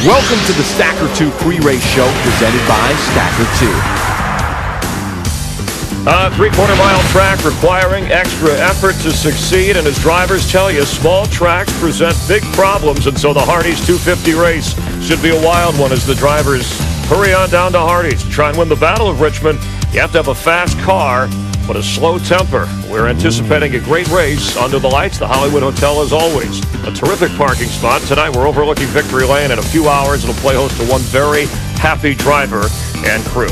Welcome to the Stacker 2 pre-race show presented by Stacker 2. A three-quarter-mile track requiring extra effort to succeed, and as drivers tell you, small tracks present big problems, and so the Hardee's 250 race should be a wild one as the drivers hurry on down to Hardee's to try and win the Battle of Richmond. You have to have a fast car, but a slow temper. We're anticipating a great race under the lights, the Hollywood Hotel as always. A terrific parking spot. Tonight we're overlooking Victory Lane. In a few hours it'll play host to one very happy driver and crew.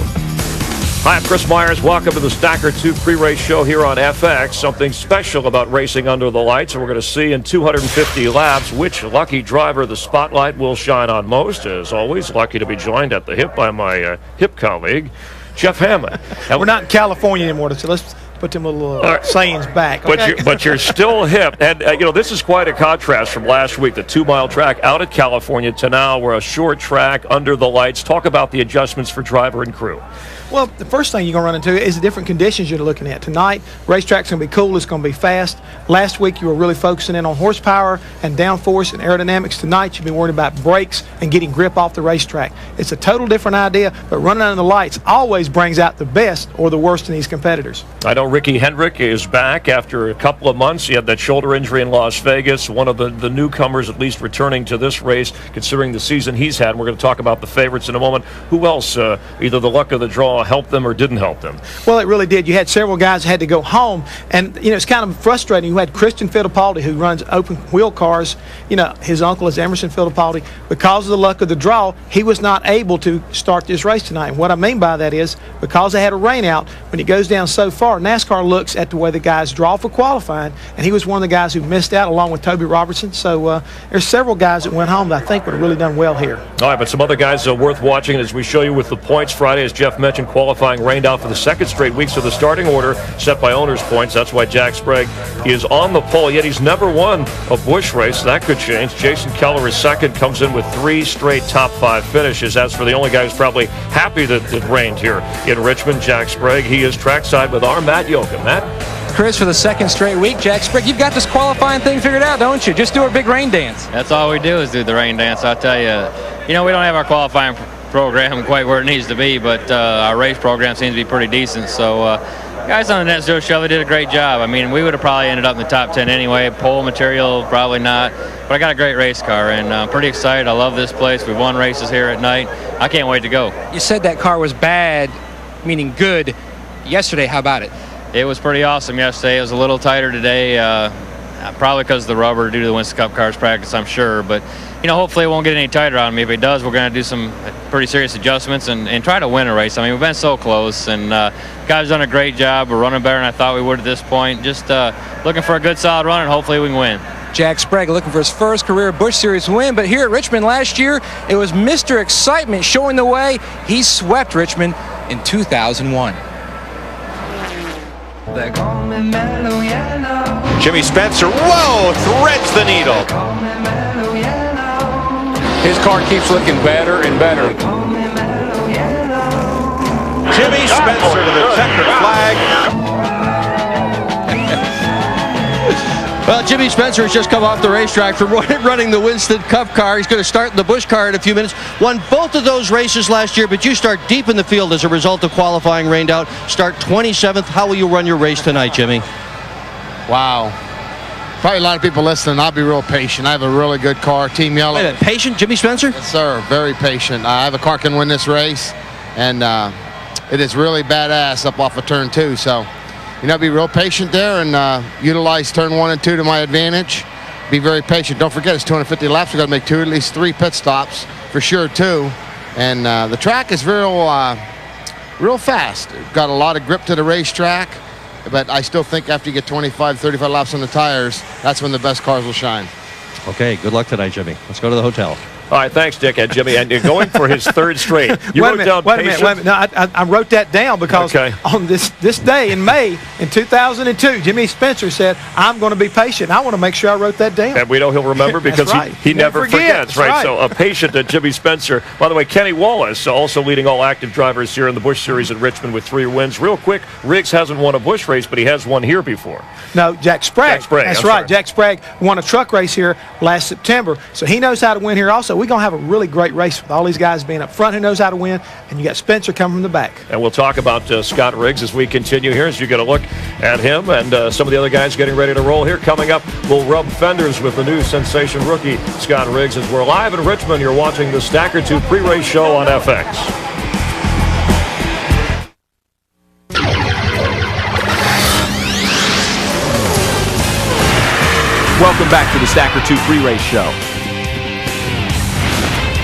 Hi, I'm Chris Myers. Welcome to the Stacker 2 pre-race show here on FX. Something special about racing under the lights, and we're going to see in 250 laps which lucky driver the spotlight will shine on most. As always, lucky to be joined at the hip by my hip colleague, Jeff Hammond. We're not in California anymore, so let's put them little sayings back. Okay? But you're still hip. And, this is quite a contrast from last week, the 2-mile track out at California, to now we're a short track under the lights. Talk about the adjustments for driver and crew. Well, the first thing you're going to run into is the different conditions you're looking at. Tonight, racetrack's going to be cool. It's going to be fast. Last week, you were really focusing in on horsepower and downforce and aerodynamics. Tonight, you've been worried about brakes and getting grip off the racetrack. It's a total different idea, but running under the lights always brings out the best or the worst in these competitors. I know Ricky Hendrick is back after a couple of months. He had that shoulder injury in Las Vegas. One of the newcomers, at least, returning to this race, considering the season he's had. And we're going to talk about the favorites in a moment. Who else, either the luck of the draw helped them or didn't help them? Well, it really did. You had several guys who had to go home, and it's kind of frustrating. You had Christian Fittipaldi, who runs open wheel cars. His uncle is Emerson Fittipaldi. Because of the luck of the draw, he was not able to start this race tonight. And what I mean by that is, because they had a rain out, when it goes down so far, NASCAR looks at the way the guys draw for qualifying, and he was one of the guys who missed out along with Toby Robertson. So there's several guys that went home that I think would have really done well here. All right, but some other guys worth watching as we show you with the points. Friday, as Jeff mentioned, qualifying rained out for the second straight week, so the starting order set by owners' points. That's why Jack Sprague is on the pole, yet he's never won a Busch race. That could change. Jason Keller is second, comes in with 3 straight top 5 finishes. As for the only guy who's probably happy that it rained here in Richmond, Jack Sprague. He is trackside with our Matt Yoakum. Matt? Chris, for the second straight week, Jack Sprague, you've got this qualifying thing figured out, don't you? Just do a big rain dance. That's all we do is do the rain dance. I'll tell you, we don't have our qualifying program quite where it needs to be, but our race program seems to be pretty decent. So guys on the Net Zero show, they did a great job. I mean, we would have probably ended up in the top 10 anyway. Pole material, probably not. But I got a great race car, and I'm pretty excited. I love this place. We've won races here at night. I can't wait to go. You said that car was bad, meaning good. Yesterday, how about it? It was pretty awesome yesterday. It was a little tighter today, probably because of the rubber due to the Winston Cup cars practice, I'm sure. But, hopefully it won't get any tighter on me. If it does, we're going to do some pretty serious adjustments and try to win a race. I mean, we've been so close, and guys done a great job. We're running better than I thought we would at this point. Just looking for a good, solid run, and hopefully we can win. Jack Sprague looking for his first career Busch Series win, but here at Richmond last year, it was Mr. Excitement showing the way. He swept Richmond in 2001. Jimmy Spencer, threads the needle. His car keeps looking better and better. Jimmy Spencer to the checkered flag. Well, Jimmy Spencer has just come off the racetrack from running the Winston Cup car. He's going to start in the Busch car in a few minutes. Won both of those races last year, but you start deep in the field as a result of qualifying rained out. Start 27th. How will you run your race tonight, Jimmy? Wow. Probably a lot of people listening. I'll be real patient. I have a really good car. Team Yellow. Wait a minute, patient, Jimmy Spencer? Yes, sir. Very patient. I have a car can win this race, and it is really badass up off of turn 2. So, be real patient there and utilize turn 1 and 2 to my advantage. Be very patient. Don't forget, it's 250 laps. We've got to make at least 3 pit stops for sure, too. And the track is real fast. Got a lot of grip to the racetrack. But I still think after you get 25, 35 laps on the tires, that's when the best cars will shine. Okay, good luck tonight, Jimmy. Let's go to the hotel. All right, thanks, Dick and Jimmy. And you're going for his third straight. You wait a minute. No, I wrote that down because on this day in May in 2002, Jimmy Spencer said, I'm going to be patient. I want to make sure I wrote that down. And we know he'll remember because he never forgets. Right. So a patient at Jimmy Spencer. By the way, Kenny Wallace also leading all active drivers here in the Busch Series at Richmond with 3 wins. Real quick, Riggs hasn't won a Busch race, but he has won here before. No, Jack Sprague. That's right. Jack Sprague won a truck race here last September, so he knows how to win here also. So we're going to have a really great race with all these guys being up front who knows how to win, and you got Spencer coming from the back. And we'll talk about Scott Riggs as we continue here, as you get a look at him and some of the other guys getting ready to roll here. Coming up, we'll rub fenders with the new sensation rookie, Scott Riggs, as we're live in Richmond. You're watching the Stacker 2 pre-race show on FX. Welcome back to the Stacker 2 pre-race show.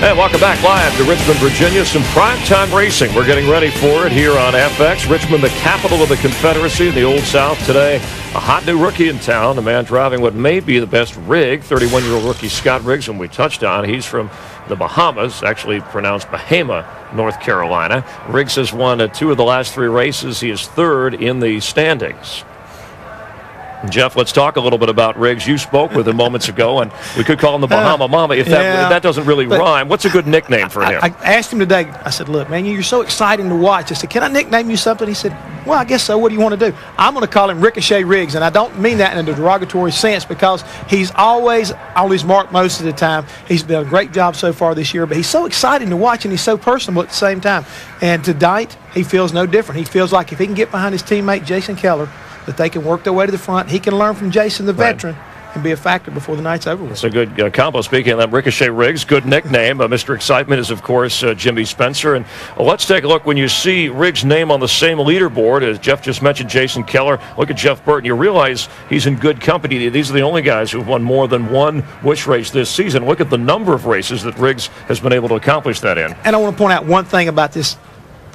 And welcome back live to Richmond, Virginia. Some primetime racing. We're getting ready for it here on FX. Richmond, the capital of the Confederacy in the Old South today. A hot new rookie in town, a man driving what may be the best rig, 31-year-old rookie Scott Riggs, whom we touched on. He's from the Bahamas, actually pronounced Bahama, North Carolina. Riggs has won 2 of the last 3 races. He is 3rd in the standings. Jeff, let's talk a little bit about Riggs. You spoke with him moments ago, and we could call him the Bahama Mama if that doesn't really rhyme. What's a good nickname for him? I asked him today, I said, look, man, you're so exciting to watch. I said, can I nickname you something? He said, well, I guess so. What do you want to do? I'm going to call him Ricochet Riggs, and I don't mean that in a derogatory sense because he's always marked most of the time. He's done a great job so far this year, but he's so exciting to watch, and he's so personable at the same time. And tonight, he feels no different. He feels like if he can get behind his teammate, Jason Keller, that they can work their way to the front. He can learn from Jason, the veteran, and be a factor before the night's over with. It's a good combo. Speaking of that, Ricochet Riggs, good nickname. Mr. Excitement is, of course, Jimmy Spencer. And let's take a look. When you see Riggs' name on the same leaderboard, as Jeff just mentioned, Jason Keller, look at Jeff Burton. You realize he's in good company. These are the only guys who've won more than one Busch race this season. Look at the number of races that Riggs has been able to accomplish that in. And I want to point out one thing about this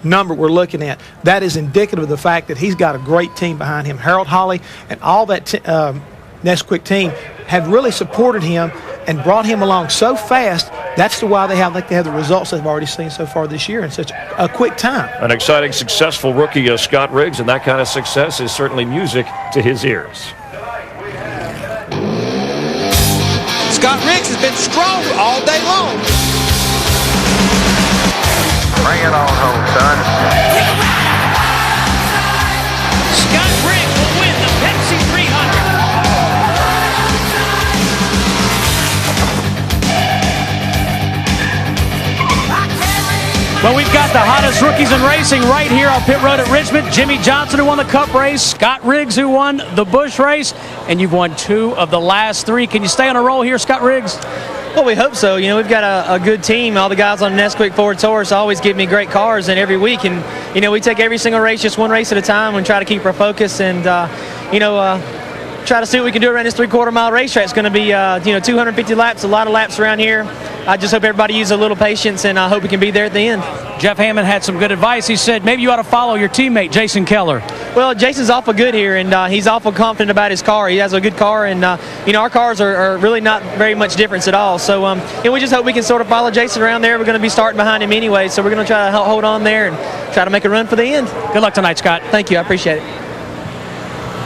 number we're looking at. That is indicative of the fact that he's got a great team behind him. Harold Holly and all that Nesquik team have really supported him and brought him along so fast. That's why they have the results they've already seen so far this year in such a quick time. An exciting, successful rookie, Scott Riggs, and that kind of success is certainly music to his ears. Scott Riggs has been strong all day long. Bring it on home, son. Scott Riggs will win the Pepsi 300. Well, we've got the hottest rookies in racing right here on pit road at Richmond. Jimmy Johnson, who won the Cup race. Scott Riggs, who won the Busch race. And you've won 2 of the last 3. Can you stay on a roll here, Scott Riggs? Well, we hope so. You know, we've got a good team. All the guys on Nesquik Ford Taurus always give me great cars, and every week. And, you know, we take every single race just one race at a time and try to keep our focus and, try to see what we can do around this 3/4-mile racetrack. It's going to be, 250 laps, a lot of laps around here. I just hope everybody uses a little patience, and I hope we can be there at the end. Jeff Hammond had some good advice. He said maybe you ought to follow your teammate, Jason Keller. Well, Jason's awful good here, and he's awful confident about his car. He has a good car, and, our cars are really not very much difference at all. So, we just hope we can sort of follow Jason around there. We're going to be starting behind him anyway, so we're going to try to hold on there and try to make a run for the end. Good luck tonight, Scott. Thank you. I appreciate it.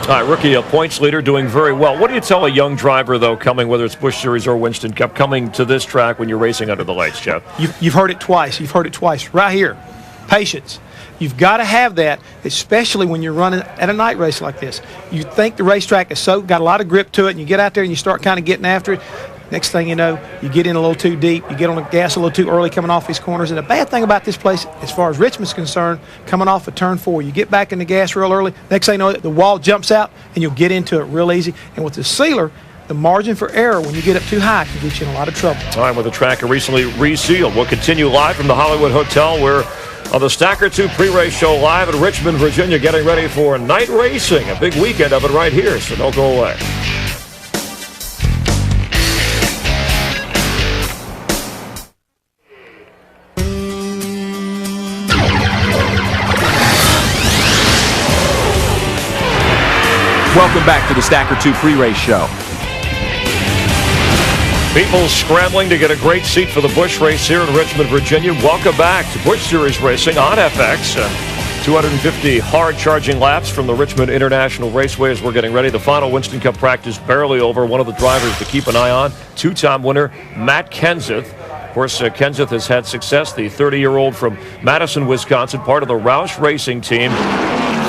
All right, rookie, a points leader, doing very well. What do you tell a young driver, though, coming, whether it's Busch Series or Winston Cup, coming to this track when you're racing under the lights, Jeff? You've heard it twice. You've heard it twice right here. Patience. You've got to have that, especially when you're running at a night race like this. You think the racetrack has got a lot of grip to it, and you get out there and you start kind of getting after it. Next thing you know, you get in a little too deep. You get on the gas a little too early coming off these corners. And the bad thing about this place, as far as Richmond's concerned, coming off of turn 4, you get back in the gas real early. Next thing you know, the wall jumps out, and you'll get into it real easy. And with the sealer, the margin for error when you get up too high can get you in a lot of trouble. All right, with the track recently resealed. We'll continue live from the Hollywood Hotel. We're on the Stacker 2 pre-race show live in Richmond, Virginia, getting ready for night racing. A big weekend of it right here, so don't go away. Welcome back to the Stacker 2 pre-race show. People scrambling to get a great seat for the Busch race here in Richmond, Virginia. Welcome back to Busch Series Racing on FX. 250 hard-charging laps from the Richmond International Raceway as we're getting ready. The final Winston Cup practice barely over. One of the drivers to keep an eye on, 2-time winner Matt Kenseth. Of course, Kenseth has had success. The 30-year-old from Madison, Wisconsin, part of the Roush Racing team.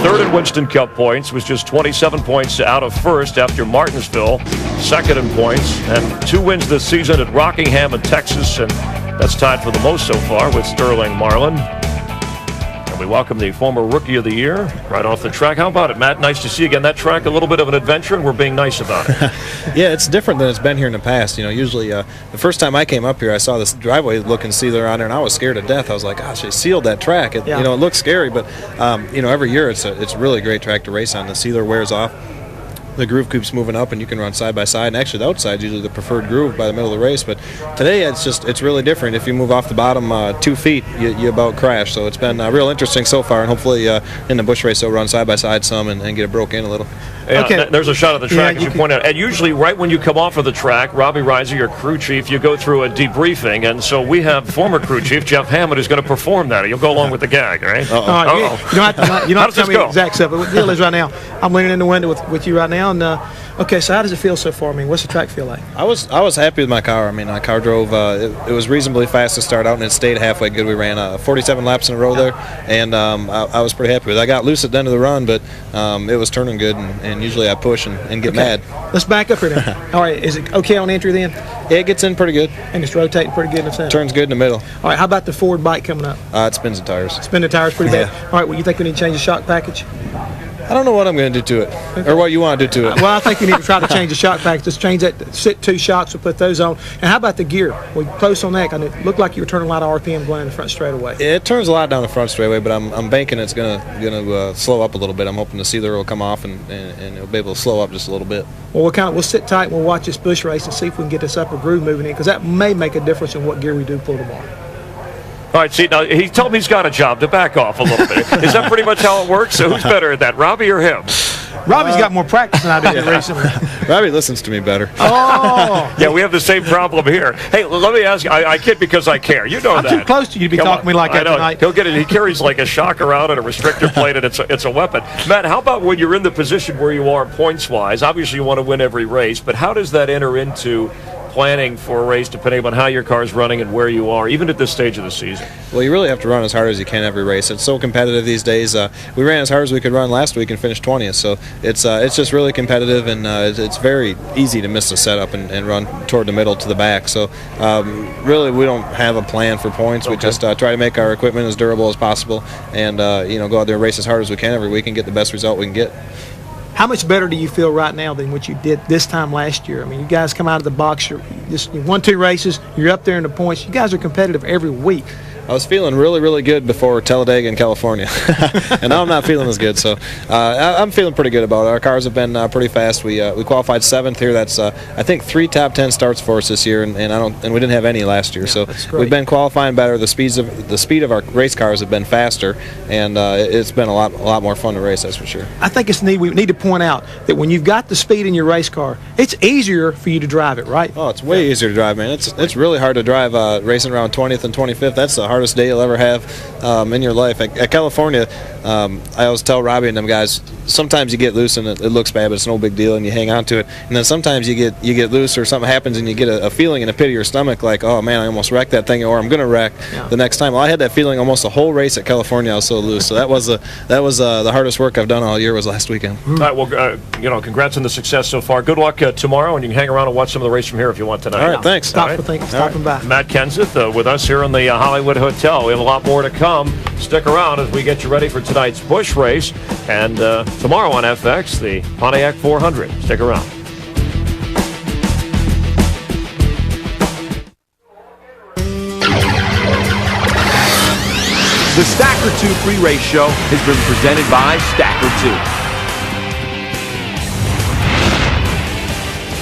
third in Winston Cup points, was just 27 points out of first after Martinsville, second in points, and 2 wins this season at Rockingham and Texas, and that's tied for the most so far with Sterling Marlin. And we welcome the former Rookie of the Year right off the track. How about it, Matt? Nice to see you again. That track, a little bit of an adventure, and we're being nice about it. Yeah, it's different than it's been here in the past. You know, usually the first time I came up here, I saw this driveway looking sealer on there, and I was scared to death. I was like, gosh, they sealed that track. You know, it looks scary, but, you know, every year it's a really great track to race on. The sealer wears off. The groove keeps moving up, and you can run side by side. And actually, the outside's usually the preferred groove by the middle of the race. But today, it's really different. If you move off the bottom 2 feet, you about crash. So it's been real interesting so far, and hopefully in the bush race, they'll run side by side some and get it broke in a little. Yeah, okay. There's a shot of the track, as you point out. And usually, right when you come off of the track, Robbie Reiser, your crew chief, you go through a debriefing. And so we have former crew chief Jeff Hammond who's going to perform that. You'll go along with the gag, right? You don't have to tell me the exact stuff. But the deal is right now, I'm leaning in the window with you right now. And okay, so how does it feel so far? I mean, what's the track feel like? I was happy with my car. I mean, my car drove. It was reasonably fast to start out, and it stayed halfway good. We ran 47 laps in a row there, and I was pretty happy with it. I got loose at the end of the run, but it was turning good, and usually I push and get mad. Let's back up here then. All right, is it okay on entry then? Yeah, it gets in pretty good. And it's rotating pretty good in the center? Turns good in the middle. All right, how about the forward bike coming up? It spins the tires. Spin the tires pretty bad? All right, well, you think we need to change the shock package? I don't know what I'm going to do to it, or what you want to do to it. Well, I think we need to try to change the shock package. Just change that, sit 2 shocks, we'll put those on. And how about the gear? We close on that. It looked like you were turning a lot of RPM going in the front straightaway. It turns a lot down the front straightaway, but I'm banking it's going to slow up a little bit. I'm hoping the sealer will come off and it'll be able to slow up just a little bit. Well, we'll sit tight and we'll watch this bush race and see if we can get this upper groove moving in, because that may make a difference in what gear we do pull tomorrow. All right, see, now he told me he's got a job to back off a little bit. Is that pretty much how it works? So who's better at that, Robbie or him? Robbie's got more practice than I did recently. Robbie listens to me better. Oh! Yeah, we have the same problem here. Hey, let me ask you, I kid because I care. You know that. I'm too close to you to be talking to me like that tonight. He'll get it. He carries like a shock around and a restrictor plate, and it's a weapon. Matt, how about when you're in the position where you are points-wise? Obviously, you want to win every race, but how does that enter into planning for a race depending on how your car's running and where you are, even at this stage of the season? Well, you really have to run as hard as you can every race. It's so competitive these days. We ran as hard as we could run last week and finished 20th, so it's just really competitive, and it's very easy to miss a setup and run toward the middle to the back. So really, we don't have a plan for points. We just try to make our equipment as durable as possible, and go out there and race as hard as we can every week and get the best result we can get. How much better do you feel right now than what you did this time last year? I mean, you guys come out of the box, you won 2 races, you're up there in the points. You guys are competitive every week. I was feeling really, really good before Talladega in California, and now I'm not feeling as good. So I'm feeling pretty good about it. Our cars have been pretty fast. We qualified 7th here. That's I think 3 top 10 starts for us this year, and we didn't have any last year. So we've been qualifying better. The speed of our race cars have been faster, and it's been a lot more fun to race. That's for sure. I think we need to point out that when you've got the speed in your race car, it's easier for you to drive it, right? Oh, it's way easier to drive, man. It's really hard to drive racing around 20th and 25th. That's the hardest day you'll ever have in your life. At California, I always tell Robbie and them guys, sometimes you get loose and it looks bad, but it's no big deal, and you hang on to it. And then sometimes you get loose or something happens and you get a feeling in the pit of your stomach like, oh man, I almost wrecked that thing, or I'm going to wreck the next time. Well, I had that feeling almost the whole race at California. I was so loose. So that was the hardest work I've done all year was last weekend. All right, well, congrats on the success so far. Good luck tomorrow, and you can hang around and watch some of the race from here if you want tonight. All right, thanks. Stopping by. Matt Kenseth with us here in the Hollywood Hotel. We have a lot more to come. Stick around as we get you ready for tonight's Busch race, and tomorrow on FX, the Pontiac 400. Stick around. The Stacker 2 pre-race show has been presented by Stacker 2.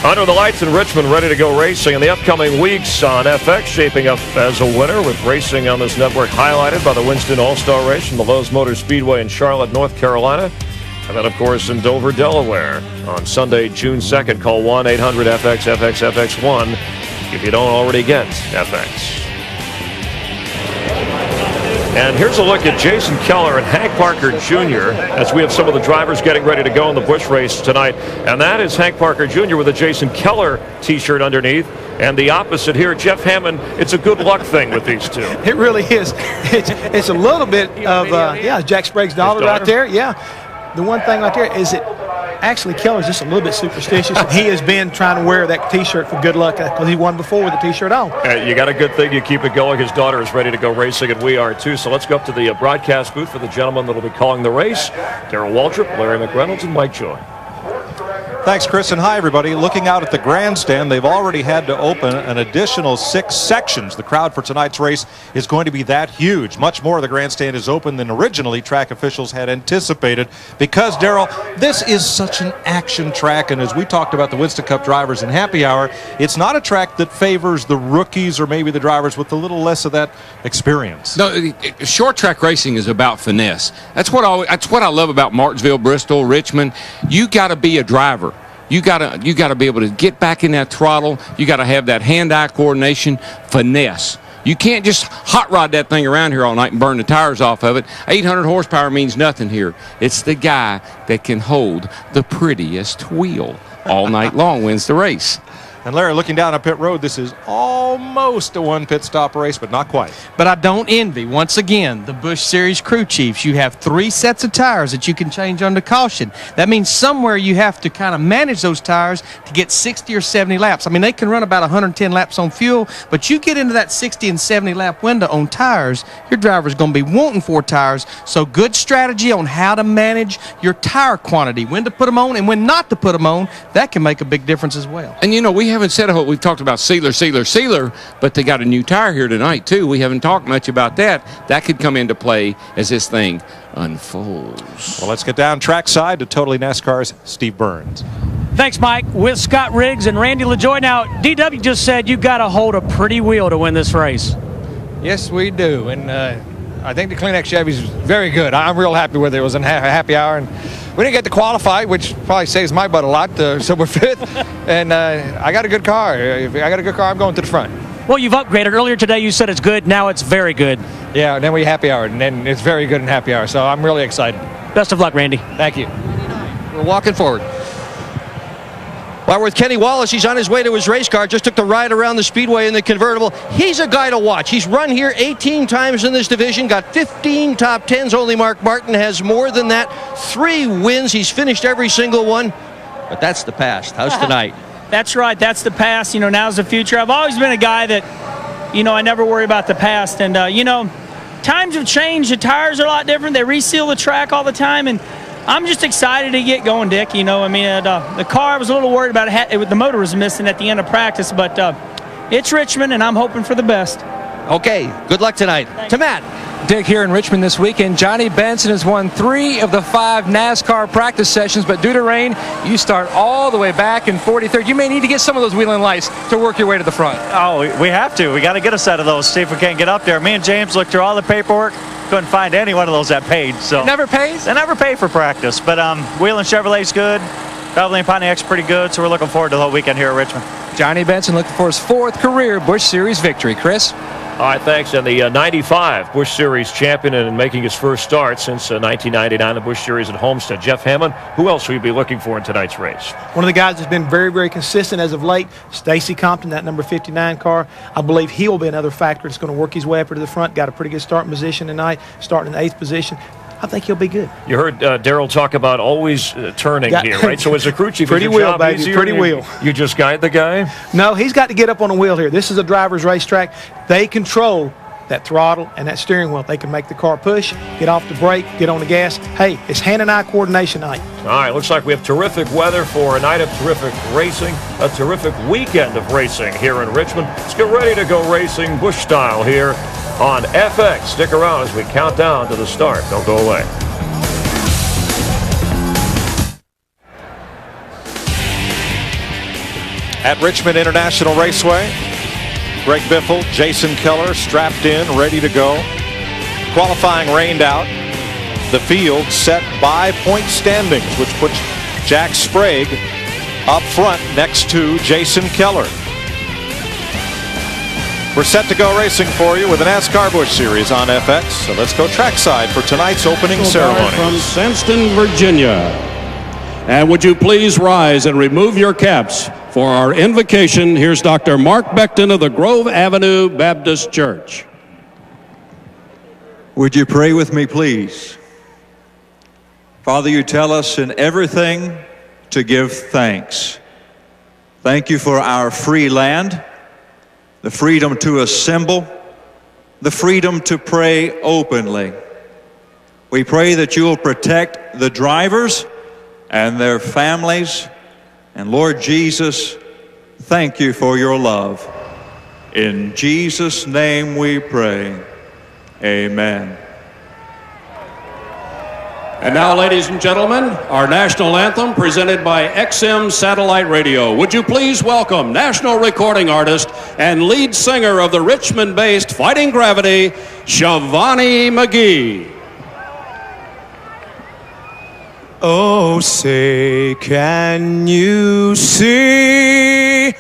Under the lights in Richmond, ready to go racing in the upcoming weeks on FX, shaping up as a winner with racing on this network highlighted by the Winston All-Star Race from the Lowe's Motor Speedway in Charlotte, North Carolina. And then, of course, in Dover, Delaware on Sunday, June 2nd. Call 1-800-FX-FX-FX1 if you don't already get FX. And here's a look at Jason Keller and Hank Parker Jr. as we have some of the drivers getting ready to go in the Busch race tonight. And that is Hank Parker Jr. with a Jason Keller t-shirt underneath. And the opposite here, Jeff Hammond. It's a good luck thing with these two. It really is. It's a little bit of, Jack Sprague's daughter right there. Yeah. the one thing right there is that actually Keller's just a little bit superstitious, and he has been trying to wear that T-shirt for good luck because he won before with the T-shirt on. You got a good thing. You keep it going. His daughter is ready to go racing, and we are too. So let's go up to the broadcast booth for the gentleman that will be calling the race. Darrell Waltrip, Larry McReynolds, and Mike Joy. Thanks, Chris, and hi, everybody. Looking out at the grandstand, they've already had to open an additional 6 sections. The crowd for tonight's race is going to be that huge. Much more of the grandstand is open than originally track officials had anticipated because, Darrell, this is such an action track, and as we talked about the Winston Cup drivers in happy hour, it's not a track that favors the rookies or maybe the drivers with a little less of that experience. No, short track racing is about finesse. That's what I love about Martinsville, Bristol, Richmond. You got to be a driver. You gotta be able to get back in that throttle. You got to have that hand-eye coordination, finesse. You can't just hot rod that thing around here all night and burn the tires off of it. 800 horsepower means nothing here. It's the guy that can hold the prettiest wheel all night long wins the race. And Larry, looking down at pit road, this is almost a one pit stop race, but not quite. But I don't envy, once again, the Busch Series crew chiefs. You have 3 sets of tires that you can change under caution. That means somewhere you have to kind of manage those tires to get 60 or 70 laps. I mean, they can run about 110 laps on fuel, but you get into that 60 and 70 lap window on tires, your driver's going to be wanting 4 tires. So good strategy on how to manage your tire quantity, when to put them on and when not to put them on. That can make a big difference as well. And you know, we haven't said we've talked about sealer, but they got a new tire here tonight too. We haven't talked much about that. That could come into play as this thing unfolds. Well, let's get down trackside to Totally NASCAR's Steve Burns. Thanks, Mike. With Scott Riggs and Randy LaJoy. Now, DW just said you've got to hold a pretty wheel to win this race. Yes, we do. And I think the Kleenex Chevy's very good. I'm real happy with it. It was a happy hour, and we didn't get to qualify, which probably saves my butt a lot, so we're 5th. And I got a good car. If I got a good car, I'm going to the front. Well, you've upgraded. Earlier today you said it's good. Now it's very good. Yeah, and then we happy hour, and then it's very good in happy hour. So I'm really excited. Best of luck, Randy. Thank you. We're walking forward. While we're with Kenny Wallace, he's on his way to his race car. Just took the ride around the speedway in the convertible. He's a guy to watch. He's run here 18 times in this division, got 15 top 10s. Only Mark Martin has more than that. 3 wins. He's finished every single one. But that's the past. How's tonight? That's right. That's the past. You know, now's the future. I've always been a guy that, you know, I never worry about the past. And, you know, times have changed. The tires are a lot different. They reseal the track all the time. And I'm just excited to get going, Dick. You know, I mean, the car, I was a little worried about it. The motor was missing at the end of practice. But it's Richmond, and I'm hoping for the best. Okay. Good luck tonight. Thanks. To Matt. Dick, here in Richmond this weekend, Johnny Benson has won 3 of the 5 NASCAR practice sessions, but due to rain, you start all the way back in 43rd. You may need to get some of those wheeling lights to work your way to the front. Oh, we have to. We got to get a set of those, see if we can't get up there. Me and James looked through all the paperwork, couldn't find any one of those that paid. So it never pays? They never pay for practice, but Whelen Chevrolet's good. Valvoline Pontiac's pretty good, so we're looking forward to the whole weekend here at Richmond. Johnny Benson looking for his 4th career Busch Series victory. Chris? All right, thanks. And the 95 Busch Series champion and making his first start since 1999, the Busch Series at Homestead, Jeff Hammond. Who else will you be looking for in tonight's race? One of the guys that's been very, very consistent as of late, Stacy Compton, that number 59 car. I believe he will be another factor that's going to work his way up to the front. Got a pretty good starting position tonight, starting in 8th position. I think he'll be good. You heard Darrell talk about always turning here, right? So as a crew chief, pretty is your wheel, job baby, easier? pretty wheel. You just guide the guy? No, he's got to get up on the wheel here. This is a driver's racetrack. They control that throttle and that steering wheel. They can make the car push, get off the brake, get on the gas. Hey, it's hand and eye coordination night. All right, looks like we have terrific weather for a night of terrific racing, a terrific weekend of racing here in Richmond. Let's get ready to go racing Busch style here on FX. Stick around as we count down to the start. Don't go away. At Richmond International Raceway, Greg Biffle, Jason Keller strapped in, ready to go. Qualifying rained out. The field set by point standings, which puts Jack Sprague up front next to Jason Keller. We're set to go racing for you with the NASCAR Busch Series on FX. So let's go trackside for tonight's opening ceremony. From Sanston, Virginia. And would you please rise and remove your caps for our invocation. Here's Dr. Mark Beckton of the Grove Avenue Baptist Church. Would you pray with me, please? Father, you tell us in everything to give thanks. Thank you for our free land, the freedom to assemble, the freedom to pray openly. We pray that you will protect the drivers and their families. And Lord Jesus, thank you for your love. In Jesus' name we pray. Amen. And now, ladies and gentlemen, our national anthem presented by XM Satellite Radio. Would you please welcome national recording artist and lead singer of the Richmond-based Fighting Gravity, Shivani McGee. Oh, say, can you see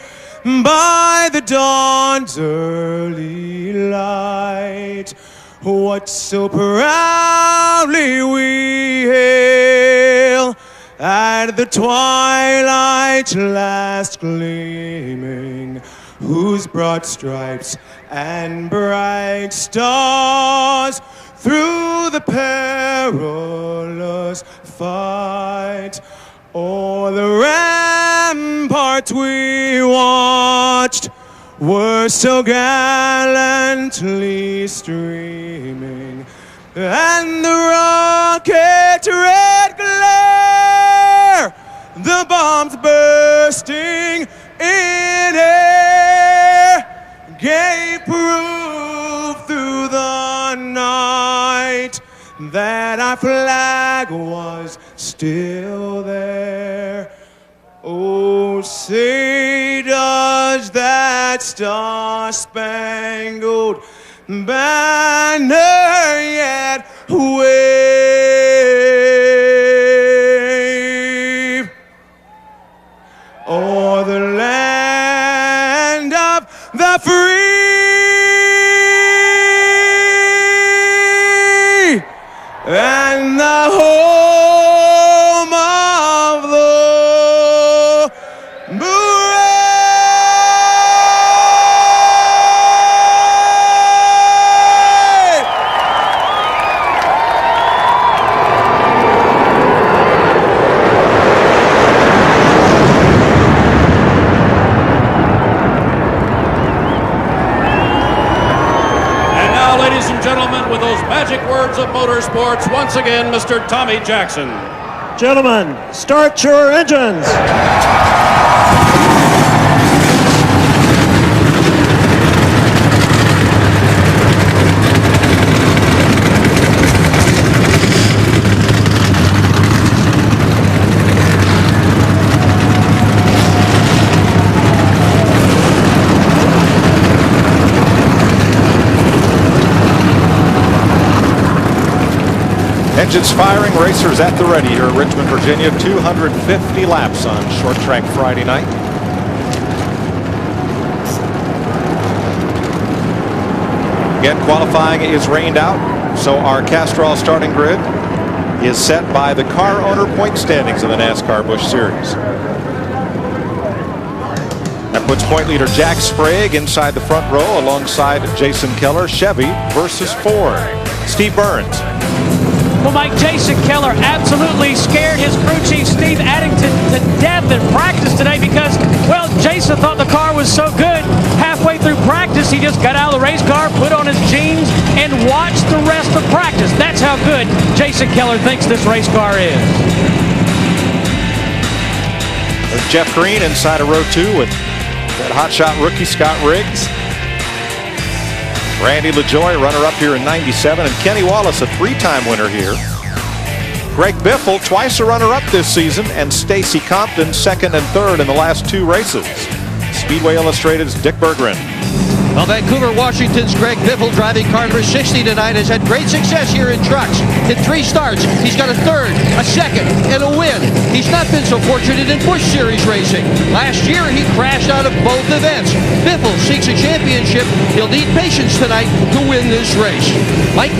by the dawn's early light what so proudly we hail at the twilight's last gleaming, whose broad stripes and bright stars through the perilous fight o'er the ramparts we watched were so gallantly streaming, and the rocket's red glare, the bombs bursting in air, gave proof through the night that our flag was still there. Oh, say does that star-spangled banner yet wave o'er the land of the free and the home of the Gentlemen, with those magic words of motorsports, once again, Mr. Tommy Jackson. Gentlemen, start your engines. Engines firing, racers at the ready here at Richmond, Virginia. 250 laps on short track Friday night. Again, qualifying is rained out, so our Castrol starting grid is set by the car owner point standings of the NASCAR Busch Series. That puts point leader Jack Sprague inside the front row alongside Jason Keller. Chevy versus Ford. Steve Burns. Well, Mike, Jason Keller absolutely scared his crew chief, Steve Addington, to death in practice today because, well, Jason thought the car was so good. Halfway through practice, he just got out of the race car, put on his jeans, and watched the rest of practice. That's how good Jason Keller thinks this race car is. There's Jeff Green inside of row 2 with that hotshot rookie Scott Riggs. Randy LaJoie, runner-up here in '97, and Kenny Wallace, a 3-time winner here. Greg Biffle, twice a runner-up this season, and Stacy Compton, 2nd and 3rd in the last 2 races. Speedway Illustrated's Dick Berggren. Well, Vancouver, Washington's Greg Biffle, driving car number 60 tonight, has had great success here in trucks. In 3 starts, he's got a 3rd, a 2nd, and a win. He's not been so fortunate in Busch Series racing. Last year, he crashed out of both events. Biffle seeks a championship. He'll need patience tonight to win this race. Mike?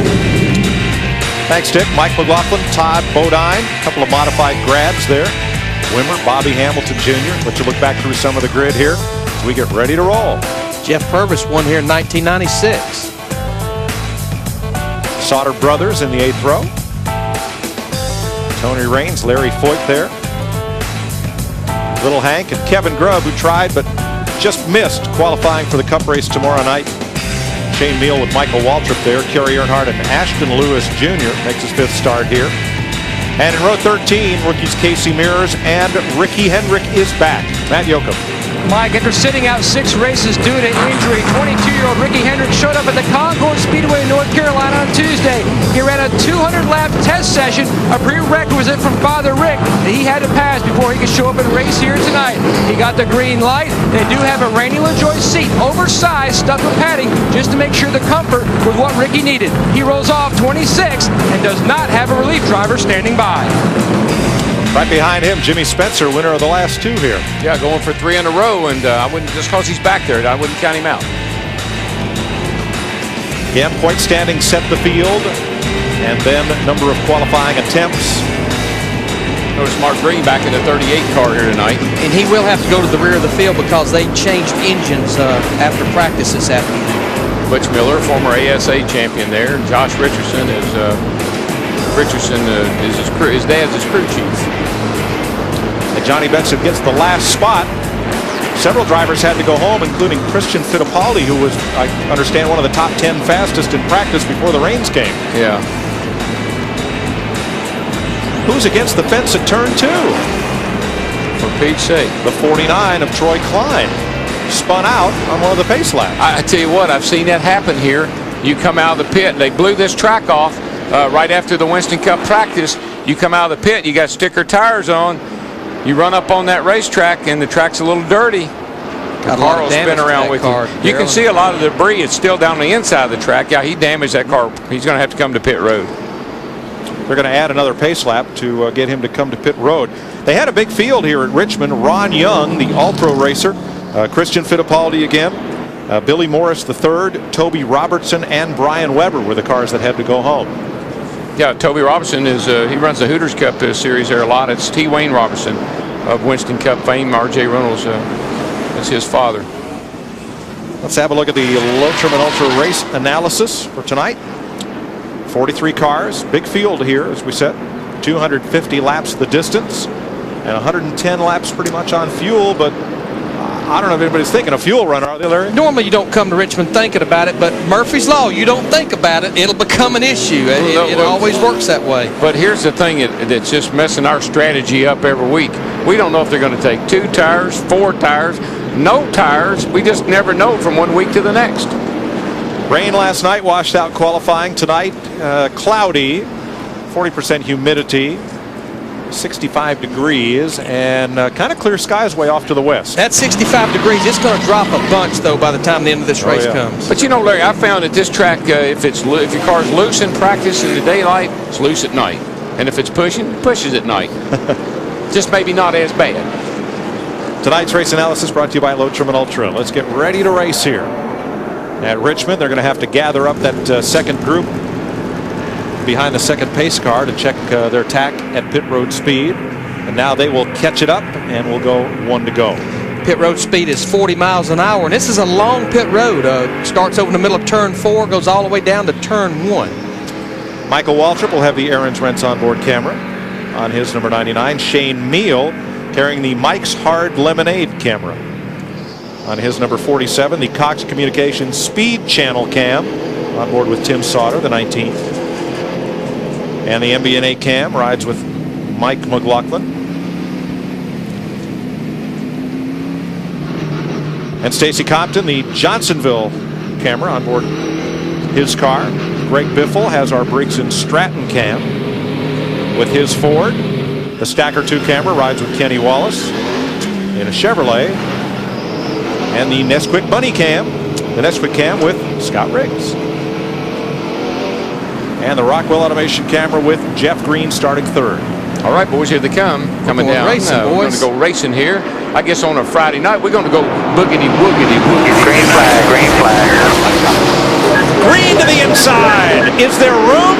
Thanks, Dick. Mike McLaughlin, Todd Bodine, a couple of modified grabs there. Wimmer, Bobby Hamilton Jr. Let you look back through some of the grid here as we get ready to roll. Jeff Purvis won here in 1996. Sauter brothers in the 8th row. Tony Raines, Larry Foyt there. Little Hank and Kevin Grubb, who tried but just missed qualifying for the Cup race tomorrow night. Shane Meal with Michael Waltrip there. Kerry Earnhardt and Ashton Lewis Jr. makes his 5th start here. And in row 13, rookies Casey Mears and Ricky Hendrick is back. Matt Yoakum. Mike, after sitting out 6 races due to injury, 22-year-old Ricky Hendrick showed up at the Concord Speedway in North Carolina on Tuesday. He ran a 200-lap test session, a prerequisite from Father Rick that he had to pass before he could show up and race here tonight. He got the green light. They do have a Randy LaJoie seat, oversized, stuck with padding, just to make sure the comfort was what Ricky needed. He rolls off 26 and does not have a relief driver standing by. Right behind him, Jimmy Spencer, winner of the last 2 here. Yeah, going for 3 in a row, and I wouldn't, just because he's back there, I wouldn't count him out. Yeah, point standing set the field, and then number of qualifying attempts. Notice Mark Green back in the 38 car here tonight. And he will have to go to the rear of the field because they changed engines after practice this afternoon. Butch Miller, former ASA champion there. Josh Richardson is his dad's his crew chief. And Johnny Benson gets the last spot. Several drivers had to go home, including Christian Fittipaldi, who was, I understand, one of the top 10 fastest in practice before the rains came. Yeah. Who's against the fence at turn 2? For Pete's sake. The 49 of Troy Klein spun out on one of the pace laps. I tell you what, I've seen that happen here. You come out of the pit, they blew this track off right after the Winston Cup practice. You come out of the pit, you got sticker tires on. You run up on that racetrack, and the track's a little dirty. The car will spin around with you. You can see a lot of debris. It's still down the inside of the track. Yeah, he damaged that car. He's going to have to come to pit road. They're going to add another pace lap to get him to come to pit road. They had a big field here at Richmond. Ron Young, the All-Pro racer. Christian Fittipaldi again. Billy Morris III, Toby Robertson, and Brian Weber were the cars that had to go home. Yeah, Toby Robertson is he runs the Hooters Cup series there a lot. It's T. Wayne Robertson of Winston Cup fame. R.J. Reynolds, that's his father. Let's have a look at the Lotrom and Ultra race analysis for tonight. 43 cars, big field here, as we said. 250 laps the distance, and 110 laps pretty much on fuel, but I don't know if anybody's thinking a fuel run, are they, Larry? Normally you don't come to Richmond thinking about it, but Murphy's Law, you don't think about it, it'll become an issue. It always works that way. But here's the thing that's just messing our strategy up every week. We don't know if they're going to take 2 tires, 4 tires, no tires. We just never know from one week to the next. Rain last night washed out qualifying. Tonight, cloudy, 40% humidity. 65 degrees, and kind of clear skies way off to the west. At 65 degrees, it's going to drop a bunch, though, by the time the end of this race comes. But you know, Larry, I found that this track, if your car's loose in practice in the daylight, it's loose at night. And if it's pushing, it pushes at night. Just maybe not as bad. Tonight's race analysis brought to you by Lotrom and Ultra. Let's get ready to race here. At Richmond, they're going to have to gather up that second group behind the second pace car to check their tack at pit road speed, and now they will catch it up and we'll go 1 to go. Pit road speed is 40 miles an hour, and this is a long pit road. Starts over in the middle of turn 4, goes all the way down to turn 1. Michael Waltrip will have the Aaron's Rents onboard camera on his number 99. Shane Meal carrying the Mike's Hard Lemonade camera on his number 47. The Cox Communications Speed Channel cam on board with Tim Sauter, the 19th. And the MB&A cam rides with Mike McLaughlin. And Stacy Compton, the Johnsonville camera on board his car. Greg Biffle has our Briggs & Stratton cam with his Ford. The Stacker 2 camera rides with Kenny Wallace in a Chevrolet. And the Nesquik Bunny cam, the Nesquik cam with Scott Riggs. And the Rockwell Automation camera with Jeff Green starting 3rd. All right, boys, here they come. Coming down. Racing, we're going to go racing here. I guess on a Friday night, we're going to go boogity-woogity. Green flag, green flag. Green to the inside. Is there room?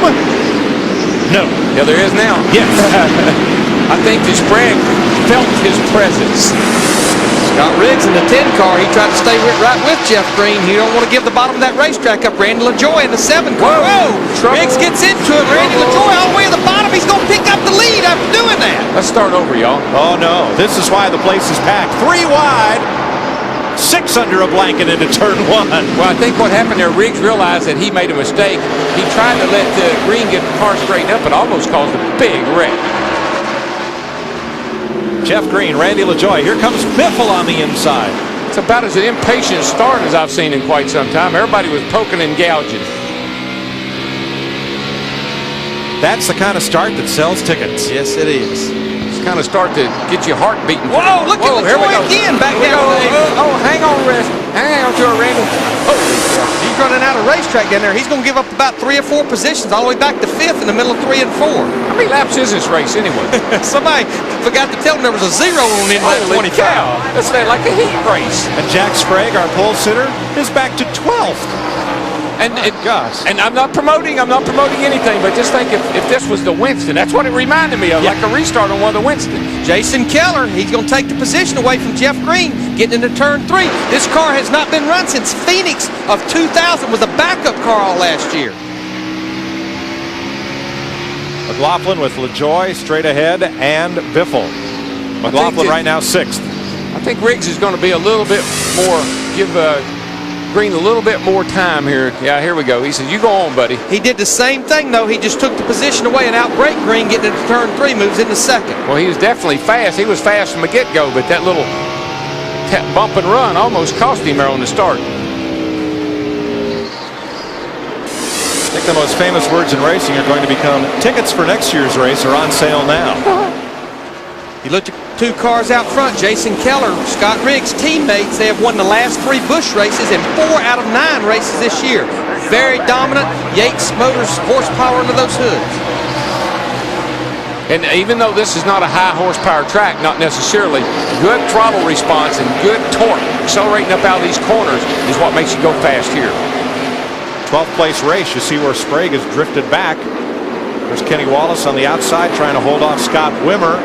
No. Yeah, there is now. Yes. I think the spread felt his presence. Scott Riggs in the 10 car. He tried to stay right with Jeff Green. You don't want to give the bottom of that racetrack up. Randy LaJoie in the 7 car. Whoa! Riggs gets into it. Randy LaJoie all the way to the bottom. He He's going to pick up the lead after doing that. Let's start over, y'all. Oh, no. This is why the place is packed. 3 wide. 6 under a blanket into turn 1. Well, I think what happened there, Riggs realized that he made a mistake. He tried to let Green get the car straightened up and almost caused a big wreck. Jeff Green, Randy LaJoie. Here comes Biffle on the inside. It's about as an impatient start as I've seen in quite some time. Everybody was poking and gouging. That's the kind of start that sells tickets. Yes, it is. It's kind of start to get your heart beating. Whoa, look at LaJoie again. Back down. Oh, hang on, Rest. Hang on to it, Randy. He's running out of racetrack down there. He's going to give up about 3 or 4 positions all the way back to 5th in the middle of 3 and 4. How many laps is this race anyway? Somebody forgot to tell him there was a 0 on in that 25. That's like a heat race. And Jack Sprague, our pole sitter, is back to 12th. And I'm not promoting anything, but just think if this was the Winston, that's what it reminded me of, like a restart on one of the Winstons. Jason Keller, he's going to take the position away from Jeff Green, getting into turn 3. This car has not been run since Phoenix of 2000, was a backup car all last year. McLaughlin with LaJoie straight ahead and Biffle. McLaughlin right now 6th. I think Riggs is going to be a little bit more, give Green a little bit more time here. Yeah, here we go. He says, you go on, buddy. He did the same thing, though. He just took the position away and outbraked Green, getting into turn 3, moves into 2nd. Well, he was definitely fast. He was fast from the get-go, but that little bump and run almost cost him there on the start. I think the most famous words in racing are going to become tickets for next year's race are on sale now. You looked at 2 cars out front, Jason Keller, Scott Riggs, teammates. They have won the last 3 Busch races and 4 out of 9 races this year. Very dominant. Yates Motors horsepower under those hoods. And even though this is not a high horsepower track, not necessarily, good throttle response and good torque accelerating up out of these corners is what makes you go fast here. 12th place race. You see where Sprague has drifted back. There's Kenny Wallace on the outside trying to hold off Scott Wimmer.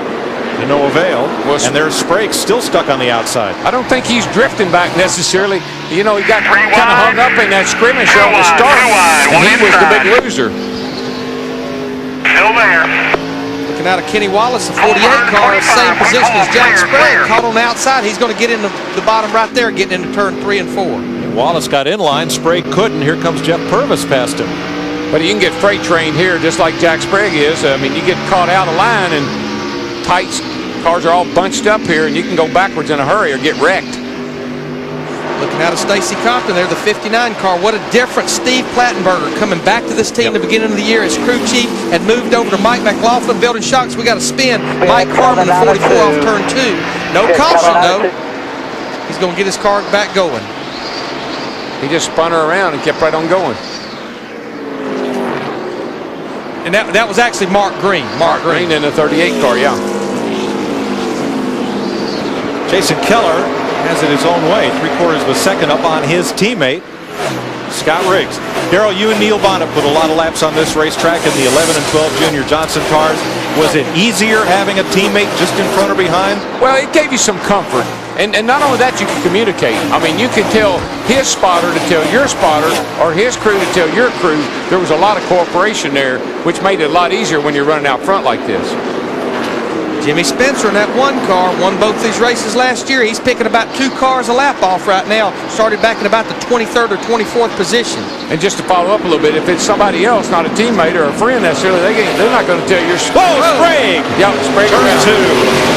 To no avail. And there's Sprague still stuck on the outside. I don't think he's drifting back necessarily. You know, he got kind of hung up in that skirmish on the start, and he was the big loser. Still there. Looking out of Kenny Wallace, the 48 car, same position as Jack Sprague. Caught on the outside. He's going to get in the bottom right there, getting into turn 3 and 4. And Wallace got in line. Sprague couldn't. Here comes Jeff Purvis past him. But you can get freight trained here just like Jack Sprague is. I mean, you get caught out of line and tight cars are all bunched up here, and you can go backwards in a hurry or get wrecked. Looking out of Stacy Compton there, the 59 car. What a difference. Steve Plattenberger coming back to this team the beginning of the year as crew chief, had moved over to Mike McLaughlin building shocks. We got a spin. Mike Harmon, the 44 off turn 2. No caution though. He's going to get his car back going. He just spun her around and kept right on going. And that was actually Mark Green. Mark Green in the 38 car, yeah. Jason Keller has it his own way. 3/4 of a second up on his teammate, Scott Riggs. Darrell, you and Neil Bonnet put a lot of laps on this racetrack in the 11 and 12 Junior Johnson cars. Was it easier having a teammate just in front or behind? Well, it gave you some comfort. And not only that, you could communicate. I mean, you could tell his spotter to tell your spotter, or his crew to tell your crew. There was a lot of cooperation there, which made it a lot easier when you're running out front like this. Jimmy Spencer in that 1 car won both these races last year. He's picking about 2 cars a lap off right now. Started back in about the 23rd or 24th position. And just to follow up a little bit, if it's somebody else, not a teammate or a friend necessarily, they're not going to tell your Sprague! Yep, Sprague turn 2.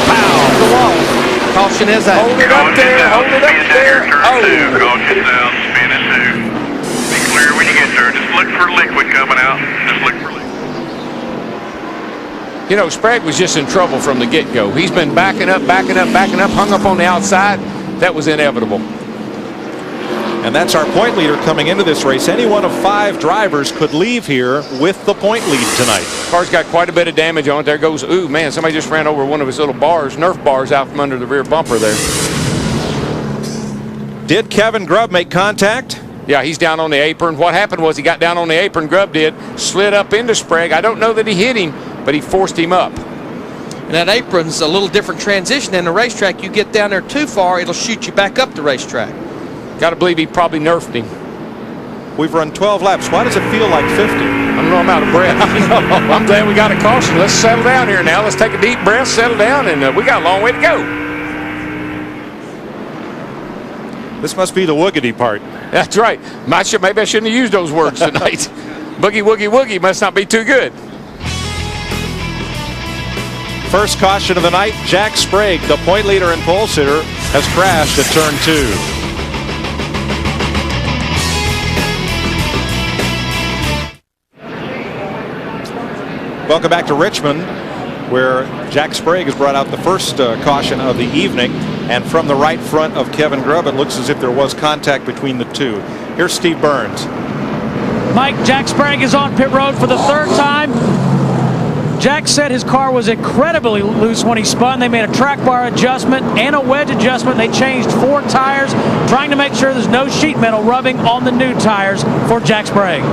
Pow! The wall. Caution is out. Hold it up there. Hold it up there. Oh. Caution down. Spin it 2. Be clear when you get there. Just look for liquid coming out. Just look for liquid. You know, Sprague was just in trouble from the get-go. He's been backing up, hung up on the outside. That was inevitable. And that's our point leader coming into this race. Any one of 5 drivers could leave here with the point lead tonight. Car's got quite a bit of damage on it. There goes, ooh, man, somebody just ran over one of his little bars, Nerf bars out from under the rear bumper there. Did Kevin Grubb make contact? Yeah, he's down on the apron. What happened was he got down on the apron, Grubb did, slid up into Sprague. I don't know that he hit him, but he forced him up. And that apron's a little different transition than the racetrack. You get down there too far, it'll shoot you back up the racetrack. Got to believe he probably nerfed him. We've run 12 laps. Why does it feel like 50? I don't know, I'm out of breath. I'm glad we got a caution. Let's settle down here now. Let's take a deep breath, settle down, and we got a long way to go. This must be the woogity part. That's right. Maybe I shouldn't have used those words tonight. Boogie, woogie, woogie must not be too good. First caution of the night, Jack Sprague, the point leader and pole sitter, has crashed at turn 2. Welcome back to Richmond, where Jack Sprague has brought out the first caution of the evening. And from the right front of Kevin Grubb, it looks as if there was contact between the two. Here's Steve Burns. Mike, Jack Sprague is on pit road for the third time. Jack said his car was incredibly loose when he spun. They made a track bar adjustment and a wedge adjustment. They changed 4 tires, trying to make sure there's no sheet metal rubbing on the new tires for Jack Sprague.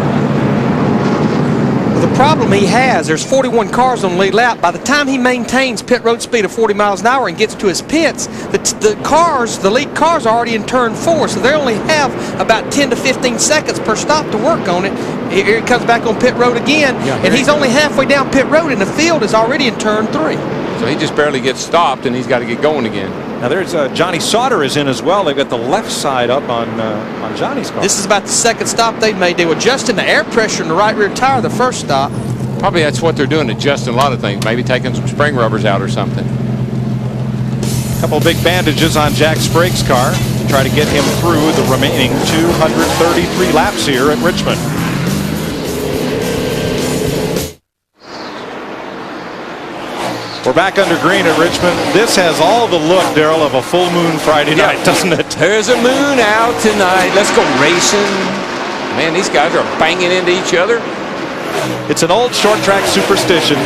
The problem he has, there's 41 cars on the lead lap. By the time he maintains pit road speed of 40 miles an hour and gets to his pits, the lead cars are already in turn 4, so they only have about 10 to 15 seconds per stop to work on it. Here he comes back on pit road again, and he's only halfway down pit road, and the field is already in turn 3. So he just barely gets stopped, and he's got to get going again. Now there's Johnny Sauter is in as well. They've got the left side up on Johnny's car. This is about the second stop they've made. They were adjusting the air pressure in the right rear tire the first stop. Probably that's what they're doing, adjusting a lot of things. Maybe taking some spring rubbers out or something. A couple big bandages on Jack Sprague's car to try to get him through the remaining 233 laps here at Richmond. We're back under green at Richmond. This has all the look, Darrell, of a full moon Friday night, doesn't it? There's a moon out tonight. Let's go racing. Man, these guys are banging into each other. It's an old short track superstition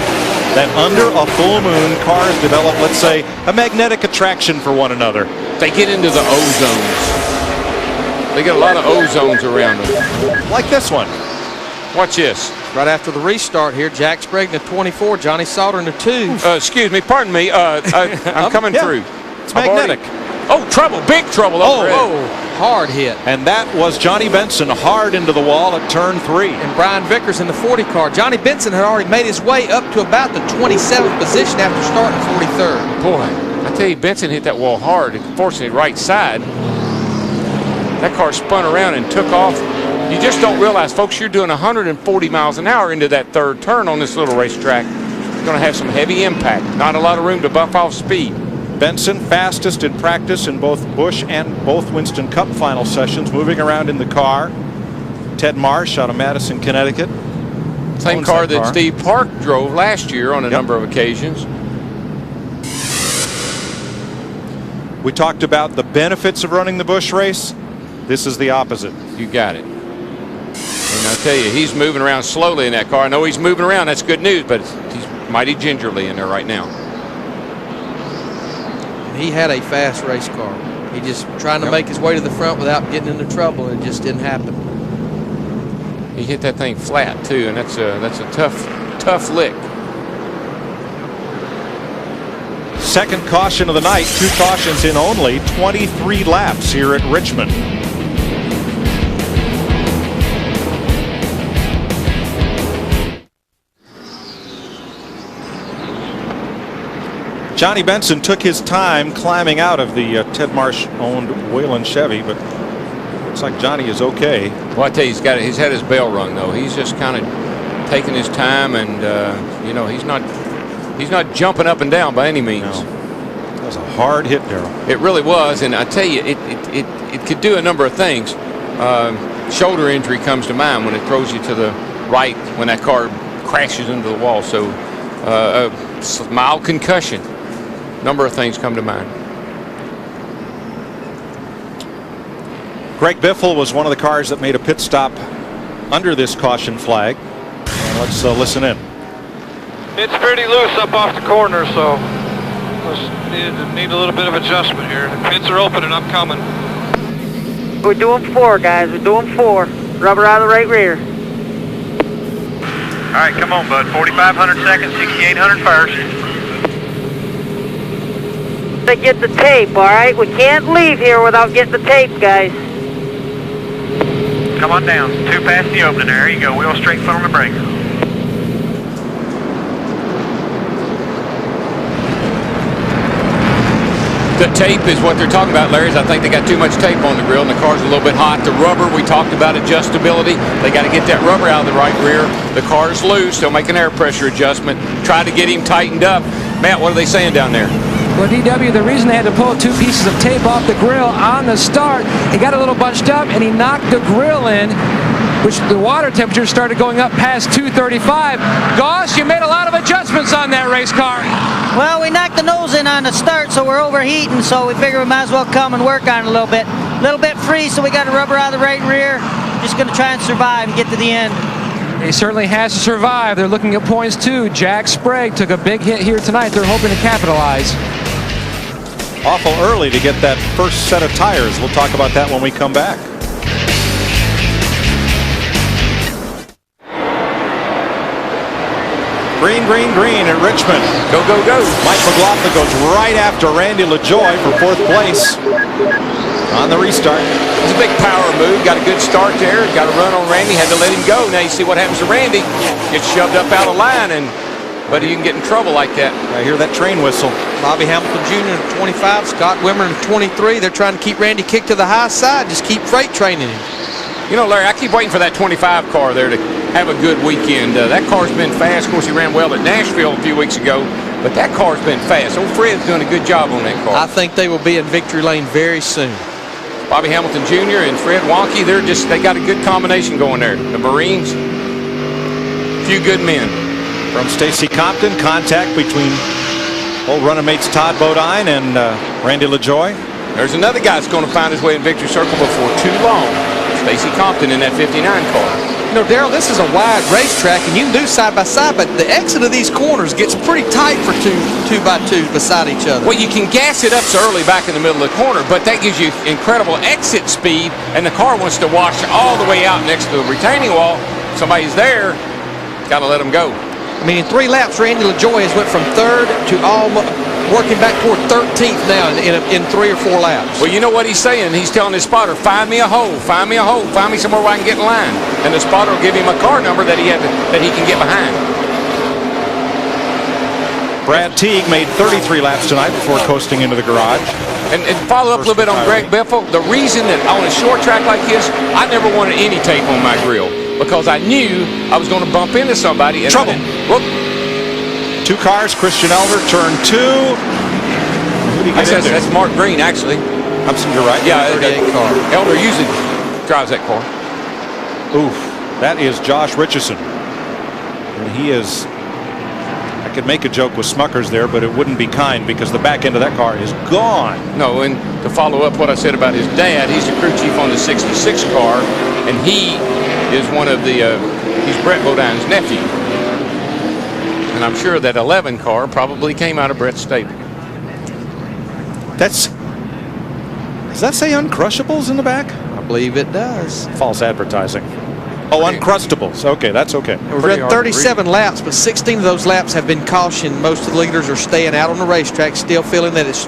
that under a full moon, cars develop, let's say, a magnetic attraction for one another. They get into the ozones. They get a lot of ozones around them. Like this one. Watch this. Right after the restart here, Jack Sprague in the 24, Johnny Sauter in the 2. Excuse me, pardon me. I'm coming through. It's magnetic. Trouble, big trouble. Hard hit. And that was Johnny Benson hard into the wall at turn 3. And Brian Vickers in the 40 car. Johnny Benson had already made his way up to about the 27th position after starting 43rd. Boy, I tell you, Benson hit that wall hard. Unfortunately, right side. That car spun around and took off. You just don't realize, folks, you're doing 140 miles an hour into that third turn on this little racetrack. You're going to have some heavy impact. Not a lot of room to buff off speed. Benson, fastest in practice in both Busch and both Winston Cup final sessions, moving around in the car. Ted Marsh out of Madison, Connecticut. Same car that Steve Park drove last year on a number of occasions. We talked about the benefits of running the Busch race. This is the opposite. You got it. And I'll tell you, he's moving around slowly in that car. I know he's moving around. That's good news, but he's mighty gingerly in there right now. He had a fast race car. He just trying to make his way to the front without getting into trouble, and it just didn't happen. He hit that thing flat too, and that's a tough lick. Second caution of the night. 2 cautions in only 23 laps here at Richmond. Johnny Benson took his time climbing out of the Ted Marsh-owned Whelen Chevy, but looks like Johnny is okay. Well, I tell you, he's had his bell rung though. He's just kind of taking his time, and you know, he's not jumping up and down by any means. No. That was a hard hit, Darrell. It really was, and I tell you, it could do a number of things. Shoulder injury comes to mind when it throws you to the right when that car crashes into the wall. So a mild concussion. Number of things come to mind. Greg Biffle was one of the cars that made a pit stop under this caution flag. And let's listen in. It's pretty loose up off the corner, so need a little bit of adjustment here. The pits are open and I'm coming. We're doing 4, guys. We're doing 4. Rubber out of the right rear. All right, come on, bud. 4,500 seconds, 6,800 first. To get the tape, all right? We can't leave here without getting the tape, guys. Come on down. 2 past the opening. There you go. Wheel straight foot on the brake. The tape is what they're talking about, Larry. I think they got too much tape on the grill, and the car's a little bit hot. The rubber, we talked about adjustability. They got to get that rubber out of the right rear. The car's loose. They'll make an air pressure adjustment. Try to get him tightened up. Matt, what are they saying down there? Well, DW, the reason they had to pull 2 pieces of tape off the grill on the start, he got a little bunched up, and he knocked the grill in, which the water temperature started going up past 235. Goss, you made a lot of adjustments on that race car. Well, we knocked the nose in on the start, so we're overheating, so we figure we might as well come and work on it a little bit. A little bit free, so we got a rubber out of the right rear. Just going to try and survive and get to the end. He certainly has to survive. They're looking at points, too. Jack Sprague took a big hit here tonight. They're hoping to capitalize. Awful early to get that first set of tires. We'll talk about that when we come back. Green, green, green at Richmond. Go, go, go. Mike McLaughlin goes right after Randy LaJoie for 4th place on the restart. It's a big power move. Got a good start there. Got a run on Randy. Had to let him go. Now you see what happens to Randy. Gets shoved up out of line, but you can get in trouble like that. I hear that train whistle. Bobby Hamilton Jr. in 25, Scott Wimmer in 23. They're trying to keep Randy kicked to the high side. Just keep freight training him. You know, Larry, I keep waiting for that 25 car there to have a good weekend. That car's been fast. Of course, he ran well at Nashville a few weeks ago, but that car's been fast. Old Fred's doing a good job on that car. I think they will be in victory lane very soon. Bobby Hamilton Jr. and Fred Wonky, they got a good combination going there. The Marines, a few good men. From Stacy Compton, contact between old running mates Todd Bodine and Randy LaJoie. There's another guy that's going to find his way in victory circle before too long. Stacy Compton in that 59 car. You know, Darrell, this is a wide racetrack, and you can do side by side, but the exit of these corners gets pretty tight for two by two beside each other. Well, you can gas it up so early back in the middle of the corner, but that gives you incredible exit speed, and the car wants to wash all the way out next to the retaining wall. Somebody's there, got to let them go. I mean, in 3 laps, Randy LaJoie has went from 3rd to almost working back toward 13th now in 3 or 4 laps. Well, you know what he's saying? He's telling his spotter, find me a hole, find me a hole, find me somewhere where I can get in line. And the spotter will give him a car number that he can get behind. Brad Teague made 33 laps tonight before coasting into the garage. And follow up a little bit on Greg Biffle. The reason that on a short track like this, I never wanted any tape on my grill because I knew I was going to bump into somebody. And trouble. Whoop. 2 cars, Christian Elder, turn 2. Who did he get in there? That's Mark Green, actually. You're right. Yeah, car. Elder usually drives that car. Oof, that is Josh Richardson. And he is, I could make a joke with Smuckers there, but it wouldn't be kind because the back end of that car is gone. No, and to follow up what I said about his dad, he's the crew chief on the 66 car, and he is one of the, he's Brett Bodine's nephew. And I'm sure that 11 car probably came out of Brett's stable. Does that say Uncrushables in the back? I believe it does. False advertising. Oh, Uncrustables. Okay, that's okay. We've run 37 laps, but 16 of those laps have been cautioned. Most of the leaders are staying out on the racetrack, still feeling that it's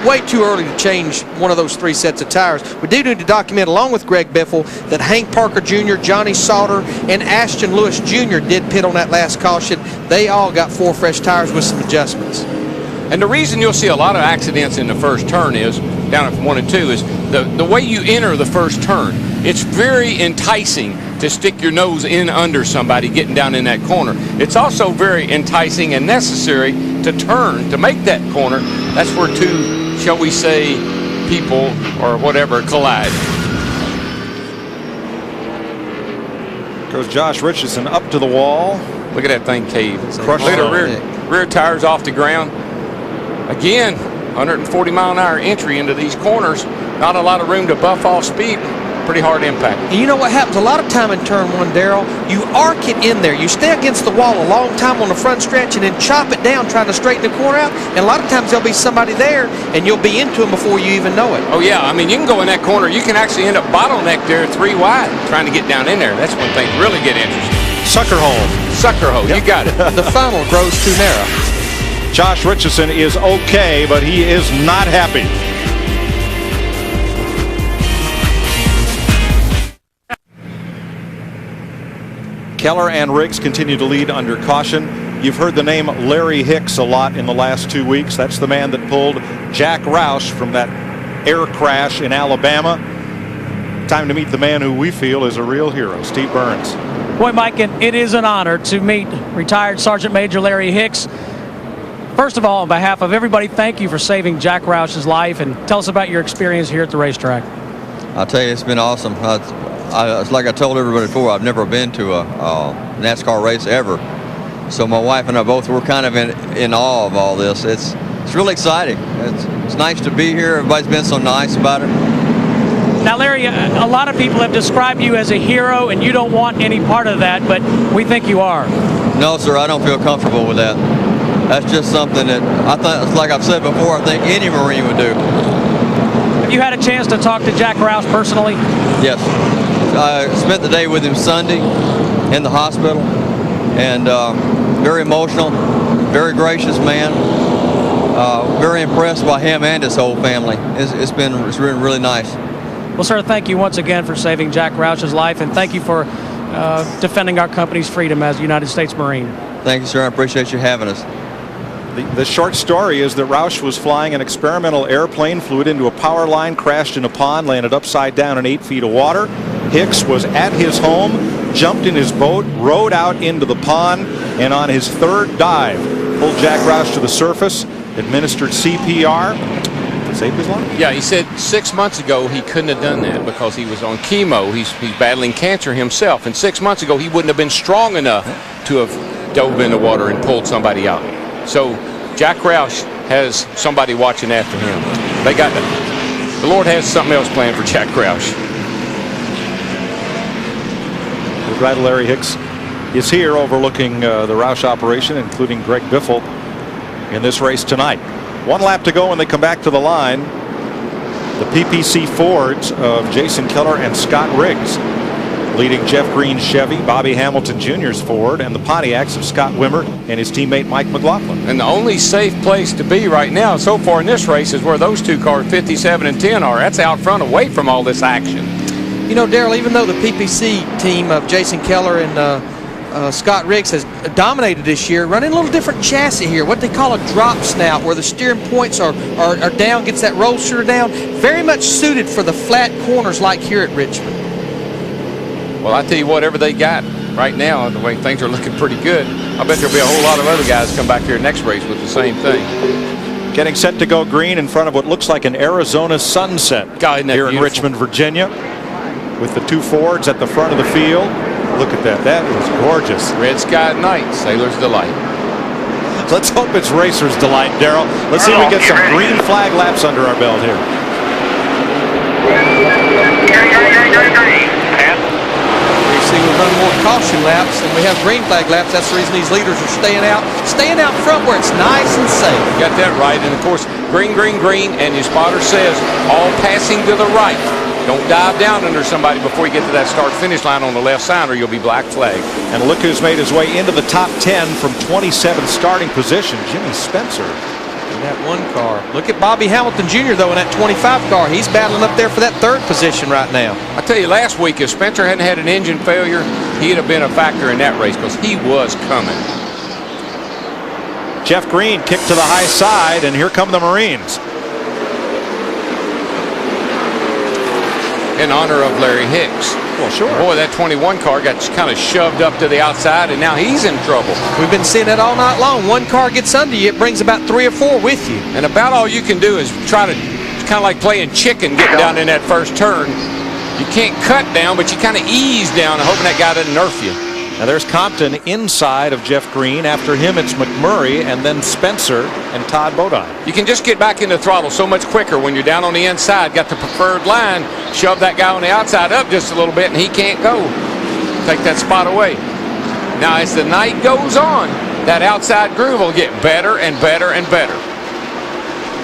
way too early to change one of those 3 sets of tires. We do need to document, along with Greg Biffle, that Hank Parker Jr., Johnny Sauter, and Ashton Lewis Jr. did pit on that last caution. They all got 4 fresh tires with some adjustments. And the reason you'll see a lot of accidents in the first turn is, down at 1 and 2, is the way you enter the first turn. It's very enticing to stick your nose in under somebody getting down in that corner. It's also very enticing and necessary to turn, to make that corner. That's where 2, shall we say, people or whatever collide. Goes Josh Richardson up to the wall. Look at that thing cave. Crushed Look at the rear tires off the ground. Again, 140 mile an hour entry into these corners. Not a lot of room to buff off speed. Pretty hard impact. And you know what happens a lot of time in turn 1, Darrell? You arc it in there. You stay against the wall a long time on the front stretch and then chop it down trying to straighten the corner out. And a lot of times there'll be somebody there and you'll be into them before you even know it. Oh, yeah. I mean, you can go in that corner. You can actually end up bottleneck there 3 wide trying to get down in there. That's when things really get interesting. Sucker hole. Sucker hole. Yep. You got it. The funnel grows too narrow. Josh Richardson is okay, but he is not happy. Keller and Riggs continue to lead under caution. You've heard the name Larry Hicks a lot in the last 2 weeks. That's the man that pulled Jack Roush from that air crash in Alabama. Time to meet the man who we feel is a real hero, Steve Burns. Boy, Mike, it is an honor to meet retired Sergeant Major Larry Hicks. First of all, on behalf of everybody, thank you for saving Jack Roush's life, and tell us about your experience here at the racetrack. I'll tell you, it's been awesome. It's like I told everybody before, I've never been to a NASCAR race ever. So my wife and I both were kind of in awe of all this. It's really exciting. It's nice to be here. Everybody's been so nice about it. Now, Larry, a lot of people have described you as a hero, and you don't want any part of that, but we think you are. No, sir, I don't feel comfortable with that. That's just something that I think, like I've said before, I think any Marine would do. Have you had a chance to talk to Jack Roush personally? Yes. I spent the day with him Sunday in the hospital, and very emotional, very gracious man. Very impressed by him and his whole family. It's been really nice. Well, sir, thank you once again for saving Jack Roush's life, and thank you for defending our company's freedom as a United States Marine. Thank you, sir. I appreciate you having us. The short story is that Roush was flying an experimental airplane, flew it into a power line, crashed in a pond, landed upside down in 8 feet of water. Hicks was at his home, jumped in his boat, rowed out into the pond, and on his third dive, pulled Jack Roush to the surface, administered CPR, saved his life. Yeah, he said 6 months ago he couldn't have done that because he was on chemo. He's battling cancer himself, and 6 months ago he wouldn't have been strong enough to have dove in the water and pulled somebody out. So Jack Roush has somebody watching after him. The Lord has something else planned for Jack Roush. We're glad Larry Hicks is here overlooking the Roush operation, including Greg Biffle in this race tonight. 1 lap to go when they come back to the line. The PPC Fords of Jason Keller and Scott Riggs leading Jeff Green's Chevy, Bobby Hamilton Jr.'s Ford, and the Pontiacs of Scott Wimmer and his teammate Mike McLaughlin. And the only safe place to be right now so far in this race is where those two cars, 57 and 10, are. That's out front, away from all this action. You know, Darrell, even though the PPC team of Jason Keller and Scott Riggs has dominated this year, running a little different chassis here, what they call a drop snout, where the steering points are down, gets that roll shooter down, very much suited for the flat corners like here at Richmond. Well, I tell you, whatever they got right now, the way things are looking pretty good, I bet there'll be a whole lot of other guys come back here next race with the same thing. Getting set to go green in front of what looks like an Arizona sunset here in Richmond, Virginia, with the 2 Fords at the front of the field. Look at that. That is gorgeous. Red sky at night, sailor's delight. Let's hope it's racer's delight, Darrell. Let's see if we get some green flag laps under our belt here. See, we run more caution laps and we have green flag laps. That's the reason these leaders are staying out front where it's nice and safe. You got that right. And of course, green, green, green, and your spotter says all passing to the right. Don't dive down under somebody before you get to that start-finish line on the left side, or you'll be black flagged. And look who's made his way into the top 10 from 27 starting position, Jimmy Spencer. In that 1 car. Look at Bobby Hamilton Jr., though, in that 25 car. He's battling up there for that 3rd position right now. I tell you, last week, if Spencer hadn't had an engine failure, he'd have been a factor in that race because he was coming. Jeff Green kicked to the high side, and here come the Marines. In honor of Larry Hicks. Well, sure. Boy, that 21 car got kind of shoved up to the outside, and now he's in trouble. We've been seeing that all night long. 1 car gets under you, it brings about 3 or 4 with you. And about all you can do is try to, it's kind of like playing chicken getting down in that first turn. You can't cut down, but you kind of ease down, hoping that guy doesn't nerf you. Now there's Compton inside of Jeff Green. After him, it's McMurray, and then Spencer and Todd Bodine. You can just get back in the throttle so much quicker when you're down on the inside. Got the preferred line. Shove that guy on the outside up just a little bit, and he can't go. Take that spot away. Now, as the night goes on, that outside groove will get better and better and better.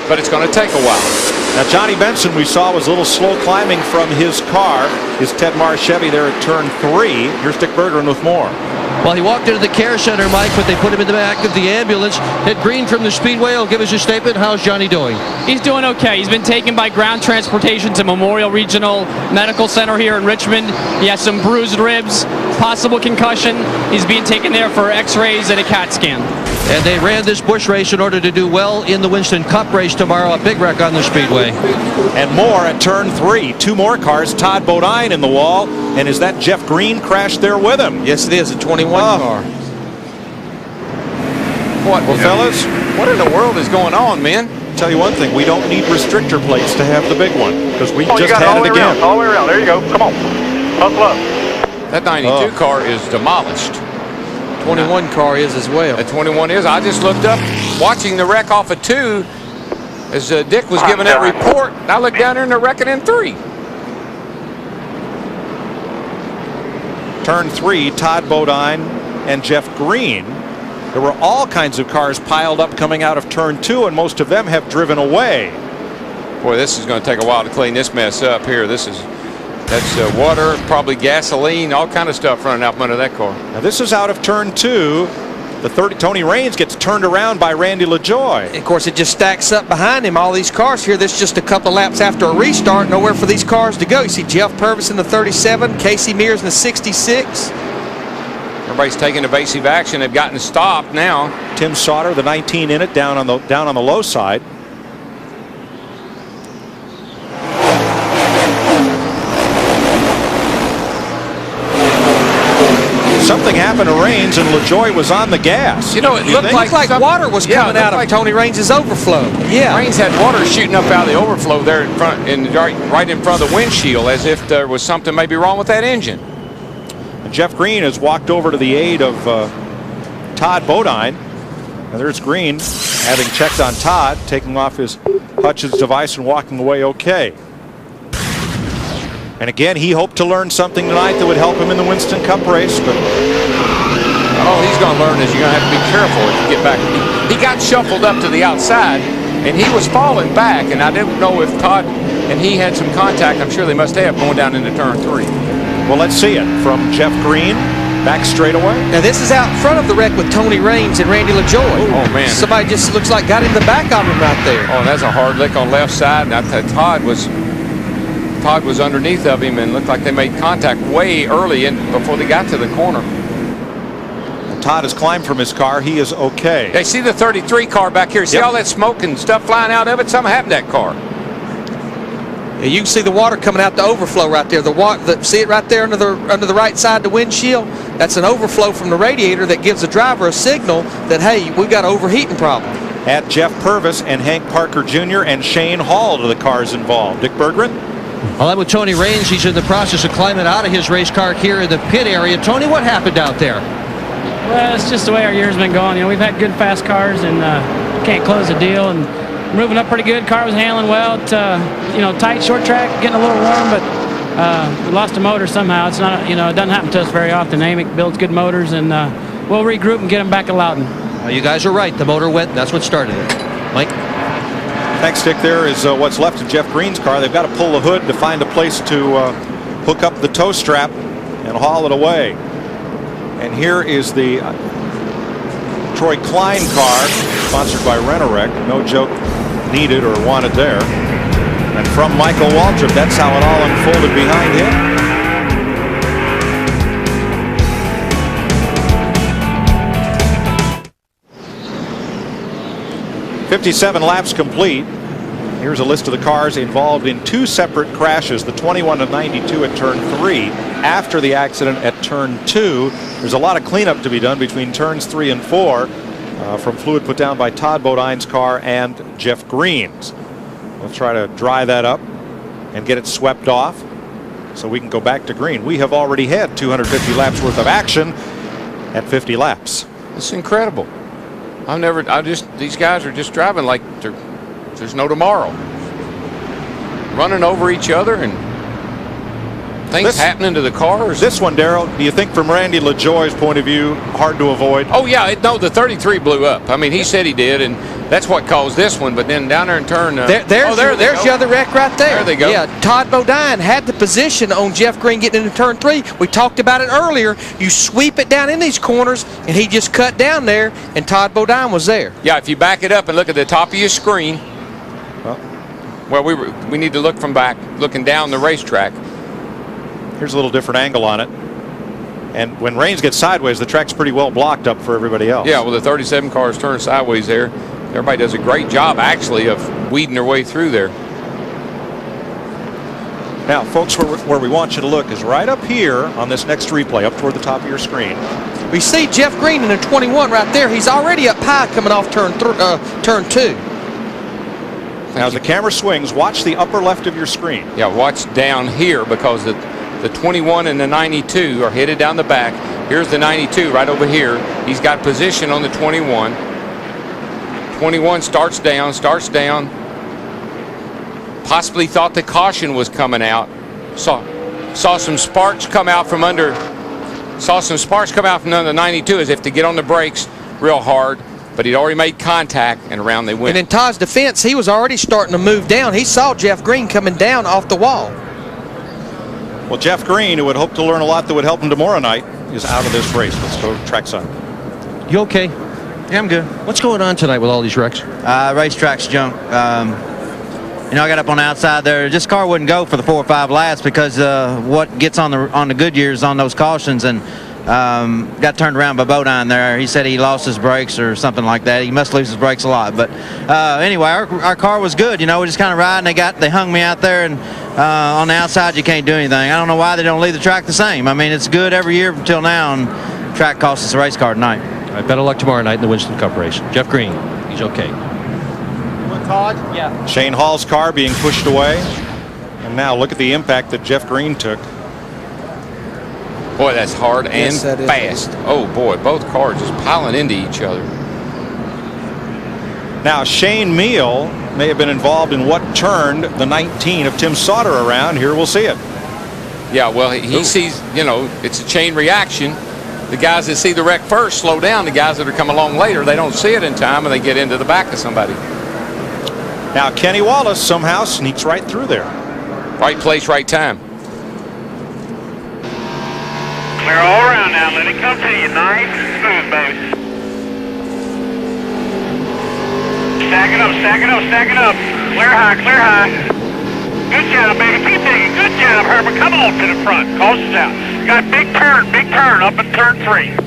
But it's going to take a while. Now, Johnny Benson, we saw, was a little slow climbing from his car, his Ted Marr Chevy there at turn 3. Here's Dick Bergeron with more. Well, he walked into the care center, Mike, but they put him in the back of the ambulance. Ed Green from the Speedway will give us a statement. How's Johnny doing? He's doing okay. He's been taken by ground transportation to Memorial Regional Medical Center here in Richmond. He has some bruised ribs, possible concussion. He's being taken there for x-rays and a CAT scan. And they ran this Busch race in order to do well in the Winston Cup race tomorrow. A big wreck on the Speedway. And more at turn 3. 2 more cars. Todd Bodine in the wall. And is that Jeff Green crashed there with him? Yes, it is. A 21 car. Well, fellas, what in the world is going on, man? Tell you one thing, we don't need restrictor plates to have the big one, because we you just got had all it the way again. around, all the way around. There you go. Come on. Hustle up. That 92 car is demolished. 21 car is as well. The 21 is. I just looked up, watching the wreck off of 2, as Dick was giving that report. I looked down there and they're wrecking in 3. Turn 3, Todd Bodine and Jeff Green. There were all kinds of cars piled up coming out of turn 2, and most of them have driven away. Boy, this is going to take a while to clean this mess up here. That's water, probably gasoline, all kind of stuff running out from under that car. Now this is out of turn 2. The 30 Tony Raines gets turned around by Randy LaJoie. Of course, it just stacks up behind him. All these cars here. This just a couple laps after a restart. Nowhere for these cars to go. You see Jeff Purvis in the 37, Casey Mears in the 66. Everybody's taking evasive action. They've gotten stopped now. Tim Sauter, the 19 in it, down on the low side. Something happened to Raines, and LaJoie was on the gas. You know, it looked like water was coming out of Tony Raines' overflow. Yeah, Raines had water shooting up out of the overflow there in front, right in front of the windshield, as if there was something maybe wrong with that engine. And Jeff Green has walked over to the aid of Todd Bodine. And there's Green, having checked on Todd, taking off his Hutchins device and walking away okay. And again, he hoped to learn something tonight that would help him in the Winston Cup race, but all he's going to learn is you're going to have to be careful if you get back. He got shuffled up to the outside, and he was falling back, and I didn't know if Todd and he had some contact. I'm sure they must have going down into turn 3. Well, let's see it from Jeff Green, back straightaway. Now this is out in front of the wreck with Tony Raines and Randy LaJoie. Oh man! Somebody just looks like got in the back of him right there. Oh, that's a hard lick on left side. And I thought Todd was underneath of him, and looked like they made contact way early before they got to the corner. Todd has climbed from his car. He is okay. They see the 33 car back here. See all that smoke and stuff flying out of it? Something happened to that car. Yeah, you can see the water coming out the overflow right there. See it right there under the right side of the windshield? That's an overflow from the radiator that gives the driver a signal that, hey, we've got an overheating problem. Add Jeff Purvis and Hank Parker Jr. and Shane Hall to the cars involved. Dick Berggren? Well, that with Tony Raines, he's in the process of climbing out of his race car here in the pit area. Tony, what happened out there? Well, it's just the way our year's been going. You know, we've had good fast cars and can't close the deal. And moving up pretty good. Car was handling well. Tight short track, getting a little warm, but we lost a motor somehow. It's not, it doesn't happen to us very often. AMIC builds good motors, and we'll regroup and get them back at Loudon. Well, you guys are right. The motor went. That's what started it. Mike? Thanks, Dick. There is what's left of Jeff Green's car. They've got to pull the hood to find a place to hook up the tow strap and haul it away. And here is the Troy Klein car, sponsored by Rent-A-Wreck. No joke needed or wanted there. And from Michael Waltrip, that's how it all unfolded behind him. "57 laps complete." Here's a list of the cars involved in 2 separate crashes, the 21 and 92 at turn 3. After the accident at turn 2, there's a lot of cleanup to be done between turns 3 and 4 from fluid put down by Todd Bodine's car and Jeff Green's. We'll try to dry that up and get it swept off so we can go back to green. We have already had 250 laps worth of action at 50 laps. It's incredible. These guys are just driving like there's no tomorrow. Running over each other and things happening to the cars. This one, Darrell, do you think from Randy LaJoie's point of view, hard to avoid? Oh, yeah. The 33 blew up. I mean, he said he did, and That's what caused this one, but then down there in turn... There's the other wreck right there. There they go. Yeah, Todd Bodine had the position on Jeff Green getting into turn 3. We talked about it earlier. You sweep it down in these corners, and he just cut down there, and Todd Bodine was there. Yeah, if you back it up and look at the top of your screen, well, we need to look from back, looking down the racetrack. Here's a little different angle on it. And when Rains gets sideways, the track's pretty well blocked up for everybody else. Yeah, well, the 37 cars turn sideways there. Everybody does a great job, actually, of weeding their way through there. Now, folks, where we want you to look is right up here on this next replay, up toward the top of your screen. We see Jeff Green in the 21 right there. He's already up high coming off turn 2. Now, as the camera swings, watch the upper left of your screen. Yeah, watch down here because the 21 and the 92 are headed down the back. Here's the 92 right over here. He's got position on the 21. 21 starts down. Possibly thought the caution was coming out. Saw some sparks come out from under. Saw some sparks come out from under the 92 as if to get on the brakes real hard. But he'd already made contact, and around they went. And in Todd's defense, he was already starting to move down. He saw Jeff Green coming down off the wall. Well, Jeff Green, who would hope to learn a lot that would help him tomorrow night, is out of this race. Let's go trackside. You okay? Yeah, I'm good. What's going on tonight with all these wrecks? Racetrack's junk. You know, I got up on the outside there. This car wouldn't go for the 4 or 5 laps because what gets on the Goodyears on those cautions, and got turned around by Bodine there. He said he lost his brakes or something like that. He must lose his brakes a lot. But anyway, our car was good. You know, we just kind of riding. They hung me out there, and on the outside you can't do anything. I don't know why they don't leave the track the same. I mean, it's good every year until now, and track costs us a race car tonight. All right, better luck tomorrow night in the Winston Cup race. Jeff Green, he's okay. Todd? Yeah. Shane Hall's car being pushed away. And now look at the impact that Jeff Green took. Boy, that's hard and fast. Oh, boy, both cars just piling into each other. Now, Shane Meal may have been involved in what turned the 19 of Tim Sauter around. Here we'll see it. Yeah, well, he sees, you know, it's a chain reaction. The guys that see the wreck first slow down. The guys that are coming along later, they don't see it in time, and they get into the back of somebody. Now, Kenny Wallace somehow sneaks right through there. Right place, right time. Clear all around now. Let it come to you. Nice and smooth, baby. Stack it up, stack it up, stack it up. Clear high, clear high. Good job, baby. Keep digging. Good job, Herbert. Come on to the front. Caution's out. You got big turn up in turn 3.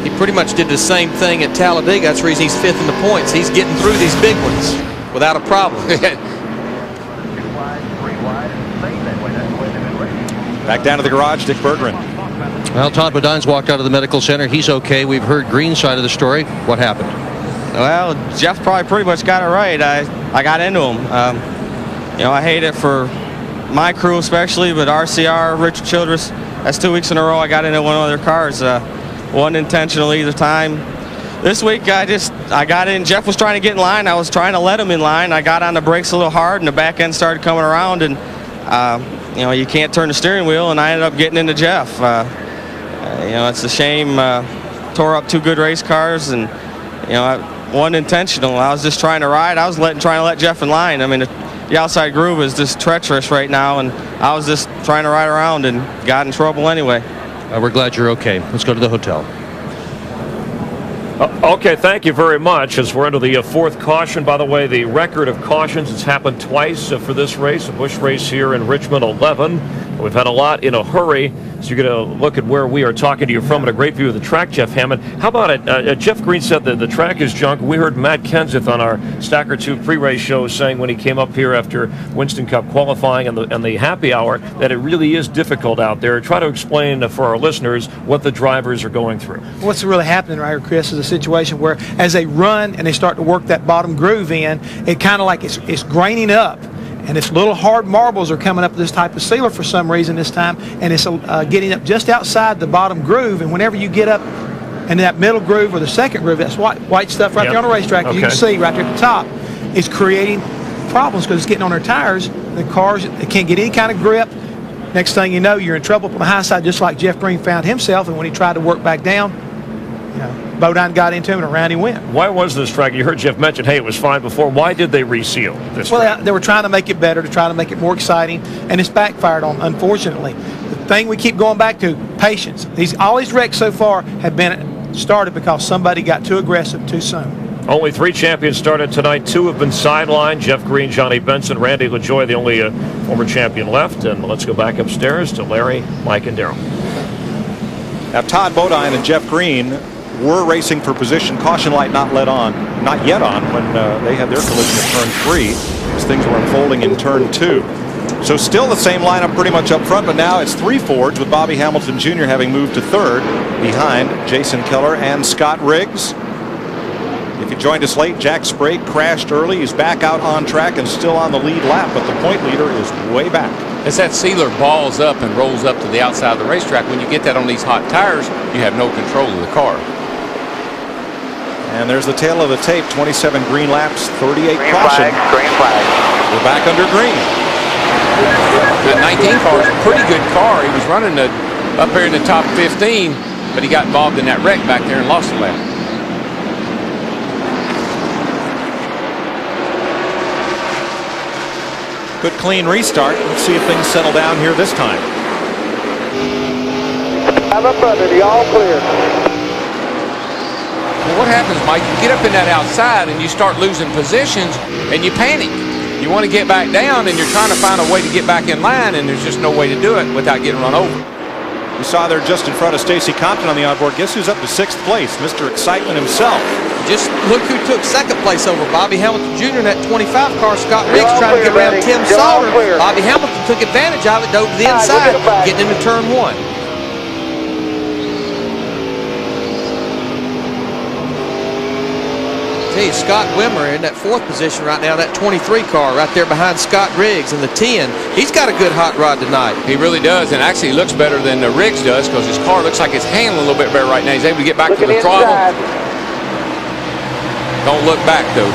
He pretty much did the same thing at Talladega. That's the reason he's 5th in the points. He's getting through these big ones without a problem. Back down to the garage, Dick Bergeron. Well, Todd Bodine's walked out of the medical center. He's okay. We've heard Green's side of the story. What happened? Well, Jeff probably pretty much got it right. I got into him. You know, I hate it for my crew especially, but RCR, Richard Childress, that's 2 weeks in a row I got into one of their cars. One intentional either time. This week I got in. Jeff was trying to get in line. I was trying to let him in line. I got on the brakes a little hard, and the back end started coming around, and you know, you can't turn the steering wheel, and I ended up getting into Jeff. You know, it's a shame. Tore up 2 good race cars, and you know, one intentional. I was just trying to ride. I was trying to let Jeff in line. I mean, the outside groove is just treacherous right now, and I was just trying to ride around and got in trouble anyway. We're glad you're okay. Let's go to the hotel. Okay, thank you very much. As we're into the 4th caution, by the way, the record of cautions has happened twice for this race, a Busch race here in Richmond, 11. We've had a lot in a hurry, so you're going to look at where we are talking to you from and a great view of the track, Jeff Hammond. How about it? Jeff Green said that the track is junk. We heard Matt Kenseth on our Stacker 2 pre-race show saying when he came up here after Winston Cup qualifying and the happy hour that it really is difficult out there. Try to explain for our listeners what the drivers are going through. What's really happening right here, Chris, is a situation where as they run and they start to work that bottom groove in, it kind of like it's graining up. And it's little hard marbles are coming up with this type of sealer for some reason this time, and it's getting up just outside the bottom groove. And whenever you get up in that middle groove or the second groove, that's white stuff right there on the racetrack. Okay. You can see right there at the top. It's creating problems because it's getting on their tires. The cars, they can't get any kind of grip. Next thing you know, you're in trouble from the high side, just like Jeff Green found himself. And when he tried to work back down, Bodine got into him, and around he went. Why was this track? You heard Jeff mention, hey, it was fine before. Why did they reseal this track? Well, they were trying to make it better, to try to make it more exciting, and it's backfired on, unfortunately. The thing we keep going back to, patience. All these wrecks so far have been started because somebody got too aggressive too soon. Only 3 champions started tonight. 2 have been sidelined. Jeff Green, Johnny Benson, Randy LaJoie, the only former champion left. And let's go back upstairs to Larry, Mike, and Darrell. Now, Todd Bodine and Jeff Green were racing for position. Caution light not yet on when they had their collision at turn 3 as things were unfolding in turn 2. So still the same lineup pretty much up front, but now it's 3 Fords with Bobby Hamilton Jr. having moved to 3rd behind Jason Keller and Scott Riggs. If you joined us late, Jack Sprague crashed early. He's back out on track and still on the lead lap, but the point leader is way back. As that sealer balls up and rolls up to the outside of the racetrack, when you get that on these hot tires, you have no control of the car. And there's the tail of the tape, 27 green laps, 38 caution. Green flag. We're back under green. That 19 car is a pretty good car. He was running up here in the top 15, but he got involved in that wreck back there and lost a lap. Good clean restart. Let's see if things settle down here this time. I'm up under the all clear. Well, what happens, Mike, you get up in that outside and you start losing positions and you panic. You want to get back down and you're trying to find a way to get back in line, and there's just no way to do it without getting run over. We saw there just in front of Stacy Compton on the onboard. Guess who's up to 6th place? Mr. Excitement himself. Just look who took 2nd place over Bobby Hamilton Jr. in that 25 car. Scott Riggs trying to get around Tim Sauter. Bobby Hamilton took advantage of it, dove to the inside, getting into turn 1. Tell you, Scott Wimmer in that 4th position right now, that 23 car right there behind Scott Riggs in the 10. He's got a good hot rod tonight. He really does, and actually looks better than Riggs does because his car looks like it's handling a little bit better right now. He's able to get back to the throttle. Don't look back, though.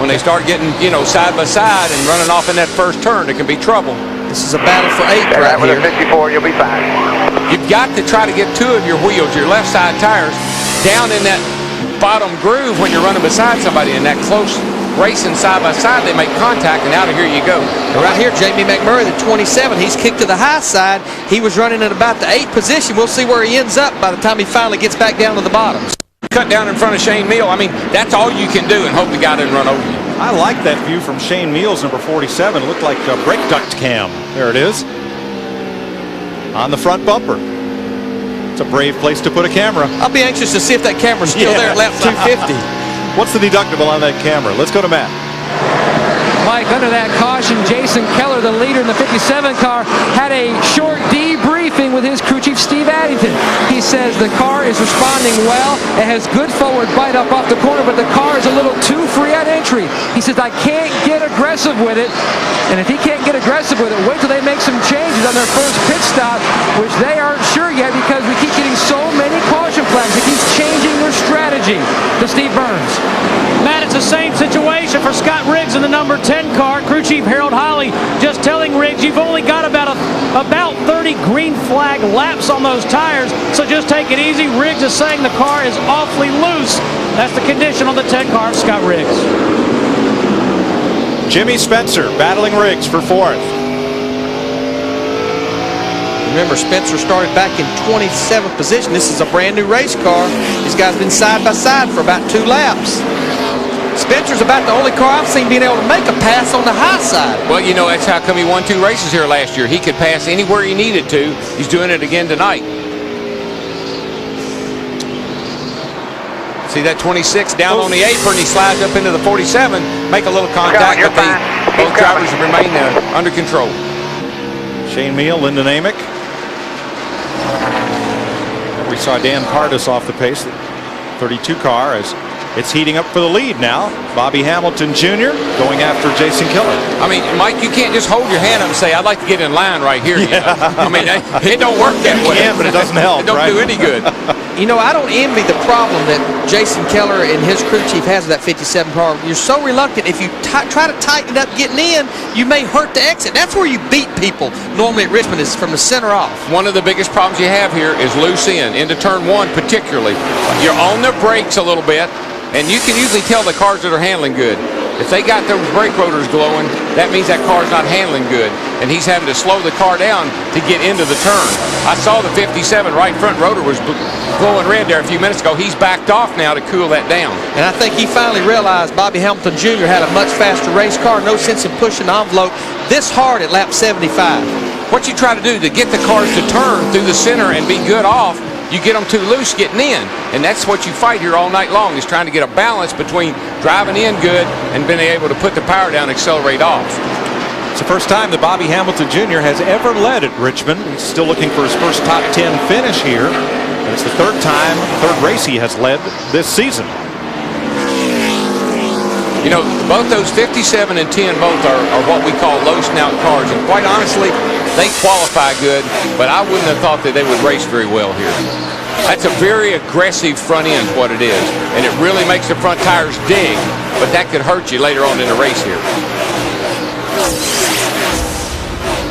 When they start getting, side by side and running off in that first turn, there can be trouble. This is a battle for 8 right here. With a 54, you'll be fine. You've got to try to get 2 of your wheels, your left side tires, down in that bottom groove when you're running beside somebody in that close racing side by side. They make contact, and out of here you go. And right here, Jamie McMurray, the 27, he's kicked to the high side. He was running at about the 8th position. We'll see where he ends up by the time he finally gets back down to the bottom. Cut down in front of Shane Meal. I mean, that's all you can do, and hope the guy didn't run over you. I like that view from Shane Meals, number 47. It looked like a brake duct cam. There it is. On the front bumper. It's a brave place to put a camera. I'll be anxious to see if that camera's still there at lap 250. What's the deductible on that camera? Let's go to Matt. Mike, under that caution, Jason Keller, the leader in the 57 car, had a short debriefing with his crew chief, Steve Addington. He says the car is responding well. It has good forward bite up off the corner, but the car is a little too free at entry. He says, I can't get aggressive with it. And if he can't get aggressive with it, wait till they make some changes on their first pit stop, which they aren't sure yet because we keep getting so many caution flags. It keeps changing their strategy to Steve Burns. Matt, it's the same situation for Scott Riggs in the number 10 car. Crew Chief Harold Holly just telling Riggs, you've only got about 30 green flag laps on those tires, so just take it easy. Riggs is saying the car is awfully loose. That's the condition on the 10 car of Scott Riggs. Jimmy Spencer battling Riggs for 4th. Remember, Spencer started back in 27th position. This is a brand new race car. These guys have been side by side for about 2 laps. Spencer's about the only car I've seen being able to make a pass on the high side. Well, that's how come he won 2 races here last year. He could pass anywhere he needed to. He's doing it again tonight. See that 26 down on the apron. He slides up into the 47, make a little contact, but both drivers remain under control. Shane Meal, Lyndon Amick. We saw Dan Pardis off the pace, the 32 car, as it's heating up for the lead now. Bobby Hamilton Jr. going after Jason Keller. I mean, Mike, you can't just hold your hand up and say, I'd like to get in line right here. Yeah. I mean, it don't work that way. But it doesn't help. It don't do any good. You know, I don't envy the problem that Jason Keller and his crew chief has with that 57 car. You're so reluctant. If you try to tighten it up getting in, you may hurt the exit. That's where you beat people normally at Richmond, is from the center off. One of the biggest problems you have here is loose in, into turn one particularly. You're on the brakes a little bit, and you can usually tell the cars that are handling good. If they got those brake rotors glowing, that means that car's not handling good, and he's having to slow the car down to get into the turn. I saw the 57 right front rotor was glowing red there a few minutes ago. He's backed off now to cool that down. And I think he finally realized Bobby Hamilton Jr. had a much faster race car. No sense in pushing the envelope this hard at lap 75. What you try to do to get the cars to turn through the center and be good off, you get them too loose getting in. And that's what you fight here all night long, is trying to get a balance between driving in good and being able to put the power down and accelerate off. It's the first time that Bobby Hamilton Jr. has ever led at Richmond. He's still looking for his first top 10 finish here. And it's the third race he has led this season. You know, both those 57 and 10 both are what we call low snout cars. And quite honestly, they qualify good, but I wouldn't have thought that they would race very well here. That's a very aggressive front end, what it is. And it really makes the front tires dig, but that could hurt you later on in the race here.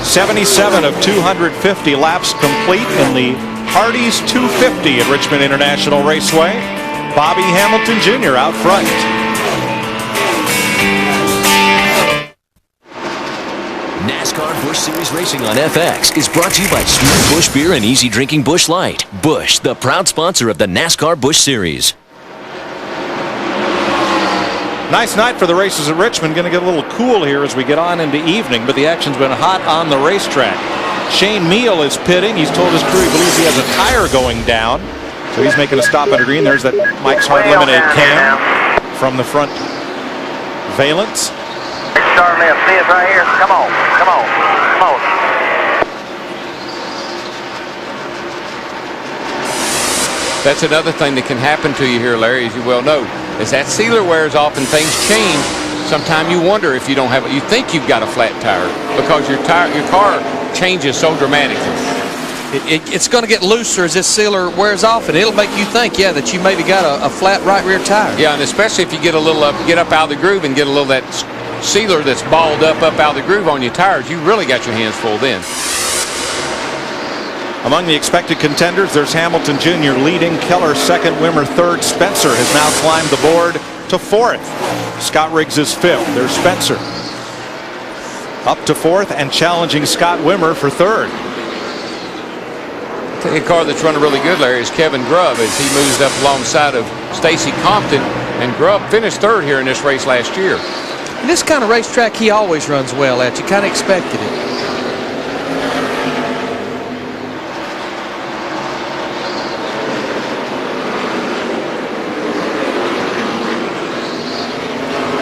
77 of 250 laps complete in the Hardee's 250 at Richmond International Raceway. Bobby Hamilton Jr. out front. NASCAR Busch Series Racing on FX is brought to you by Smooth Busch Beer and Easy Drinking Busch Light. Busch, the proud sponsor of the NASCAR Busch Series. Nice night for the races at Richmond. Going to get a little cool here as we get on into evening, but the action's been hot on the racetrack. Shane Meal is pitting. He's told his crew he believes he has a tire going down, so he's making a stop under green. There's that Mike's Hard Lemonade can from the front valence. Start left, see us right here. Come on, come on, come on. That's another thing that can happen to you here, Larry, as you well know. As that sealer wears off and things change, sometimes you wonder if you don't have it. You think you've got a flat tire because your car changes so dramatically. It's going to get looser as this sealer wears off, and it'll make you think, yeah, that you maybe got a flat right rear tire. Yeah, and especially if you get a little get up out of the groove and get a little that sealer that's balled up out of the groove on your tires, you really got your hands full then. Among the expected contenders, there's Hamilton Jr. leading, Keller second, Wimmer third. Spencer has now climbed the board to fourth. Scott Riggs is fifth. There's Spencer up to fourth and challenging Scott Wimmer for third. I think a car that's running really good, Larry, is Kevin Grubb as he moves up alongside of Stacy Compton, and Grubb finished third here in this race last year. And this kind of racetrack he always runs well at. You kind of expected it.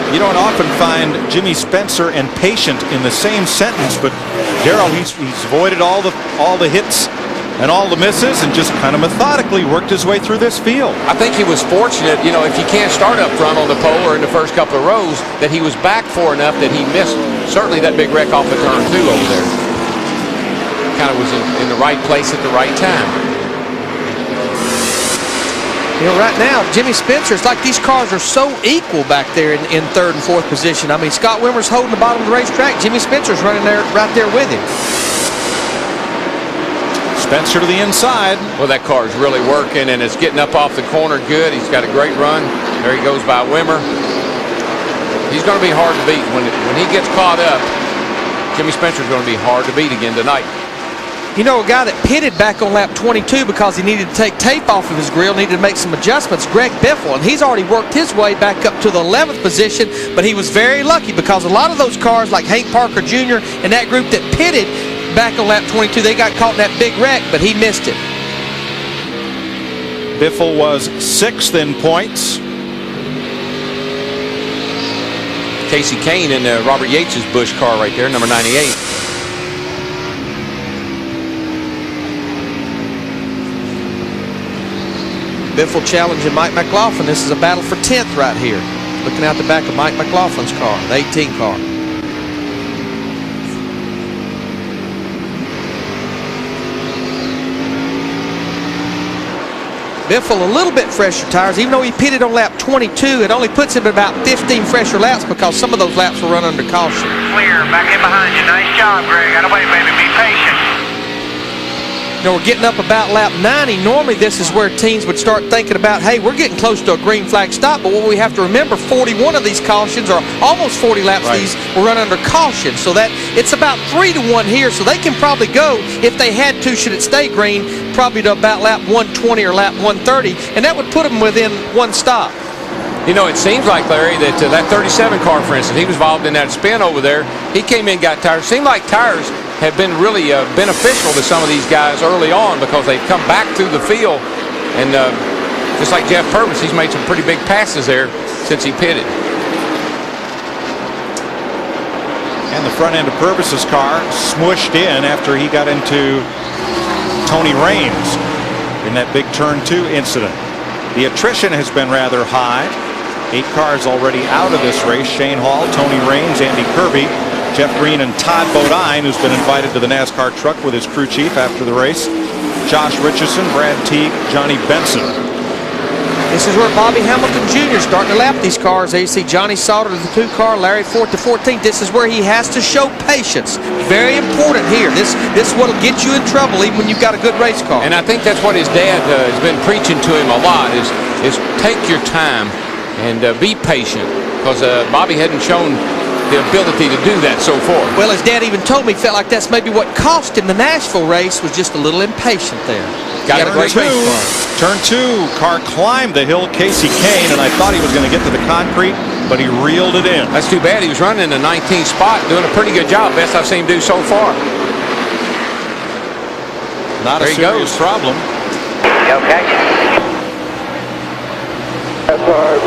You don't often find Jimmy Spencer and patient in the same sentence, but Darrell, he's avoided all the hits and all the misses and just kind of methodically worked his way through this field. I think he was fortunate, you know, if you can't start up front on the pole or in the first couple of rows, that he was back far enough that he missed certainly that big wreck off of turn 2 over there. Kind of was in the right place at the right time. You know, right now, Jimmy Spencer, it's like these cars are so equal back there in third and fourth position. I mean, Scott Wimmer's holding the bottom of the racetrack. Jimmy Spencer's running there right there with him. Spencer to the inside. Well, that car's really working, and it's getting up off the corner good. He's got a great run. There he goes by Wimmer. He's going to be hard to beat. When he gets caught up, Jimmy Spencer's going to be hard to beat again tonight. You know, a guy that pitted back on lap 22 because he needed to take tape off of his grill, needed to make some adjustments, Greg Biffle, and he's already worked his way back up to the 11th position, but he was very lucky because a lot of those cars like Hank Parker Jr. and that group that pitted back on lap 22, they got caught in that big wreck, but he missed it. Biffle was 6th in points. Casey Kane in Robert Yates' Busch car right there, number 98. Biffle challenging Mike McLaughlin. This is a battle for 10th right here. Looking out the back of Mike McLaughlin's car, the 18 car. Biffle a little bit fresher tires. Even though he pitted on lap 22, it only puts him at about 15 fresher laps because some of those laps were run under caution. Clear. Back in behind you. Nice job, Greg. Out of the way, baby. Be patient. You know, we're getting up about lap 90. Normally, this is where teams would start thinking about, hey, we're getting close to a green flag stop. But what we have to remember, 41 of these cautions, or almost 40 laps of these, were run under caution. So that it's about 3-1 here. So they can probably go, if they had to, should it stay green, probably to about lap 120 or lap 130. And that would put them within one stop. You know, it seems like, Larry, that that 37 car, for instance, he was involved in that spin over there. He came in, got tires. Seemed like tires have been really beneficial to some of these guys early on because they've come back through the field. And just like Jeff Purvis, he's made some pretty big passes there since he pitted. And the front end of Purvis's car smushed in after he got into Tony Raines in that big turn 2 incident. The attrition has been rather high. 8 cars already out of this race. Shane Hall, Tony Raines, Andy Kirby, Jeff Green, and Todd Bodine, who's been invited to the NASCAR truck with his crew chief after the race. Josh Richardson, Brad Teague, Johnny Benson. This is where Bobby Hamilton Jr. is starting to lap these cars. There you see Johnny Sauter to the 2 car, Larry Ford to 14. This is where he has to show patience. Very important here. This is what will get you in trouble even when you've got a good race car. And I think that's what his dad has been preaching to him a lot is take your time and be patient because Bobby hadn't shown the ability to do that so far. Well, his dad even told me he felt like that's maybe what cost him the Nashville race, was just a little impatient there. Got a great race car. Turn 2, car climbed the hill, Casey Kane, and I thought he was going to get to the concrete, but he reeled it in. That's too bad. He was running in the 19th spot, doing a pretty good job. Best I've seen him do so far. Not there a serious problem. You okay? That's hard.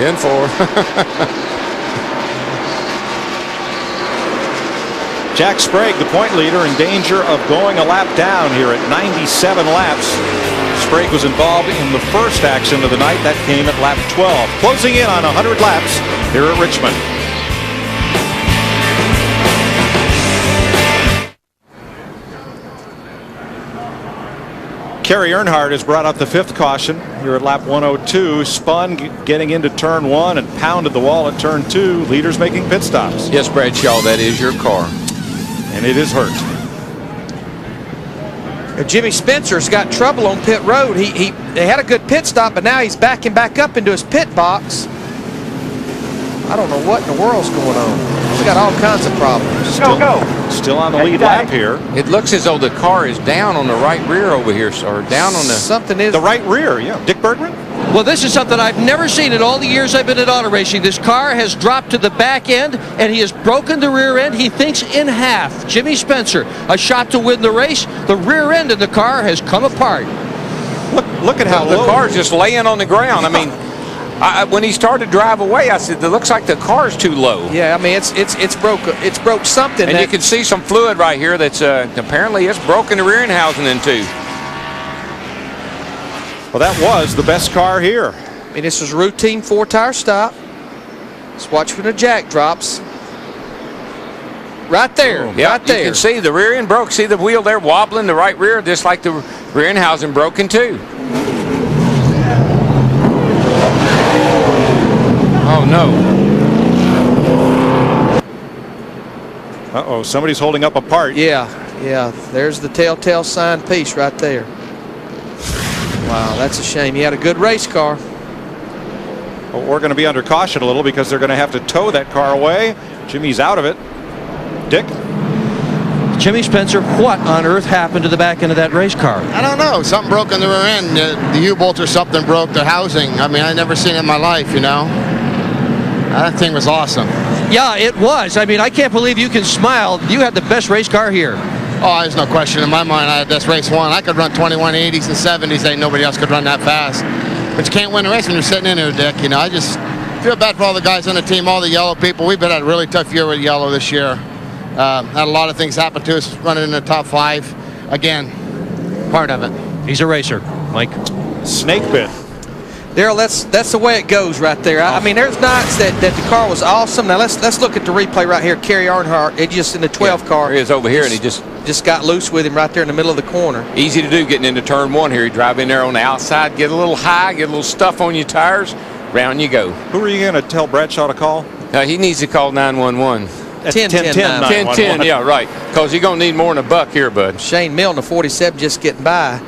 10-4. Jack Sprague, the point leader, in danger of going a lap down here at 97 laps. Sprague was involved in the first accident of the night. That came at lap 12. Closing in on 100 laps here at Richmond. Kerry Earnhardt has brought out the 5th caution here at lap 102. Spun getting into turn 1 and pounded the wall at turn 2. Leaders making pit stops. Yes, Bradshaw, that is your car. And it is hurt. Jimmy Spencer's got trouble on pit road. He had a good pit stop, but now he's backing back up into his pit box. I don't know what in the world's going on. He's got all kinds of problems. Still on the lead lap here. It looks as though the car is down on the right rear over here, or down on the... Something is... The right rear, yeah. Dick Bergman? Well, this is something I've never seen in all the years I've been at auto racing. This car has dropped to the back end, and he has broken the rear end, he thinks, in half. Jimmy Spencer, a shot to win the race. The rear end of the car has come apart. Look at how the car's just laying on the ground. I mean, when he started to drive away, I said, it looks like the car's too low. Yeah, I mean, it's broke something. And you can see some fluid right here that's apparently it's broken the rear end housing in two. Well, that was the best car here. I mean, this was a routine 4-tire stop. Let's watch when the jack drops. Right there, right there. You can see the rear end broke. See the wheel there wobbling, the right rear, just like the rear end housing broken too. Oh, no. Uh-oh, somebody's holding up a part. Yeah, there's the telltale sign piece right there. Wow, that's a shame. He had a good race car. Well, we're going to be under caution a little because they're going to have to tow that car away. Jimmy's out of it. Dick? Jimmy Spencer, what on earth happened to the back end of that race car? I don't know. Something broke in the rear end. The U-bolt or something broke the housing. I mean, I've never seen it in my life, you know. That thing was awesome. Yeah, it was. I mean, I can't believe you can smile. You had the best race car here. Oh, there's no question in my mind. I had this race won. I could run 2180s and 70s. Ain't nobody else could run that fast. But you can't win a race when you're sitting in there, Dick. You know, I just feel bad for all the guys on the team, all the yellow people. We've been at a really tough year with yellow this year. Had a lot of things happen to us running in the top 5. Again, part of it. He's a racer, Mike. Snake bit. Daryl, that's the way it goes right there. I mean, there's nights that the car was awesome. Now let's look at the replay right here. Kerry Earnhardt, it just in the 12 car. He is over here, and he just got loose with him right there in the middle of the corner. Easy to do getting into turn 1 here. You drive in there on the outside, get a little high, get a little stuff on your tires, round you go. Who are you going to tell Bradshaw to call? He needs to call 911. 10-10, yeah, right. Because you're going to need more than a buck here, bud. Shane Milne, the 47, just getting by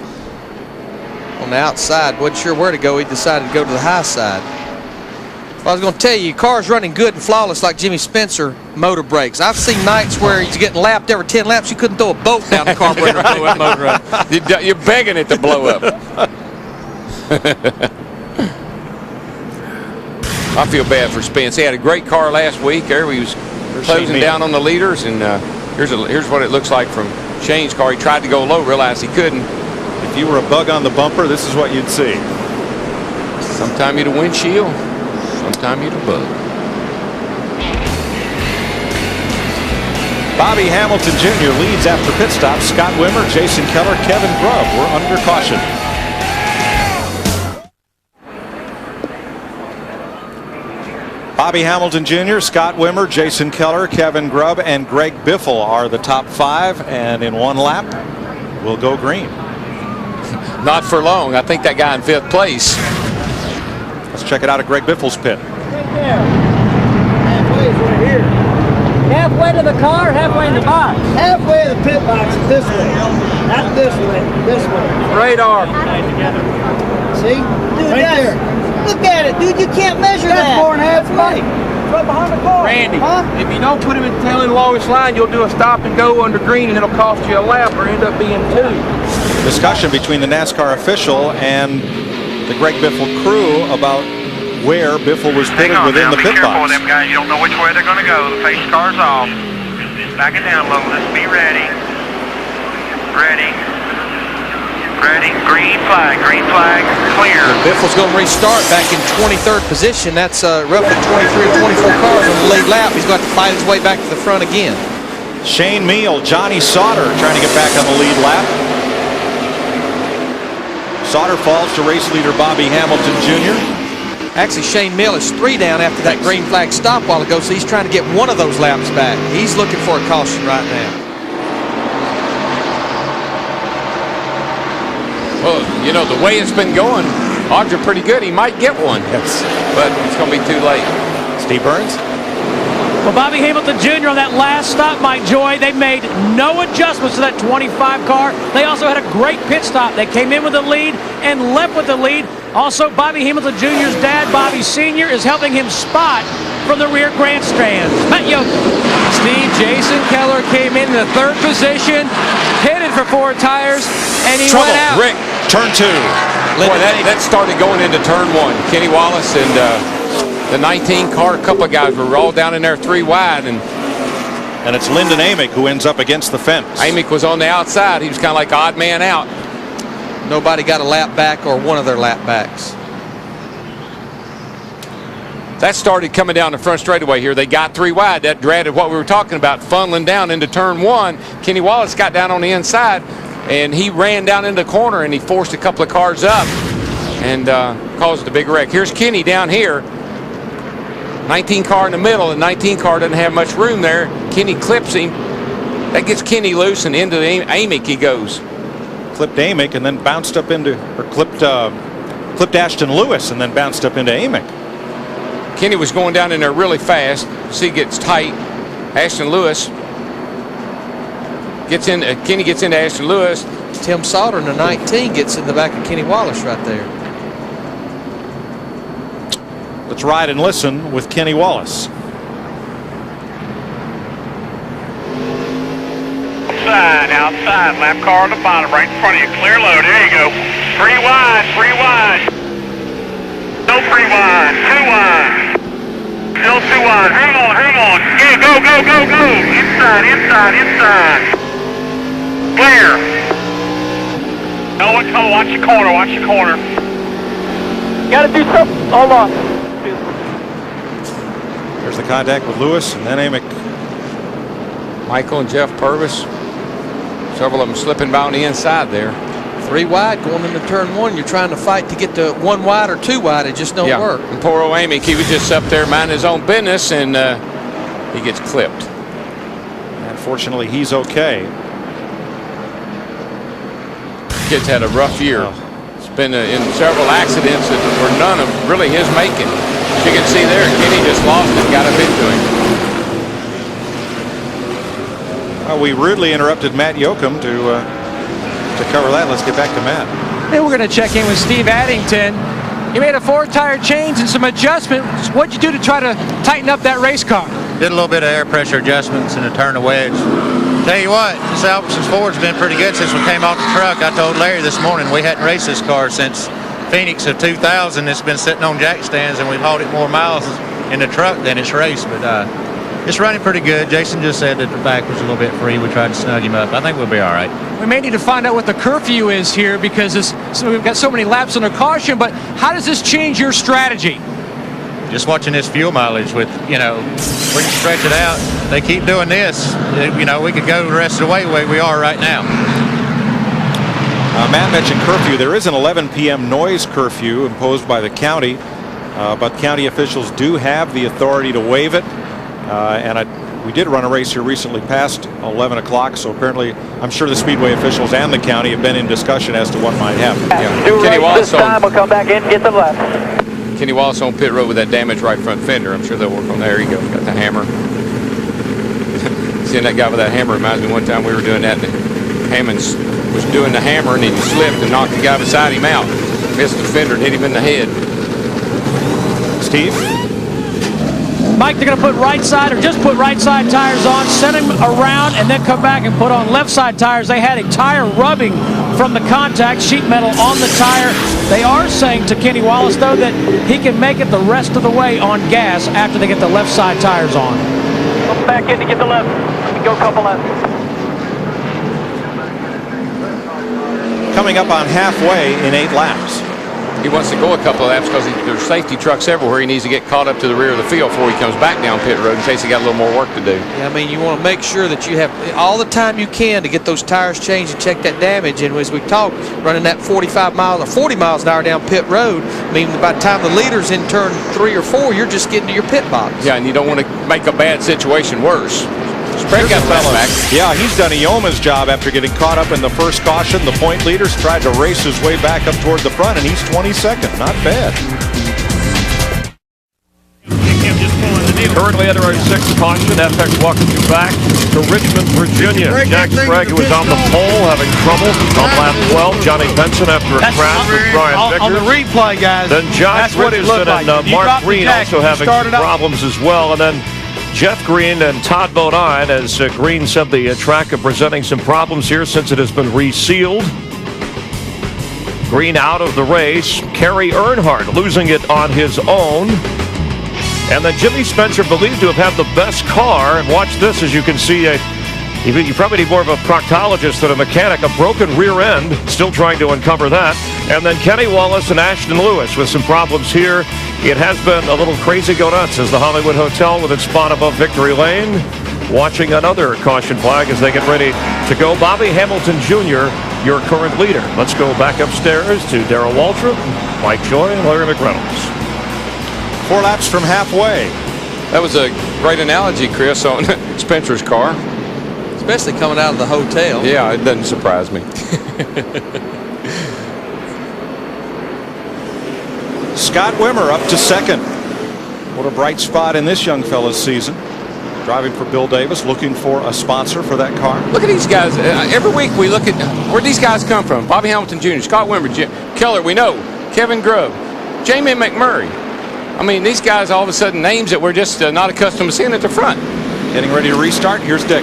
on the outside. Wasn't sure where to go. He decided to go to the high side. Well, I was going to tell you, your car's running good and flawless like Jimmy Spencer motor brakes. I've seen nights where he's getting lapped every 10 laps. You couldn't throw a boat down the carburetor and blow that motor up. You're begging it to blow up. I feel bad for Spence. He had a great car last week. There he was closing down on the leaders, and here's what it looks like from Shane's car. He tried to go low, realized he couldn't. If you were a bug on the bumper, this is what you'd see. Sometime you'd a windshield, sometime you'd a bug. Bobby Hamilton Jr. leads after pit stop. Scott Wimmer, Jason Keller, Kevin Grubb were under caution. Bobby Hamilton Jr., Scott Wimmer, Jason Keller, Kevin Grubb, and Greg Biffle are the top 5, and in one lap will go green. Not for long. I think that guy in 5th place. Let's check it out at Greg Biffle's pit. Halfway is right here. Halfway to the car, halfway in the box. Halfway to the pit box is this way. Not this way, this way. Radar. See? Dude, Right there. Look at it, dude. You can't measure that. That's more than halfway. Right behind the car. Randy, if you don't put him in the tail end longest line, you'll do a stop and go under green, and it'll cost you a lap or end up being 2. Discussion between the NASCAR official and the Greg Biffle crew about where Biffle was pitted within the pit Be careful box. of them guys. You don't know which way they're going to go. The pace car's off. Back it down low. Let's be ready. Ready. Ready. Green flag. Green flag. Clear. Biffle's going to restart back in 23rd position. That's roughly 23 or 24 cars on the lead lap. He's going to fight his way back to the front again. Shane Meal, Johnny Sauter trying to get back on the lead lap. Sauter falls to race leader Bobby Hamilton Jr. Actually, Shane Mill is 3 down after that green flag stop a while ago, so he's trying to get one of those laps back. He's looking for a caution right now. Well, you know, the way it's been going, odds are pretty good. He might get one. Yes. But it's going to be too late. Steve Burns? Well, Bobby Hamilton Jr. on that last stop, Mike Joy, they made no adjustments to that 25 car. They also had a great pit stop. They came in with the lead and left with the lead. Also, Bobby Hamilton Jr.'s dad, Bobby Sr., is helping him spot from the rear grandstands. Matt Yoakum. Steve, Jason Keller came in the 3rd position, pitted for 4 tires, and he went out. Rick. Turn 2. Boy, that started going into turn 1. Kenny Wallace and the 19 car, a couple of guys were all down in there 3 wide. And it's Lyndon Amick who ends up against the fence. Amick was on the outside. He was kind of like odd man out. Nobody got a lap back or one of their lap backs. That started coming down the front straightaway here. They got 3 wide. That dreaded what we were talking about, funneling down into turn 1. Kenny Wallace got down on the inside, and he ran down into the corner, and he forced a couple of cars up and caused a big wreck. Here's Kenny down here. 19 car in the middle. The 19 car doesn't have much room there. Kenny clips him. That gets Kenny loose, and into the Amick he goes. Clipped Amick and then bounced up into, or clipped Ashton Lewis and then bounced up into Amick. Kenny was going down in there really fast. See, it gets tight. Ashton Lewis gets in. Kenny gets into Ashton Lewis. Tim Sauter in the 19 gets in the back of Kenny Wallace right there. Let's ride and listen with Kenny Wallace. Outside, lap car on the bottom, right in front of you, clear low, there you go. 3 wide, 3 wide. No 3 wide, 2 wide. Still 2 wide, hang on. Yeah, go. Inside. Clear. No one come, watch your corner. Gotta do something. Hold on. There's the contact with Lewis and then Amick. Michael and Jeff Purvis. Several of them slipping by on the inside there. 3 wide going into turn 1. You're trying to fight to get to 1 wide or 2 wide. It just don't work. And poor old Amick, he was just up there minding his own business, and he gets clipped. Unfortunately, he's okay. Kid's had a rough year. It's been in several accidents that were none of really his making. As you can see there, Kenny just lost it, got up into him. Well, we rudely interrupted Matt Yoakum to cover that. Let's get back to Matt. Then we're going to check in with Steve Addington. You made a 4-tire change and some adjustments. What'd you do to try to tighten up that race car? Did a little bit of air pressure adjustments and a turn of wedge. Tell you what, this Albertsons Ford's been pretty good since we came off the truck. I told Larry this morning we hadn't raced this car since Phoenix of 2000. It's been sitting on jack stands, and we've hauled it more miles in the truck than it's raced. But it's running pretty good. Jason just said that the back was a little bit free. We tried to snug him up. I think we'll be all right. We may need to find out what the curfew is here because we've got so many laps under caution, but how does this change your strategy? Just watching this fuel mileage with, we can stretch it out. They keep doing this. We could go the rest of the way we are right now. Matt mentioned curfew. There is an 11 p.m. noise curfew imposed by the county, but county officials do have the authority to waive it. We did run a race here recently past 11 o'clock, so apparently I'm sure the Speedway officials and the county have been in discussion as to what might happen. Kenny Wallace this time. We'll come back in and get them left. Kenny Wallace on pit road with that damaged right front fender. I'm sure they'll work on that. There you go. Got the hammer. Seeing that guy with that hammer reminds me one time we were doing that. Hammonds was doing the hammer and he slipped and knocked the guy beside him out. Missed the fender and hit him in the head. Steve? Mike, they're going to put right side or just put right side tires on, send him around, and then come back and put on left side tires. They had a tire rubbing from the contact, sheet metal on the tire. They are saying to Kenny Wallace, though, that he can make it the rest of the way on gas after they get the left side tires on. Come back in to get the left. Go a couple left. Coming up on halfway in 8 laps. He wants to go a couple of laps because there's safety trucks everywhere. He needs to get caught up to the rear of the field before he comes back down pit road in case he got a little more work to do. Yeah, I mean, you want to make sure that you have all the time you can to get those tires changed and check that damage. And as we talked, running that 45 miles or 40 miles an hour down pit road, I mean, by the time the leader's in turn 3 or 4, you're just getting to your pit box. Yeah, and you don't want to make a bad situation worse. Spread got back. Yeah, he's done Ioma's job after getting caught up in the first caution. The point leaders tried to race his way back up toward the front, and he's 22nd. Not bad. Currently under our 6th caution, FX welcomes you back to Richmond, Virginia. Jack Sprague, who was on the pole having trouble on lap 12. Johnny Benson after a crash with Brian Vickers. On the replay, guys. Then Josh Richardson and Mark Green also having problems as well. And then Jeff Green and Todd Bodine, as Green said, the track are presenting some problems here since it has been resealed. Green out of the race. Kerry Earnhardt losing it on his own. And then Jimmy Spencer believed to have had the best car. And watch this, as you can see, you probably need more of a proctologist than a mechanic. A broken rear end, still trying to uncover that. And then Kenny Wallace and Ashton Lewis with some problems here. It has been a little crazy go nuts as the Hollywood Hotel with its spot above Victory Lane, watching another caution flag as they get ready to go. Bobby Hamilton Jr., your current leader. Let's go back upstairs to Darrell Waltrip, Mike Joy, and Larry McReynolds. 4 laps from halfway. That was a great analogy, Chris, on Spencer's car. Especially coming out of the hotel. Yeah, it doesn't surprise me. Scott Wimmer up to 2nd. What a bright spot in this young fella's season. Driving for Bill Davis, looking for a sponsor for that car. Look at these guys. Every week we look at where these guys come from. Bobby Hamilton Jr., Scott Wimmer, Keller, we know, Kevin Grove, Jamie McMurray. I mean, these guys all of a sudden names that we're just not accustomed to seeing at the front. Getting ready to restart. Here's Dick.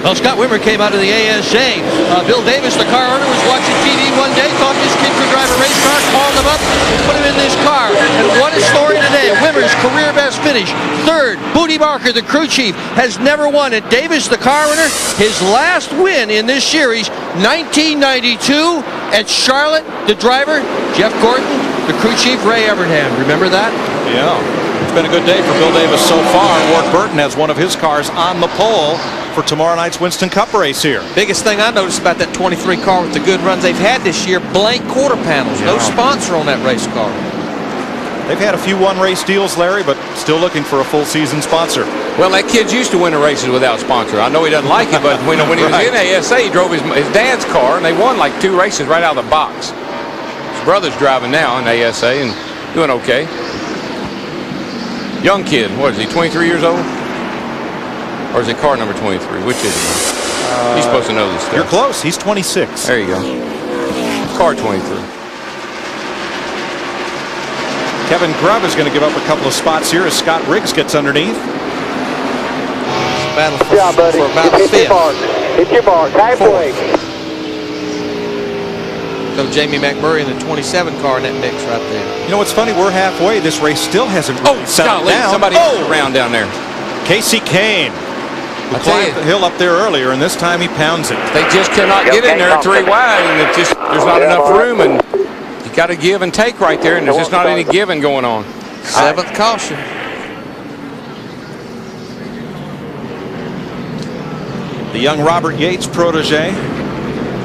Well, Scott Wimmer came out of the ASA. Bill Davis, the car owner, was watching TV one day, thought this kid could drive a race car, called him up, and put him in this car. And what a story today. Wimmer's career best finish. 3rd, Booty Barker, the crew chief, has never won it. Davis, the car owner, his last win in this series, 1992 at Charlotte. The driver, Jeff Gordon, the crew chief, Ray Evernham. Remember that? Yeah. It's been a good day for Bill Davis so far. Ward Burton has one of his cars on the pole for tomorrow night's Winston Cup race here. Biggest thing I noticed about that 23 car with the good runs they've had this year, blank quarter panels. No sponsor on that race car. They've had a few one-race deals, Larry, but still looking for a full season sponsor. Well, that kid's used to winning races without sponsor. I know he doesn't like it, but when he was in ASA, he drove his dad's car, and they won like 2 races right out of the box. His brother's driving now in ASA and doing okay. Young kid. What is he, 23 years old? Or is it car number 23? Which is he? He's supposed to know this stuff. You're close. He's 26. There you go. Car 23. Kevin Grubb is going to give up a couple of spots here as Scott Riggs gets underneath. Battle for, buddy. For about Hit your mark. Hit your mark. Halfway. So Jamie McMurray in the 27 car in that mix right there. You know what's funny? We're halfway. This race still hasn't really settled down. Somebody else around down there. Casey Kane, who climbed the hill up there earlier, and this time he pounds it. They just cannot get in there 3 wide, and there's not enough room, and you got to give and take right there, and there's just not any giving going on. 7th caution. The young Robert Yates protege.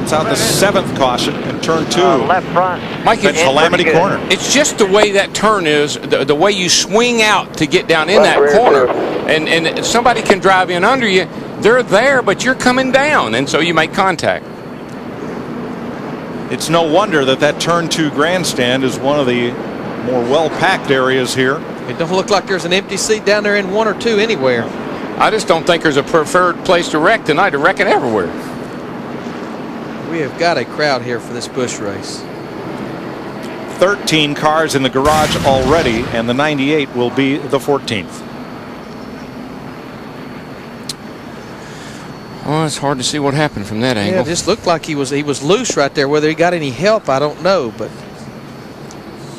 It's out the 7th caution in turn 2. Left front. Mike, it's Calamity Corner. It's just the way that turn is, the way you swing out to get down in that corner. And somebody can drive in under you. They're there, but you're coming down, and so you make contact. It's no wonder that turn 2 grandstand is one of the more well-packed areas here. It don't look like there's an empty seat down there in 1 or 2 anywhere. I just don't think there's a preferred place to wreck tonight. To wreck it everywhere. We have got a crowd here for this Busch race. 13 cars in the garage already, and the 98 will be the 14th. Well, it's hard to see what happened from that angle. Yeah, it just looked like he was loose right there. Whether he got any help, I don't know. But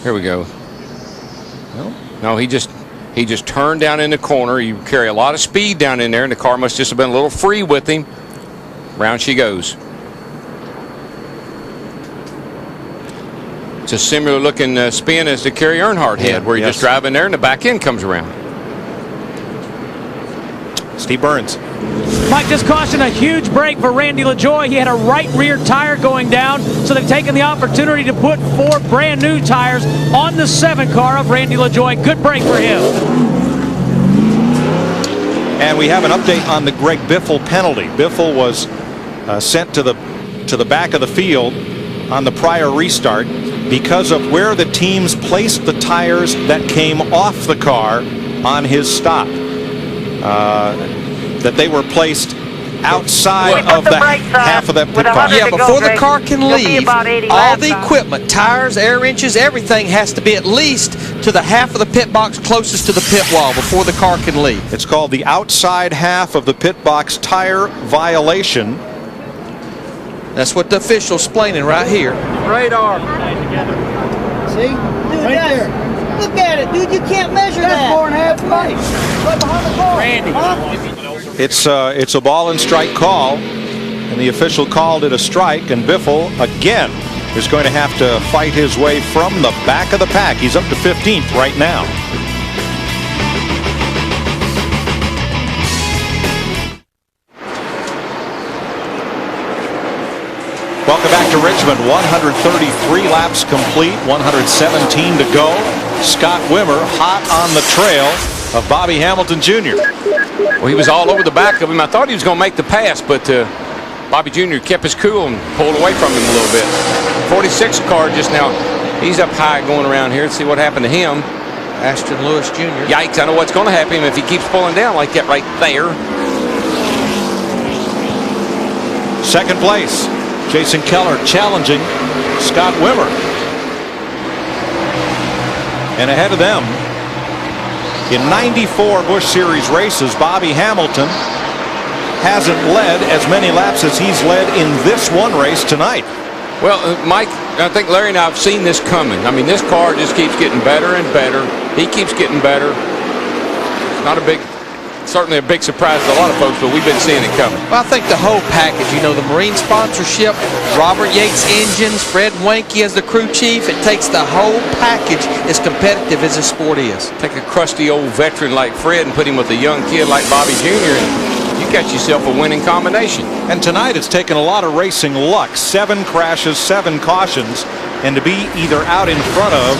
here we go. No, he just turned down in the corner. You carry a lot of speed down in there, and the car must just have been a little free with him. Round she goes. It's a similar looking spin as the Kerry Earnhardt had, where you just drive in there and the back end comes around. Steve Burns. Mike, this caution, a huge break for Randy LaJoie. He had a right rear tire going down, so they've taken the opportunity to put 4 brand new tires on the 7 car of Randy LaJoie. Good break for him. And we have an update on the Greg Biffle penalty. Biffle was sent to the back of the field on the prior restart because of where the teams placed the tires that came off the car on his stop. That they were placed outside of the half of that pit box. Yeah, before the car can leave, all the equipment, tires, air inches, everything has to be at least to the half of the pit box closest to the pit wall before the car can leave. It's called the outside half of the pit box tire violation. That's what the official's explaining right here. Radar. See? Dude, right there. Look at it, dude. You can't measure that. That's 4.5 feet. Right behind the car. Randy. It's a ball and strike call, and the official called it a strike, and Biffle again is going to have to fight his way from the back of the pack. He's up to 15th right now. Welcome back to Richmond. 133 laps complete, 117 to go. Scott Wimmer hot on the trail of Bobby Hamilton Jr. Well, he was all over the back of him. I thought he was going to make the pass, but Bobby Jr. kept his cool and pulled away from him a little bit. 46 car just now. He's up high going around here. Let's see what happened to him. Ashton Lewis Jr. Yikes, I know what's going to happen if he keeps pulling down like that right there. Second place, Jason Keller challenging Scott Wimmer. And ahead of them, in 94 Busch Series races, Bobby Hamilton hasn't led as many laps as he's led in this one race tonight. Well, Mike, I think Larry and I have seen this coming. I mean, this car just keeps getting better and better. He keeps getting better. Certainly a big surprise to a lot of folks, but we've been seeing it coming. Well, I think the whole package, you know, the Marine sponsorship, Robert Yates engines, Fred Wanke as the crew chief, it takes the whole package as competitive as this sport is. Take a crusty old veteran like Fred and put him with a young kid like Bobby Jr. and you you got yourself a winning combination. And tonight it's taken a lot of racing luck. 7 crashes, 7 cautions, and to be either out in front of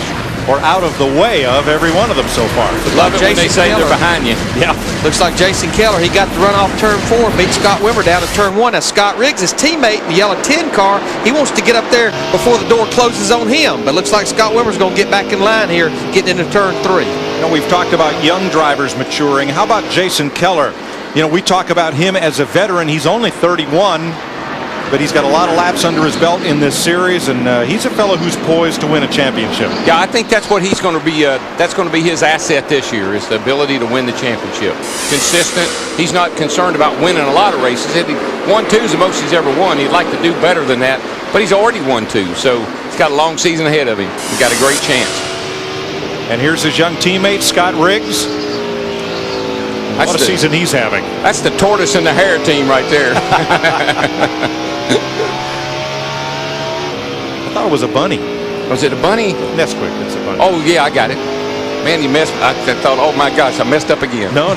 or out of the way of every one of them so far. Love it when they say they're behind you. Yeah. Looks like Jason Keller, he got the run off turn 4, beat Scott Wimmer down at turn 1. Now Scott Riggs, his teammate in the yellow 10 car, he wants to get up there before the door closes on him. But looks like Scott Wimmer's going to get back in line here, getting into turn 3. You know, we've talked about young drivers maturing. How about Jason Keller? You know, we talk about him as a veteran. He's only 31. But he's got a lot of laps under his belt in this series, and he's a fellow who's poised to win a championship. Yeah, I think that's what he's going to be. That's going to be his asset this year, is the ability to win the championship. Consistent. He's not concerned about winning a lot of races. 1-2 is the most he's ever won. He'd like to do better than that, but he's already won 2, so he's got a long season ahead of him. He's got a great chance. And here's his young teammate, Scott Riggs. What a season he's having. That's the tortoise and the hare team right there. I thought it was a bunny. Was it a bunny? Nesquik, it's a bunny. Oh, yeah, I got it. Man, you messed. I thought, oh my gosh, I messed up again. No,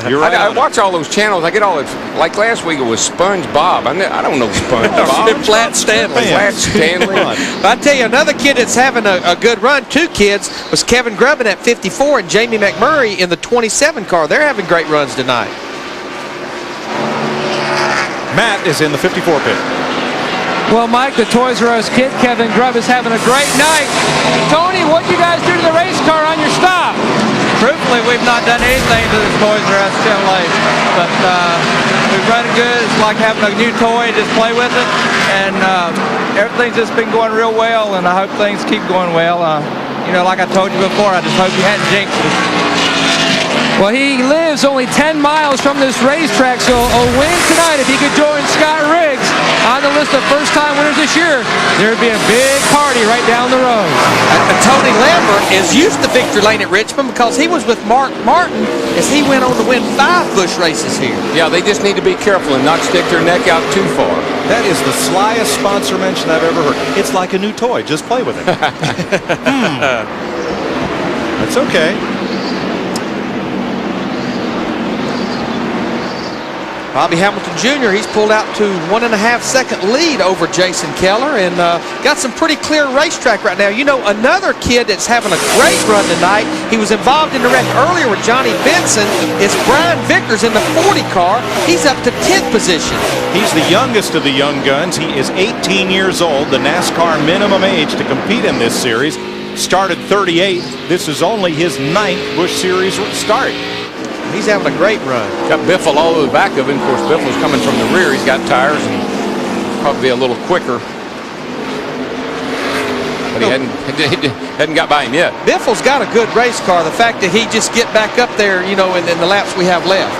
you're right. I watch all those channels. I get all it. Like last week, it was SpongeBob. I don't know SpongeBob. Flat Stanley. Flat Stanley. I tell you, another kid that's having a good run, 2 kids, was Kevin Grubbin at 54 and Jamie McMurray in the 27 car. They're having great runs tonight. Matt is in the 54 pit. Well, Mike, the Toys R Us kid, Kevin Grubb, is having a great night. Tony, what did you guys do to the race car on your stop? Truthfully, we've not done anything to this Toys R Us Chevrolet, but we've run it good. It's like having a new toy, just play with it, and everything's just been going real well, and I hope things keep going well. You know, like I told you before, I just hope you hadn't jinxed it. Well, he lives only 10 miles from this racetrack, so a win tonight, if he could join Scott Riggs on the list of first-time winners this year, there'd be a big party right down the road. Tony Lambert is used to victory lane at Richmond because he was with Mark Martin as he went on to win 5 Busch races here. Yeah, they just need to be careful and not stick their neck out too far. That is the slyest sponsor mention I've ever heard. It's like a new toy. Just play with it. That's okay. Bobby Hamilton Jr., he's pulled out to 1.5-second lead over Jason Keller and got some pretty clear racetrack right now. You know, another kid that's having a great run tonight, he was involved in the wreck earlier with Johnny Benson, is Brian Vickers in the 40 car. He's up to 10th position. He's the youngest of the young guns. He is 18 years old, the NASCAR minimum age to compete in this series. Started 38. This is only his 9th Busch Series start. He's having a great run. Got Biffle all over the back of him. Of course, Biffle's coming from the rear. He's got tires and probably a little quicker. But he hadn't got by him yet. Biffle's got a good race car. The fact that he just get back up there, you know, in the laps we have left.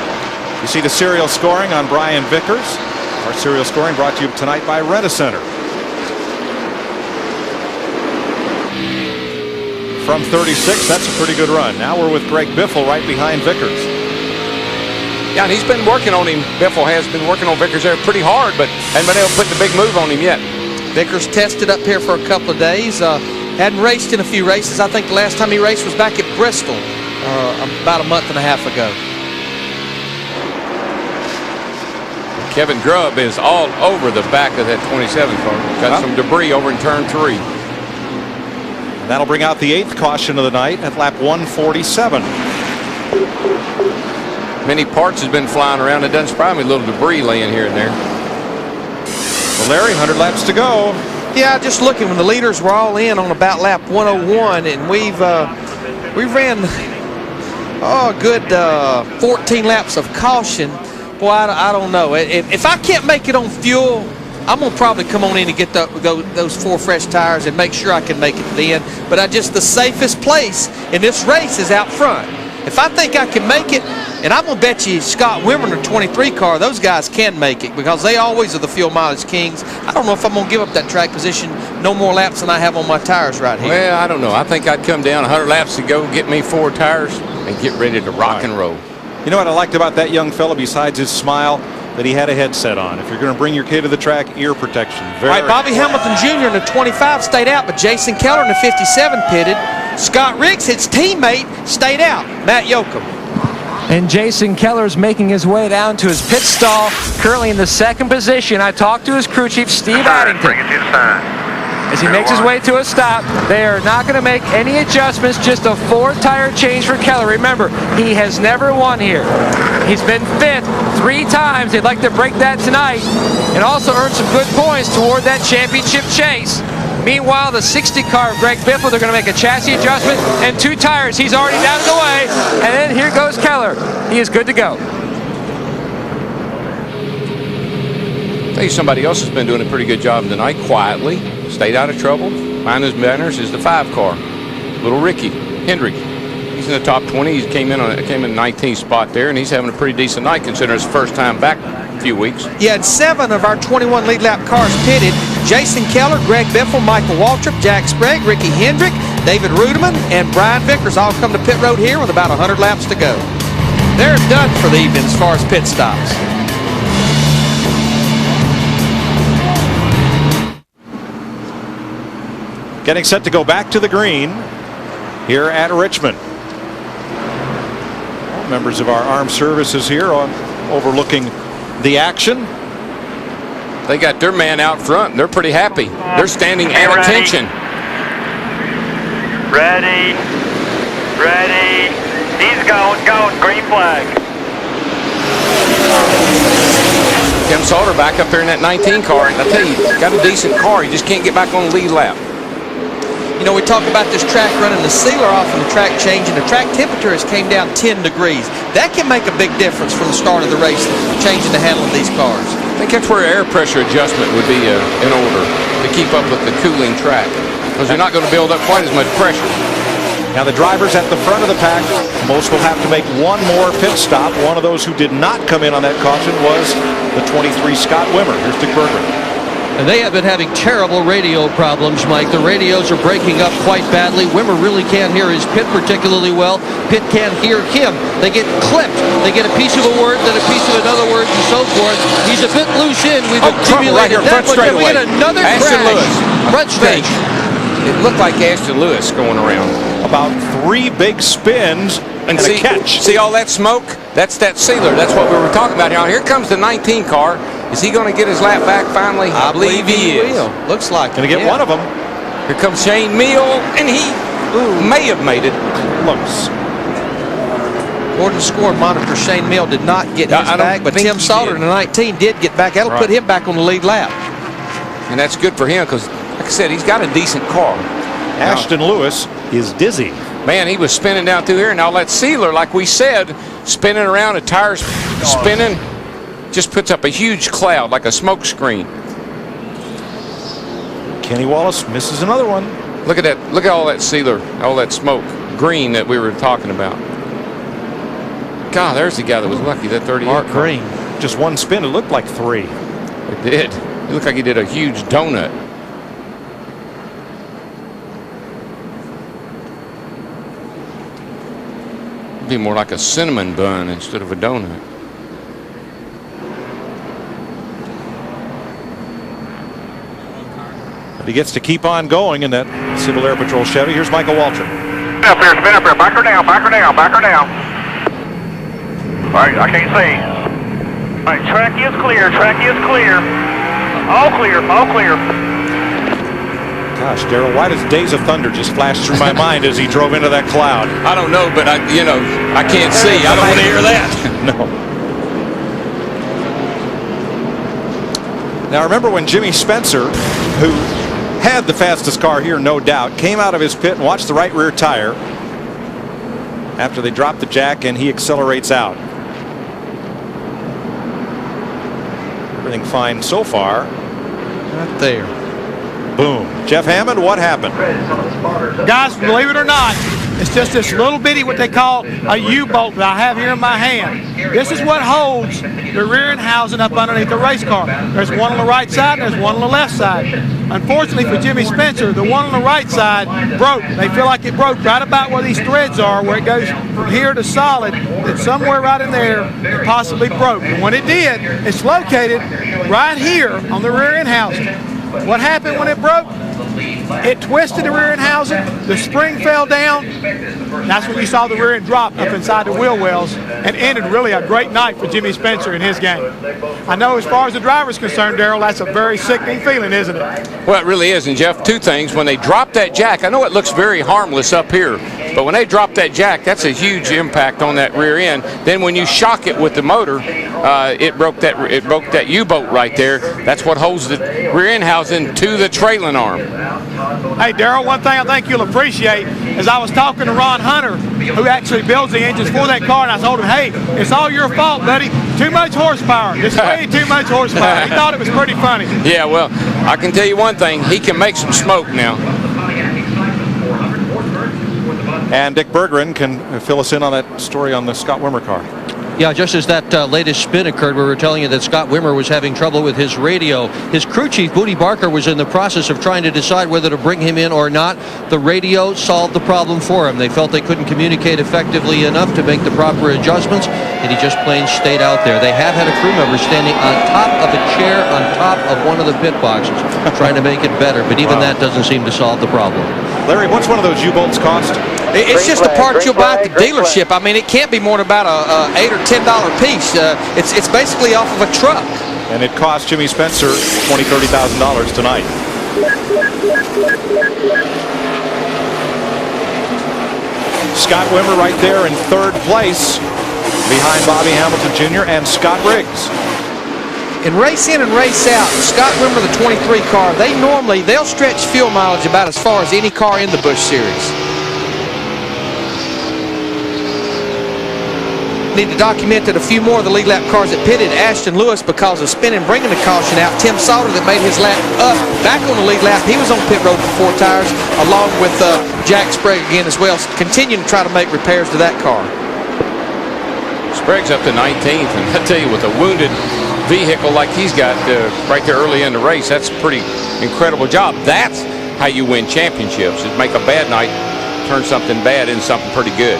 You see the serial scoring on Brian Vickers. Our serial scoring brought to you tonight by Rent-A-Center. From 36, that's a pretty good run. Now we're with Greg Biffle right behind Vickers. Yeah, and he's been working on him. Biffle has been working on Vickers there pretty hard, but hadn't been able to put the big move on him yet. Vickers tested up here for a couple of days. Hadn't raced in a few races. I think the last time he raced was back at Bristol about a month and a half ago. Kevin Grubb is all over the back of that 27 car. Got some debris over in turn 3. That'll bring out the 8th caution of the night at lap 147. Many parts has been flying around. It doesn't surprise me, a little debris laying here and there. Well, Larry, 100 laps to go. Yeah, just looking when the leaders were all in on about lap 101, and we ran a good 14 laps of caution. Boy, I don't know. If I can't make it on fuel, I'm going to probably come on in and get those 4 fresh tires and make sure I can make it to the end. But the safest place in this race is out front. If I think I can make it, and I'm going to bet you Scott Wimmer in the 23 car, those guys can make it because they always are the fuel mileage kings. I don't know if I'm going to give up that track position no more laps than I have on my tires right here. Well, I don't know. I think I'd come down 100 laps to go get me 4 tires and get ready to rock and roll. You know what I liked about that young fella besides his smile? That he had a headset on. If you're going to bring your kid to the track, ear protection. All right, Bobby Hamilton Jr. in the 25 stayed out, but Jason Keller in the 57 pitted. Scott Riggs, his teammate, stayed out. Matt Yoakum. And Jason Keller's making his way down to his pit stall, currently in the second position. I talked to his crew chief, Steve Addington. Bring it to the sign. As he makes his way to a stop, they are not going to make any adjustments, just a 4-tire change for Keller. Remember, he has never won here. He's been 5th 3 times. They'd like to break that tonight and also earn some good points toward that championship chase. Meanwhile, the 60 car of Greg Biffle, they're going to make a chassis adjustment and 2 tires. He's already down the way. And then here goes Keller. He is good to go. I'll tell you, somebody else has been doing a pretty good job tonight, quietly. Stayed out of trouble. Behind his banners is the 5 car. Little Ricky Hendrick. He's in the top 20. He came in 19th spot there, and he's having a pretty decent night considering his first time back a few weeks. He had 7 of our 21 lead lap cars pitted. Jason Keller, Greg Biffle, Michael Waltrip, Jack Sprague, Ricky Hendrick, David Rudeman, and Brian Vickers all come to pit road here with about 100 laps to go. They're done for the evening as far as pit stops. Getting set to go back to the green here at Richmond. Members of our armed services here overlooking the action. They got their man out front. They're pretty happy. They're standing at attention. Ready. Ready. He's going. Green flag. Tim Sauter back up there in that 19 car. And I tell you, he's got a decent car. He just can't get back on the lead lap. You know, we talk about this track running the sealer off and the track changing. The track temperature has came down 10 degrees. That can make a big difference from the start of the race, changing the handle of these cars. I think that's where air pressure adjustment would be in order to keep up with the cooling track, because you're not going to build up quite as much pressure. Now the drivers at the front of the pack, most will have to make one more pit stop. One of those who did not come in on that caution was the 23 Scott Wimmer. Here's Dick Berger. And they have been having terrible radio problems, Mike. The radios are breaking up quite badly. Wimmer really can't hear his pit particularly well. Pit can't hear him. They get clipped. They get a piece of a word, then a piece of another word, and so forth. He's a bit loose in. We've accumulated that much. We get another Ashton crash. Lewis. Front stage. It looked like Ashton Lewis going around. About 3 big spins and see, a catch. See all that smoke? That's that sealer. That's what we were talking about. Now here comes the 19 car. Is he going to get his lap back finally? I believe he is. Will. Looks like going to get one of them. Here comes Shane Meal, and he may have made it close. According to score monitor, Shane Meal did not get his back, but Tim Sauter in the 19 did get back. That'll put him back on the lead lap. And that's good for him because, like I said, he's got a decent car. Ashton Lewis is dizzy. Man, he was spinning down through here, and all that sealer, like we said, spinning around, the tires spinning, just puts up a huge cloud like a smoke screen. Kenny Wallace misses another one. Look at that. Look at all that sealer, all that smoke, green that we were talking about. God, there's the guy that was lucky, that 38. Mark Green. Just one spin, it looked like 3. It did. It looked like he did a huge donut. It'd be more like a cinnamon bun instead of a donut. But he gets to keep on going in that Civil Air Patrol Chevy. Here's Michael Waltrip. Spin up here, back her down, back her down, back her down. All right, I can't see. All right, track is clear, All clear, all clear. Gosh, Darrell, why does Days of Thunder just flash through my mind as he drove into that cloud? I don't know, but I can't see. I don't want to hear that. No. Now remember when Jimmy Spencer, who had the fastest car here, no doubt, came out of his pit and watched the right rear tire after they dropped the jack, and he accelerates out. Everything fine so far. Right there. Boom. Jeff Hammond, what happened? Guys, believe it or not, it's just this little bitty, what they call a U-bolt that I have here in my hand. This is what holds the rear end housing up underneath the race car. There's one on the right side and there's one on the left side. Unfortunately for Jimmy Spencer, the one on the right side broke. They feel like it broke right about where these threads are, where it goes from here to solid. That somewhere right in there it possibly broke. And when it did, it's located right here on the rear end housing. What happened when it broke? It twisted the rear end housing, the spring fell down. That's when you saw the rear end drop up inside the wheel wells and ended really a great night for Jimmy Spencer in his game. I know as far as the driver's concerned, Darrell, that's a very sickening feeling, isn't it? Well, it really is. And, Jeff, two things. When they drop that jack, I know it looks very harmless up here, but when they drop that jack, that's a huge impact on that rear end. Then when you shock it with the motor, it broke that U-bolt right there. That's what holds the rear end housing to the trailing arm. Hey, Darrell, one thing I think you'll appreciate is I was talking to Ron Hunter, who actually builds the engines for that car, and I told him, hey, it's all your fault, buddy. Too much horsepower. It's way too much horsepower. He thought it was pretty funny. Yeah, well, I can tell you one thing. He can make some smoke now. And Dick Berggren can fill us in on that story on the Scott Wimmer car. Yeah, just as that latest spin occurred, we were telling you that Scott Wimmer was having trouble with his radio. His crew chief, Booty Barker, was in the process of trying to decide whether to bring him in or not. The radio solved the problem for him. They felt they couldn't communicate effectively enough to make the proper adjustments, and he just plain stayed out there. They have had a crew member standing on top of a chair on top of one of the pit boxes trying to make it better, but even that doesn't seem to solve the problem. Larry, what's one of those U-bolts cost? It's just a part you'll buy at the dealership. I mean, it can't be more than about a $8 or $10 piece. It's basically off of a truck. And it cost Jimmy Spencer $20,000, $30,000 tonight. Scott Wimmer right there in third place behind Bobby Hamilton Jr. and Scott Riggs. In race in and race out, Scott Wimmer, the 23 car, they'll stretch fuel mileage about as far as any car in the Busch Series. Need to document that a few more of the lead lap cars that pitted Ashton Lewis because of spinning, bringing the caution out. Tim Sauter that made his lap up back on the lead lap. He was on pit road for 4 tires along with Jack Sprague again as well, continuing to try to make repairs to that car. Sprague's up to 19th, and I tell you, with a wounded vehicle like he's got right there early in the race, that's a pretty incredible job. That's how you win championships, is make a bad night turn something bad into something pretty good.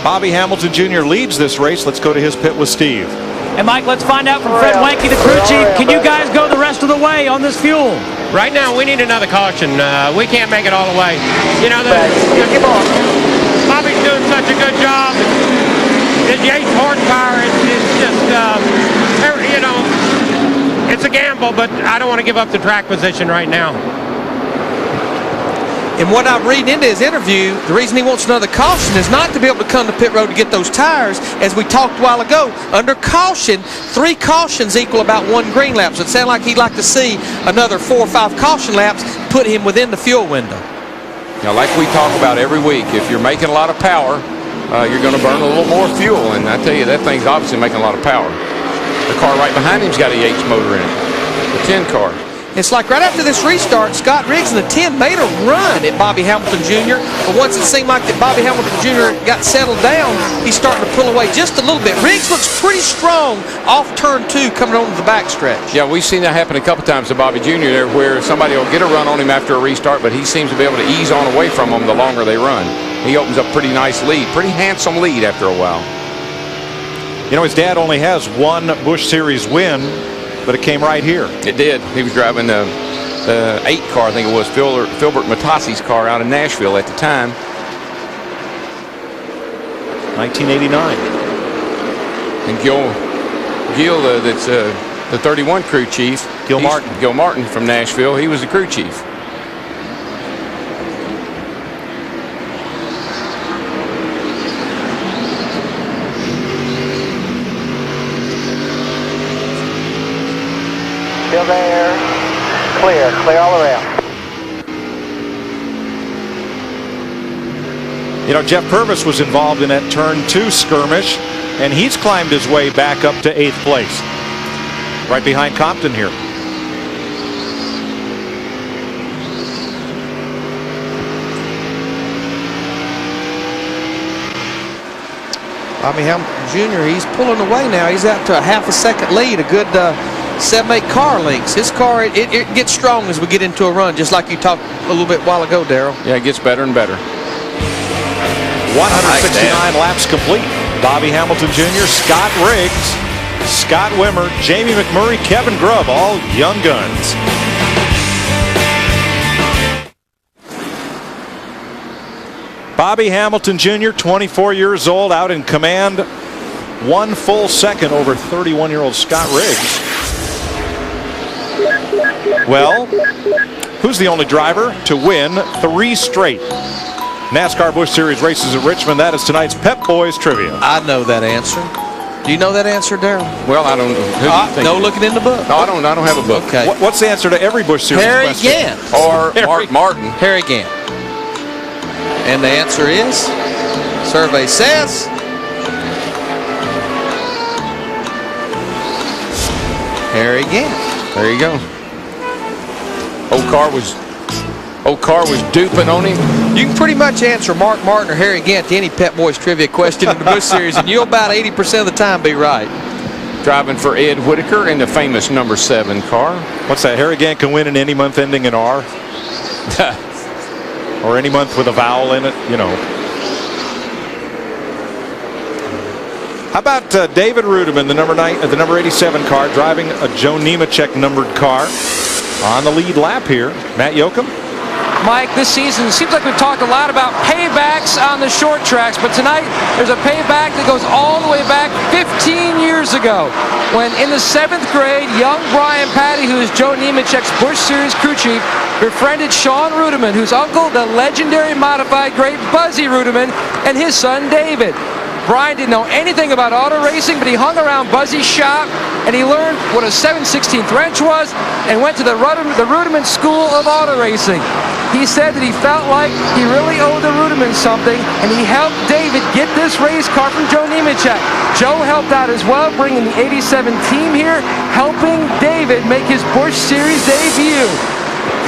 Bobby Hamilton Jr. leads this race. Let's go to his pit with Steve. And Mike, let's find out from Fred Wanke, the crew chief. Can you guys go the rest of the way on this fuel? Right now, we need another caution. We can't make it all the way. You know, Bobby's doing such a good job. His Yates horsepower is just, you know, it's a gamble, but I don't want to give up the track position right now. And what I'm reading into his interview, the reason he wants another caution is not to be able to come to pit road to get those tires. As we talked a while ago, under caution, 3 cautions equal about 1 green lap. So it sounds like he'd like to see another 4 or 5 caution laps, put him within the fuel window. Now, like we talk about every week, if you're making a lot of power, you're going to burn a little more fuel. And I tell you, that thing's obviously making a lot of power. The car right behind him's got a Yates motor in it, the 10 car. It's like right after this restart, Scott Riggs and the 10 made a run at Bobby Hamilton Jr. But once it seemed like that Bobby Hamilton Jr. got settled down, he's starting to pull away just a little bit. Riggs looks pretty strong off turn 2 coming onto the backstretch. Yeah, we've seen that happen a couple times to Bobby Jr. there, where somebody will get a run on him after a restart, but he seems to be able to ease on away from them the longer they run. He opens up a pretty nice lead, pretty handsome lead after a while. You know, his dad only has 1 Busch Series win, but it came right here. It did. He was driving the 8 car, I think it was, Filbert Matassi's car out in Nashville at the time. 1989. And Gil, that's the 31 crew chief. Gil Martin from Nashville. He was the crew chief. Still there. Clear all around. You know, Jeff Purvis was involved in that turn 2 skirmish, and he's climbed his way back up to 8th place. Right behind Compton here. Bobby Hamilton Jr., he's pulling away now. He's out to a half a second lead, a good 7-8 car lengths. His car, it gets strong as we get into a run, just like you talked a little bit while ago, Darrell. Yeah, it gets better and better. 169 laps complete. Bobby Hamilton Jr., Scott Riggs, Scott Wimmer, Jamie McMurray, Kevin Grubb, all young guns. Bobby Hamilton Jr., 24 years old, out in command. 1 full second over 31-year-old Scott Riggs. Well, who's the only driver to win 3 straight NASCAR Busch Series races at Richmond? That is tonight's Pep Boys Trivia. I know that answer. Do you know that answer, Darrell? Well, I don't know. No looking in the book. No, I don't have a book. Okay. What's the answer to every Busch Series Harry question? Gant. Or Mark Martin. Harry Gant. And the answer is, survey says, Harry Gant. There you go. Old car was duping on him. You can pretty much answer Mark Martin or Harry Gant to any Pep Boys trivia question in the Busch Series, and you'll about 80% of the time be right. Driving for Ed Whitaker in the famous number 7 car. What's that? Harry Gant can win in any month ending in R. Or any month with a vowel in it, you know. How about David Rudiman, the number 87 car, driving a Joe Nemechek numbered car on the lead lap here. Matt Yoakum. Mike, this season seems like we've talked a lot about paybacks on the short tracks, but tonight there's a payback that goes all the way back 15 years ago when in the 7th grade, young Brian Patty, who is Joe Nemechek's Busch Series crew chief, befriended Sean Rudiman, whose uncle, the legendary modified great Buzzy Rudiman, and his son David. Brian didn't know anything about auto racing, but he hung around Buzzy's shop and he learned what a 7/16 wrench was and went to the Rudiman School of Auto Racing. He said that he felt like he really owed the Rudiman something, and he helped David get this race car from Joe Nemechek. Joe helped out as well, bringing the 87 team here, helping David make his Busch Series debut.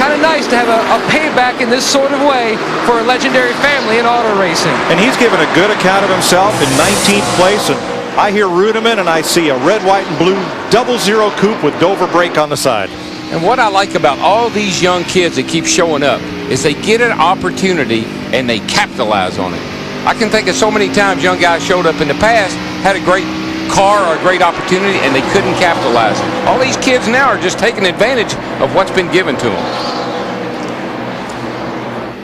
Kind of nice to have a payback in this sort of way for a legendary family in auto racing. And he's given a good account of himself in 19th place. And I hear Rudiman and I see a red, white, and blue 00 coupe with Dover brake on the side. And what I like about all these young kids that keep showing up is they get an opportunity and they capitalize on it. I can think of so many times young guys showed up in the past, had a great car or a great opportunity, and they couldn't capitalize. All these kids now are just taking advantage of what's been given to them.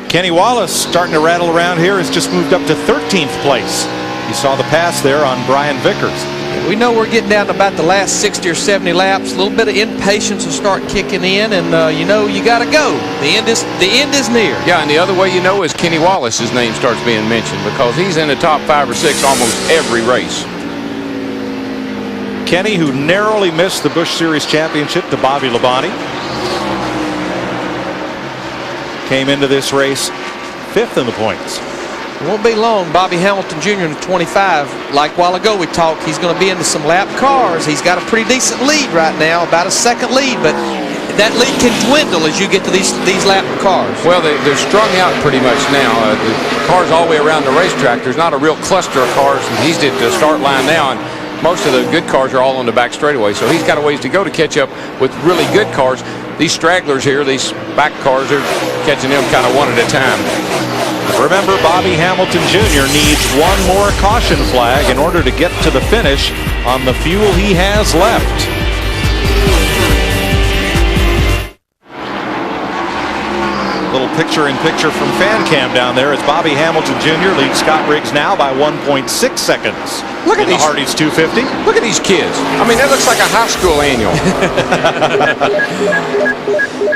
Kenny Wallace, starting to rattle around here, has just moved up to 13th place. You saw the pass there on Brian Vickers. We know we're getting down to about the last 60 or 70 laps. A little bit of impatience will start kicking in, and you know you got to go. The end is near. Yeah, and the other way you know is Kenny Wallace's name starts being mentioned because he's in the top 5 or 6 almost every race. Kenny, who narrowly missed the Busch Series championship to Bobby Labonte, came into this race 5th in the points. It won't be long. Bobby Hamilton Jr. in the 25. Like a while ago we talked, he's going to be into some lap cars. He's got a pretty decent lead right now, about a 2nd lead, but that lead can dwindle as you get to these lap cars. Well, they're strung out pretty much now. The cars all the way around the racetrack. There's not a real cluster of cars, and he's at the start line now, and most of the good cars are all on the back straightaway, so he's got a ways to go to catch up with really good cars. These stragglers here, these back cars, are catching them kind of one at a time. Remember, Bobby Hamilton Jr. needs one more caution flag in order to get to the finish on the fuel he has left. Little picture-in-picture from fan cam down there as Bobby Hamilton Jr. leads Scott Riggs now by 1.6 seconds. Look at the Hardee's 250. Look at these kids. I mean, that looks like a high school annual.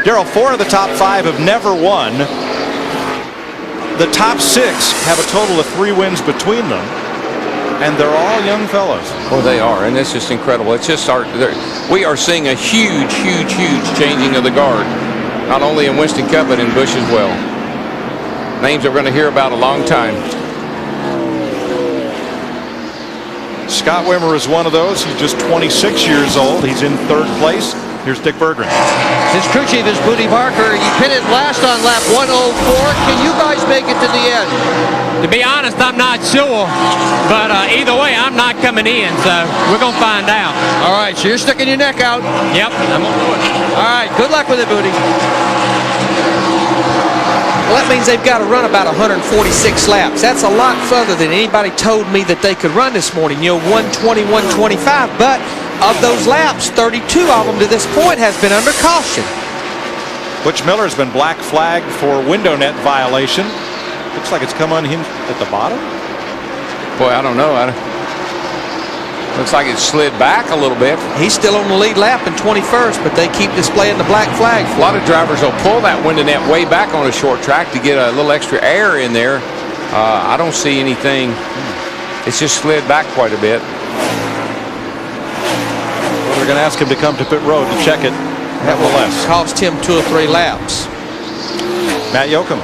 Darrell, 4 of the top 5 have never won. The top 6 have a total of 3 wins between them, and they're all young fellows. Well, they are, and it's just incredible. It's just we are seeing a huge changing of the guard, not only in Winston Cup but in Busch as well. Names that we're going to hear about a long time. Scott Wimmer is one of those. He's just 26 years old. He's in 3rd place. Here's Dick Berggren. His crew chief is Booty Barker. He pitted last on lap 104. Can you guys make it to the end? To be honest, I'm not sure, but either way, I'm not coming in, so we're going to find out. All right, so you're sticking your neck out? Yep, I'm going to do it. All right, good luck with it, Booty. Well, that means they've got to run about 146 laps. That's a lot further than anybody told me that they could run this morning. You know, 120, 125, but of those laps, 32 of them to this point has been under caution. Butch Miller's been black flagged for window net violation. Looks like it's come unhinged at the bottom. Boy, I don't know. Looks like it's slid back a little bit. He's still on the lead lap in 21st, but they keep displaying the black flag. A lot of drivers will pull that window net way back on a short track to get a little extra air in there. I don't see anything. It's just slid back quite a bit. Well, they're going to ask him to come to pit road to check it. That will cost him 2 or 3 laps. Matt Yoakum.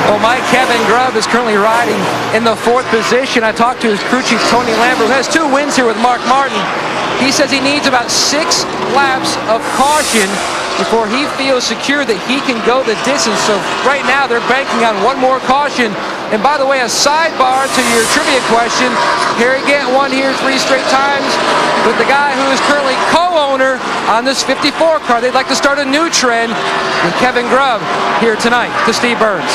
Well, Mike, Kevin Grubb is currently riding in the 4th position. I talked to his crew chief, Tony Lambert, who has 2 wins here with Mark Martin. He says he needs about 6 laps of caution before he feels secure that he can go the distance. So right now they're banking on 1 more caution. And by the way, a sidebar to your trivia question, Harry Gant won here 3 straight times, but the guy who is currently co-owner on this 54 car, they'd like to start a new trend with Kevin Grubb here tonight to Steve Burns.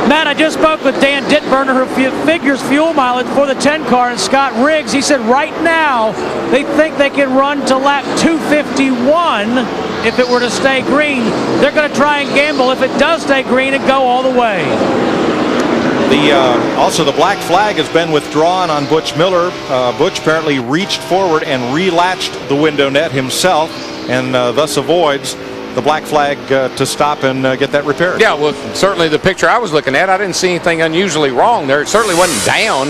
Matt, I just spoke with Dan Dittburner, who figures fuel mileage for the 10 car, and Scott Riggs. He said right now they think they can run to lap 251 if it were to stay green. They're going to try and gamble if it does stay green and go all the way. Also, the black flag has been withdrawn on Butch Miller. Butch apparently reached forward and relatched the window net himself, and thus avoids the black flag to stop and get that repaired. Yeah, well, certainly the picture I was looking at, I didn't see anything unusually wrong there. It certainly wasn't down.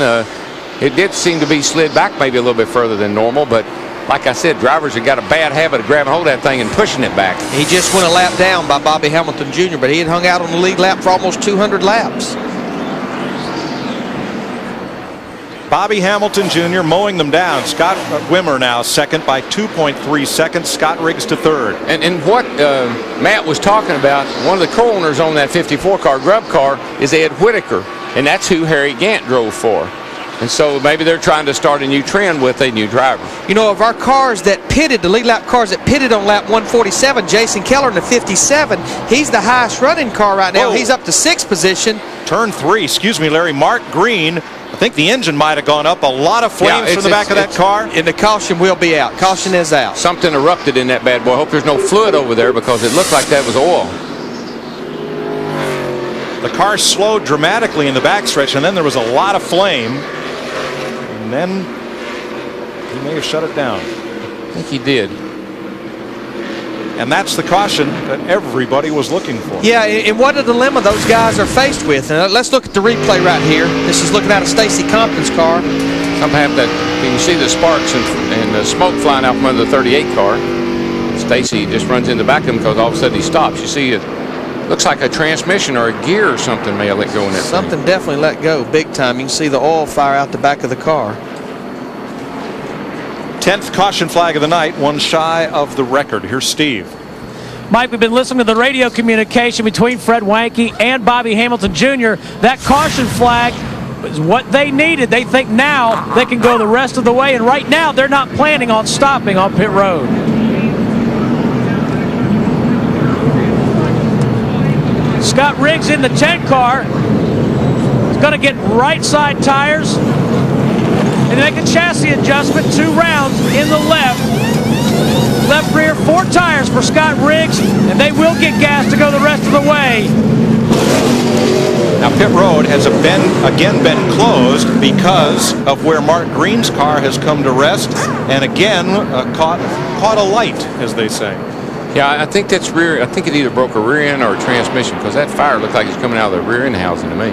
It did seem to be slid back maybe a little bit further than normal, but like I said, drivers have got a bad habit of grabbing hold of that thing and pushing it back. He just went a lap down by Bobby Hamilton Jr., but he had hung out on the lead lap for almost 200 laps. Bobby Hamilton Jr. mowing them down. Scott Wimmer now second by 2.3 seconds. Scott Riggs to third. And what Matt was talking about, one of the co-owners on that 54 car, Grubb car, is Ed Whitaker, and that's who Harry Gant drove for. And so maybe they're trying to start a new trend with a new driver. You know, of our cars that pitted, the lead lap cars that pitted on lap 147, Jason Keller in the 57, he's the highest running car right now. Whoa. He's up to 6th position. Turn 3, excuse me, Larry. Mark Green, I think the engine might have gone up. A lot of flames from the back of that car. And the caution will be out. Caution is out. Something erupted in that bad boy. I hope there's no fluid over there because it looked like that was oil. The car slowed dramatically in the backstretch, and then there was a lot of flame. And then he may have shut it down. I think he did. And that's the caution that everybody was looking for. Yeah, and what a dilemma those guys are faced with. And let's look at the replay right here. This is looking out of Stacy Compton's car. Some have that. You can see the sparks and the smoke flying out from under the 38 car. Stacy just runs in the back of him because all of a sudden he stops. You see it looks like a transmission or a gear or something may have let go in that Something definitely let go big time. You can see the oil fire out the back of the car. 10th caution flag of the night, one shy of the record. Here's Steve. Mike, we've been listening to the radio communication between Fred Wanke and Bobby Hamilton Jr. That caution flag is what they needed. They think now they can go the rest of the way, and right now they're not planning on stopping on pit road. Scott Riggs in the 10 car. He's going to get right side tires and make a chassis adjustment, 2 rounds in the left. Left rear, 4 tires for Scott Riggs, and they will get gas to go the rest of the way. Now pit road has again been closed because of where Mark Green's car has come to rest, and again caught a light, as they say. Yeah, I think that's rear. I think it either broke a rear end or a transmission because that fire looked like it's coming out of the rear end housing to me.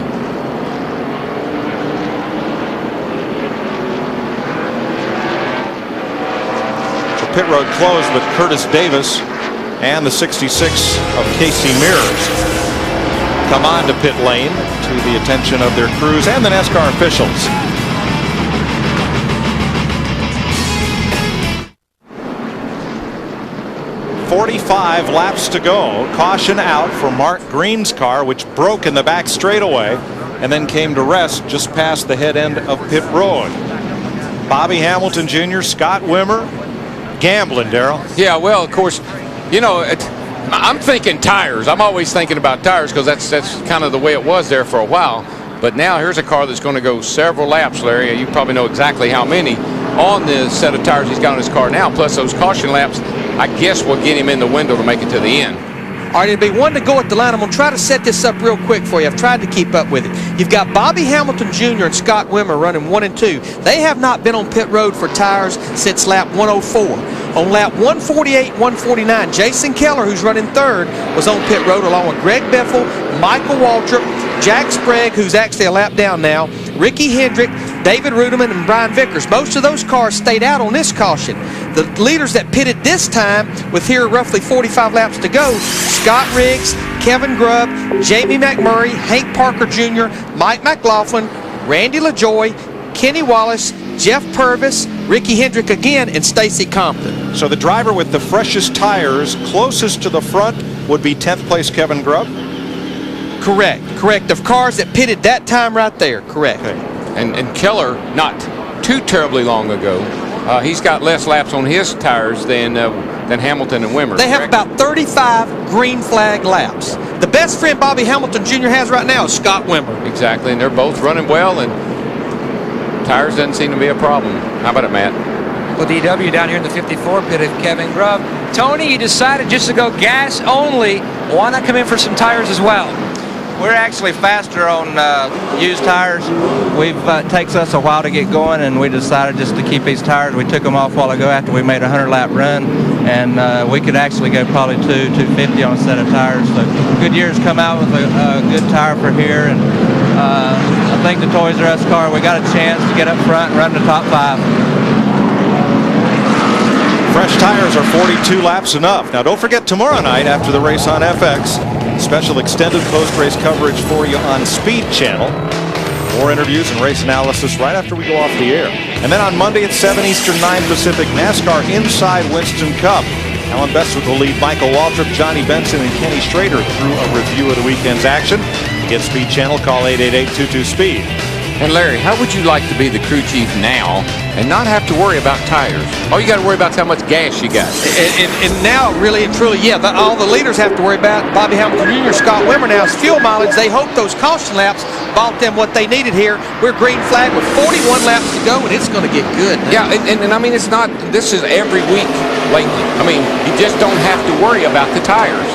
So pit road closed with Curtis Davis and the 66 of Casey Mears come on to pit lane to the attention of their crews and the NASCAR officials. .45 laps to go. Caution out for Mark Green's car, which broke in the back straightaway and then came to rest just past the head end of pit road. Bobby Hamilton Jr., Scott Wimmer, gambling, Darrell. Yeah, well, of course, you know, I'm thinking tires. I'm always thinking about tires because that's kind of the way it was there for a while. But now here's a car that's going to go several laps, Larry. You probably know exactly how many on the set of tires he's got on his car now. Plus those caution laps, I guess, will get him in the window to make it to the end. All right, it'll be 1 to go at the line. I'm going to try to set this up real quick for you. I've tried to keep up with it. You've got Bobby Hamilton Jr. and Scott Wimmer running 1 and 2. They have not been on pit road for tires since lap 104. On lap 148, 149, Jason Keller, who's running third, was on pit road along with Greg Biffle, Michael Waltrip, Jack Sprague, who's actually a lap down now, Ricky Hendrick, David Rudeman, and Brian Vickers. Most of those cars stayed out on this caution. The leaders that pitted this time, with here roughly 45 laps to go, Scott Riggs, Kevin Grubb, Jamie McMurray, Hank Parker Jr., Mike McLaughlin, Randy LaJoy, Kenny Wallace, Jeff Purvis, Ricky Hendrick again, and Stacy Compton. So the driver with the freshest tires closest to the front would be 10th place Kevin Grubb? Correct. Of cars that pitted that time right there, correct. Okay. And Keller, not too terribly long ago, he's got less laps on his tires than Hamilton and Wimmer. They have about 35 green flag laps. The best friend Bobby Hamilton Jr. has right now is Scott Wimmer. Exactly, and they're both running well, and tires doesn't seem to be a problem. How about it, Matt? Well, DW down here in the 54 pit of Kevin Grubb. Tony, you decided just to go gas only. Why not come in for some tires as well? We're actually faster on used tires. It takes us a while to get going, and we decided just to keep these tires. We took them off a while ago after we made a 100-lap run, and we could actually go probably 250 on a set of tires. So Goodyear's come out with a good tire for here, and I think the Toys R Us car, we got a chance to get up front and run the top 5. Fresh tires are 42 laps enough. Now don't forget tomorrow night after the race on FX, special extended post-race coverage for you on Speed Channel. More interviews and race analysis right after we go off the air. And then on Monday at 7 Eastern, 9 Pacific, NASCAR Inside Winston Cup. Alan Bestwick will lead Michael Waltrip, Johnny Benson, and Kenny Schrader through a review of the weekend's action. To get Speed Channel, call 888-22-SPEED. And Larry, how would you like to be the crew chief now and not have to worry about tires? All you got to worry about is how much gas you got. And now, really and truly, yeah, all the leaders have to worry about. Bobby Hamilton Jr., Scott Wimmer now is fuel mileage. They hope those caution laps bought them what they needed here. We're green flag with 41 laps to go, and it's going to get good now. Yeah, and I mean, it's not, this is every week lately. I mean, you just don't have to worry about the tires.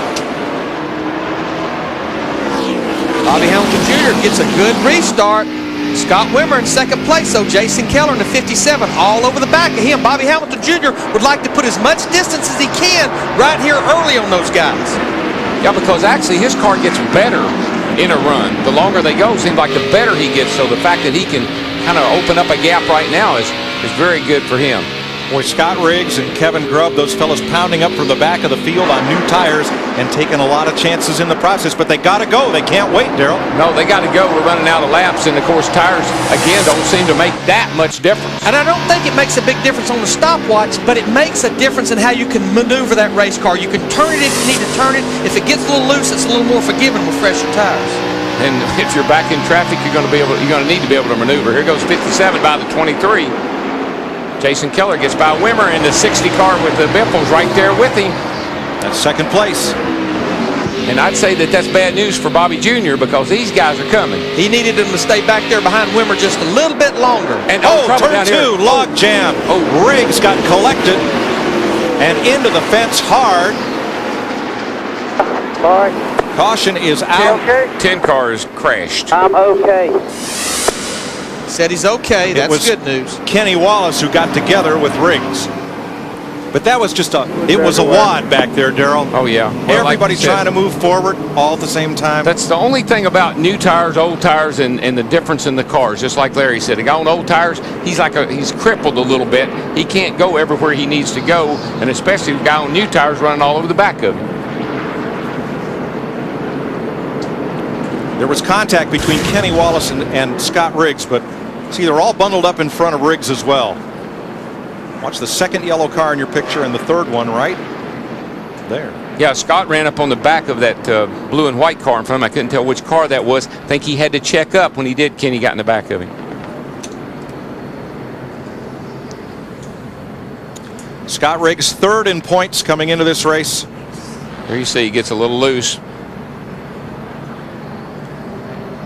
Bobby Hamilton Jr. gets a good restart. Scott Wimmer in second place, so Jason Keller in the 57, all over the back of him. Bobby Hamilton Jr. would like to put as much distance as he can right here early on those guys. Yeah, because actually his car gets better in a run. The longer they go, it seems like the better he gets, so the fact that he can kind of open up a gap right now is very good for him. Boy, Scott Riggs and Kevin Grubb, those fellas pounding up from the back of the field on new tires and taking a lot of chances in the process, but they got to go. They can't wait, Darrell. No, they got to go. We're running out of laps, and of course, tires, again, don't seem to make that much difference. And I don't think it makes a big difference on the stopwatch, but it makes a difference in how you can maneuver that race car. You can turn it if you need to turn it. If it gets a little loose, it's a little more forgiving with fresher tires. And if you're back in traffic, you're going to need to be able to maneuver. Here goes 57 by the 23. Jason Keller gets by Wimmer in the 60 car with the Biffles right there with him. That's second place. And I'd say that that's bad news for Bobby Jr. because these guys are coming. He needed him to stay back there behind Wimmer just a little bit longer. And turn 2, log jam. Riggs got collected and into the fence hard. Sorry. Caution is out. 10 cars crashed. I'm okay. Said he's okay. That's good news. Kenny Wallace who got together with Riggs. But that was just it was a wad back there, Darrell. Oh, yeah. Well, everybody's trying to move forward all at the same time. That's the only thing about new tires, old tires, and the difference in the cars. Just like Larry said, a guy on old tires, he's crippled a little bit. He can't go everywhere he needs to go, and especially a guy on new tires running all over the back of him. There was contact between Kenny Wallace and Scott Riggs, but see, they're all bundled up in front of Riggs as well. Watch the second yellow car in your picture and the third one right there. Yeah, Scott ran up on the back of that blue and white car in front of him. I couldn't tell which car that was. I think he had to check up. When he did, Kenny got in the back of him. Scott Riggs third in points coming into this race. There you see he gets a little loose.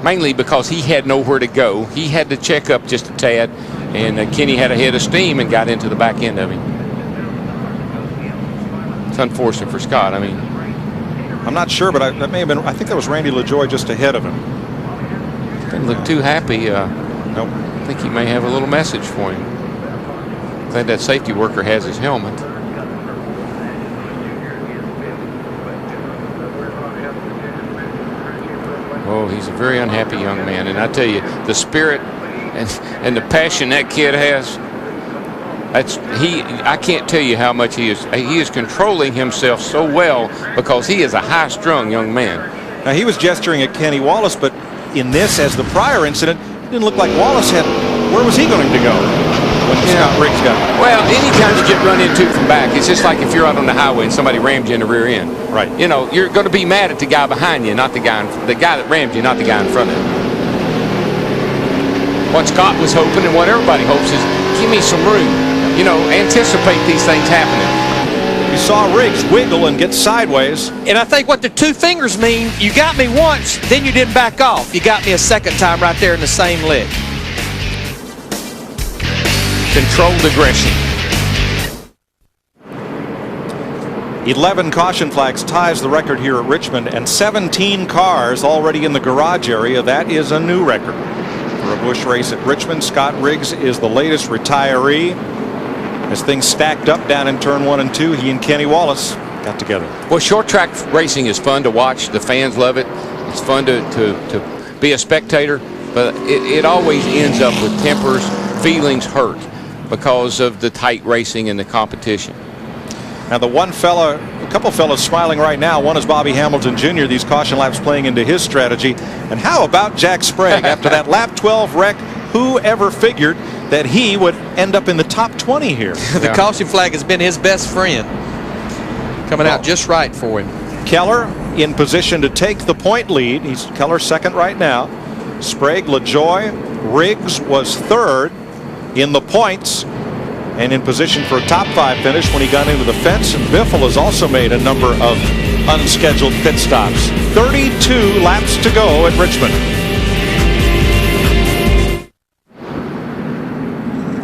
Mainly because he had nowhere to go. He had to check up just a tad, and Kenny had a head of steam and got into the back end of him. It's unfortunate for Scott. I mean, I'm not sure, but that may have been. I think that was Randy LaJoie just ahead of him. Didn't look too happy. Nope. I think he may have a little message for him. I think that safety worker has his helmet. Oh, he's a very unhappy young man, and I tell you, the spirit and the passion that kid has. I can't tell you how much he is controlling himself so well, because he is a high-strung young man. Now, he was gesturing at Kenny Wallace, but in this, as the prior incident, it didn't look like Wallace had. Where was he going to go when Scott Riggs got it? Well, anytime you get run into from back, it's just like if you're out on the highway and somebody rammed you in the rear end. Right. You know, you're going to be mad at the guy behind you, not the guy that rammed you, not the guy in front of you. What Scott was hoping and what everybody hopes is, give me some room. You know, anticipate these things happening. You saw Riggs wiggle and get sideways. And I think what the two fingers mean, you got me once, then you didn't back off. You got me a second time right there in the same leg. Controlled aggression. 11 caution flags ties the record here at Richmond, and 17 cars already in the garage area. That is a new record for a Busch race at Richmond. Scott Riggs is the latest retiree. As things stacked up down in turn 1 and 2, he and Kenny Wallace got together. Well, short track racing is fun to watch. The fans love it. It's fun to be a spectator, but it always ends up with tempers, feelings hurt because of the tight racing and the competition. Now, a couple fellas smiling right now. One is Bobby Hamilton Jr. These caution laps playing into his strategy. And how about Jack Sprague after that lap 12 wreck? Who ever figured that he would end up in the top 20 here? The caution flag has been his best friend. Coming out just right for him. Keller in position to take the point lead. He's Keller second right now. Sprague, LaJoie, Riggs was third in the points and in position for a top 5 finish when he got into the fence. And Biffle has also made a number of unscheduled pit stops. 32 laps to go at Richmond.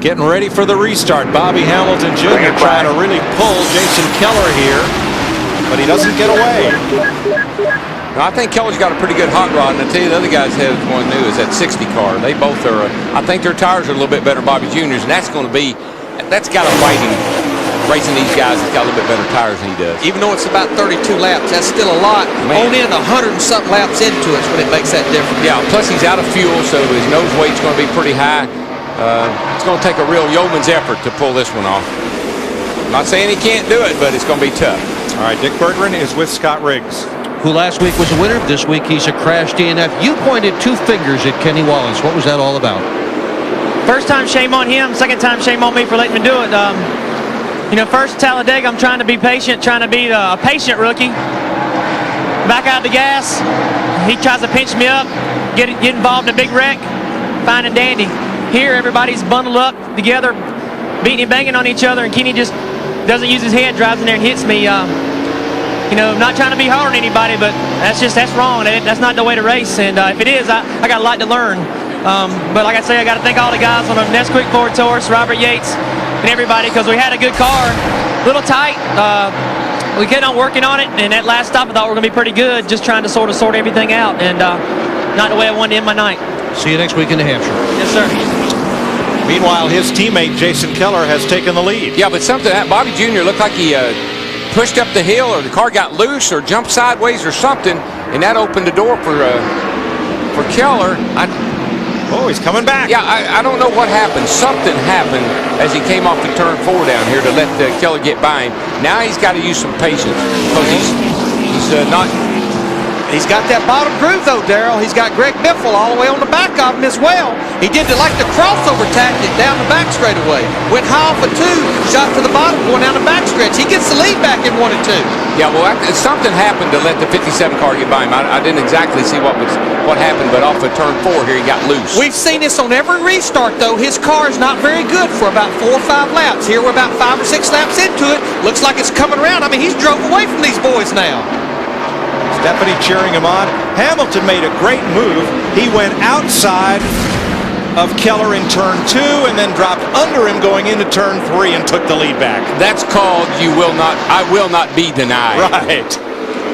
Getting ready for the restart. Bobby Hamilton Jr. trying to really pull Jason Keller here, but he doesn't get away. Now, I think Keller's got a pretty good hot rod, and I tell you, the other guys have one new, is that 60 car. They both are, I think their tires are a little bit better than Bobby Jr.'s, and that's got to fight him racing these guys that's got a little bit better tires than he does. Even though it's about 32 laps, that's still a lot. On in 100 and something laps into it when it makes that difference. Yeah, plus he's out of fuel, so his nose weight's going to be pretty high. It's going to take a real yeoman's effort to pull this one off. I'm not saying he can't do it, but it's going to be tough. All right, Dick Berggren is with Scott Riggs, who last week was a winner. This week he's a crash DNF. You pointed 2 fingers at Kenny Wallace. What was that all about? First time, shame on him. Second time, shame on me for letting him do it. You know, first Talladega, I'm trying to be patient, trying to be a patient rookie. Back out of the gas, he tries to pinch me up, get involved in a big wreck, fine and dandy. Here, everybody's bundled up together, beating and banging on each other, and Kenny just doesn't use his head, drives in there and hits me. You know, not trying to be hard on anybody, but that's wrong. That's not the way to race, and if it is, I got a lot to learn. But like I say, I got to thank all the guys on the Nesquik Ford Taurus, Robert Yates, and everybody, because we had a good car, a little tight. We kept on working on it, and that last stop I thought we were going to be pretty good, just trying to sort everything out, and not the way I wanted to end my night. See you next week in New Hampshire. Yes, sir. Meanwhile, his teammate Jason Keller has taken the lead. Yeah, but Bobby Jr. looked like he pushed up the hill, or the car got loose, or jumped sideways, or something, and that opened the door for Keller. Oh, he's coming back. Yeah, I don't know what happened. Something happened as he came off the turn 4 down here to let Keller get by him. Now he's got to use some patience because he's not. He's got that bottom groove, though, Darrell. He's got Greg Biffle all the way on the back of him as well. He did the crossover tactic down the back straightaway. Went high off a 2, shot to the bottom, going down the back stretch. He gets the lead back in 1 and 2. Yeah, well, something happened to let the 57 car get by him. I didn't exactly see what happened, but off of turn 4 here, he got loose. We've seen this on every restart, though. His car is not very good for about 4 or 5 laps. Here we're about 5 or 6 laps into it. Looks like it's coming around. I mean, he's drove away from these boys now. Stephanie cheering him on. Hamilton made a great move. He went outside of Keller in turn 2 and then dropped under him going into turn 3 and took the lead back. That's called I will not be denied. Right.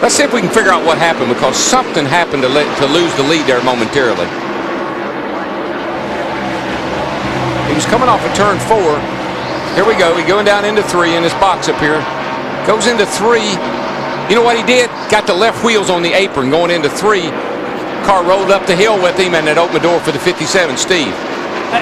Let's see if we can figure out what happened, because something happened to lose the lead there momentarily. He was coming off of turn 4. Here we go. He's going down into 3 in this box up here. Goes into 3. You know what he did? Got the left wheels on the apron going into 3. Car rolled up the hill with him, and it opened the door for the 57, Steve.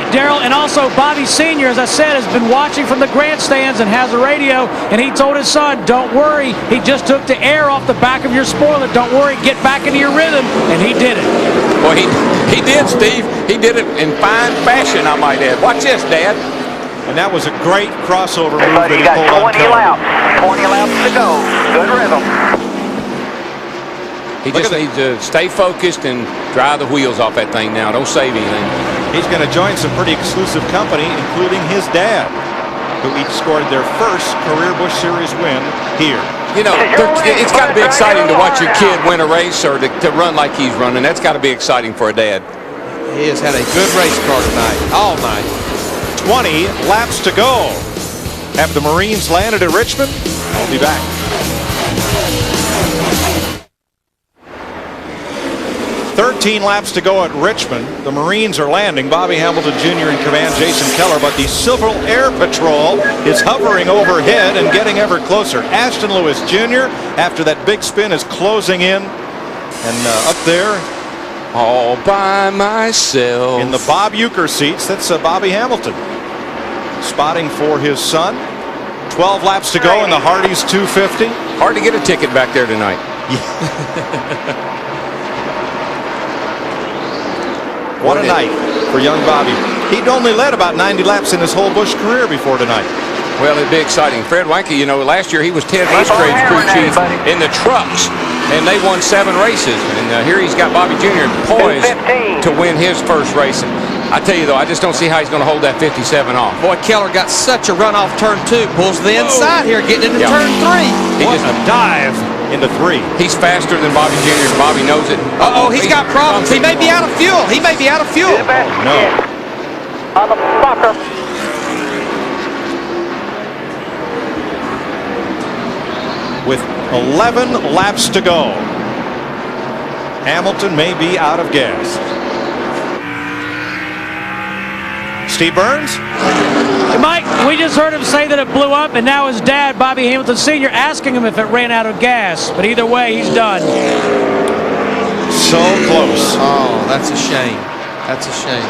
Darrell, and also Bobby Sr., as I said, has been watching from the grandstands and has a radio, and he told his son, don't worry, he just took the air off the back of your spoiler. Don't worry, get back into your rhythm, and he did it. Well, he did, Steve. He did it in fine fashion, I might add. Watch this, Dad. And that was a great crossover move that Buddy, he you got pulled on 20 laps. 20 laps to go. Good rhythm. He just needs to stay focused and dry the wheels off that thing now. Don't save anything. He's going to join some pretty exclusive company, including his dad, who each scored their first career Busch Series win here. You know, it's got to be exciting to watch your kid win a race or to run like he's running. That's got to be exciting for a dad. He has had a good race car tonight, all night. 20 laps to go. Have the Marines landed at Richmond? I'll be back. "13 laps to go at Richmond. The Marines are landing. Bobby Hamilton Jr. in command, Jason Keller, but the Civil Air Patrol is hovering overhead and getting ever closer. Ashton Lewis Jr., after that big spin, is closing in. And up there, all by myself, in the Bob Uecker seats, that's Bobby Hamilton. Spotting for his son. 12 laps to go in the Hardee's 250. Hard to get a ticket back there tonight. What a night for young Bobby. He'd only led about 90 laps in his whole Busch career before tonight. Well, it'd be exciting. Fred Wanke, you know, last year he was Ted Musgrave's crew chief in the trucks, and they won 7 races. And here he's got Bobby Jr. poised to win his first race. I tell you, though, I just don't see how he's going to hold that 57 off. Boy, Keller got such a run off turn 2. Pulls to the inside here, getting into turn 3. What a dive into 3. He's faster than Bobby Jr. Bobby knows it. Uh-oh, he's got problems. He may be out of fuel. He may be out of fuel. Oh, no. On the fucker. With 11 laps to go, Hamilton may be out of gas. Steve Burns? Hey, Mike, we just heard him say that it blew up, and now his dad, Bobby Hamilton Sr., asking him if it ran out of gas. But either way, he's done. So close. Oh, that's a shame. That's a shame.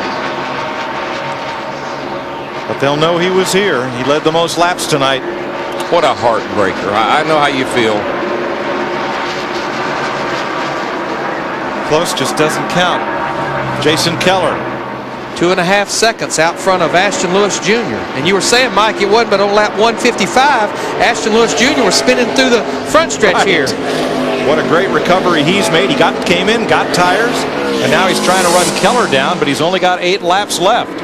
But they'll know he was here. He led the most laps tonight. What a heartbreaker. I know how you feel. Close just doesn't count. Jason Keller. 2.5 seconds out front of Ashton Lewis Jr. And you were saying, Mike, it wasn't but on lap 155, Ashton Lewis Jr. was spinning through the front stretch here. What a great recovery he's made. He came in, got tires, and now he's trying to run Keller down, but he's only got 8 laps left.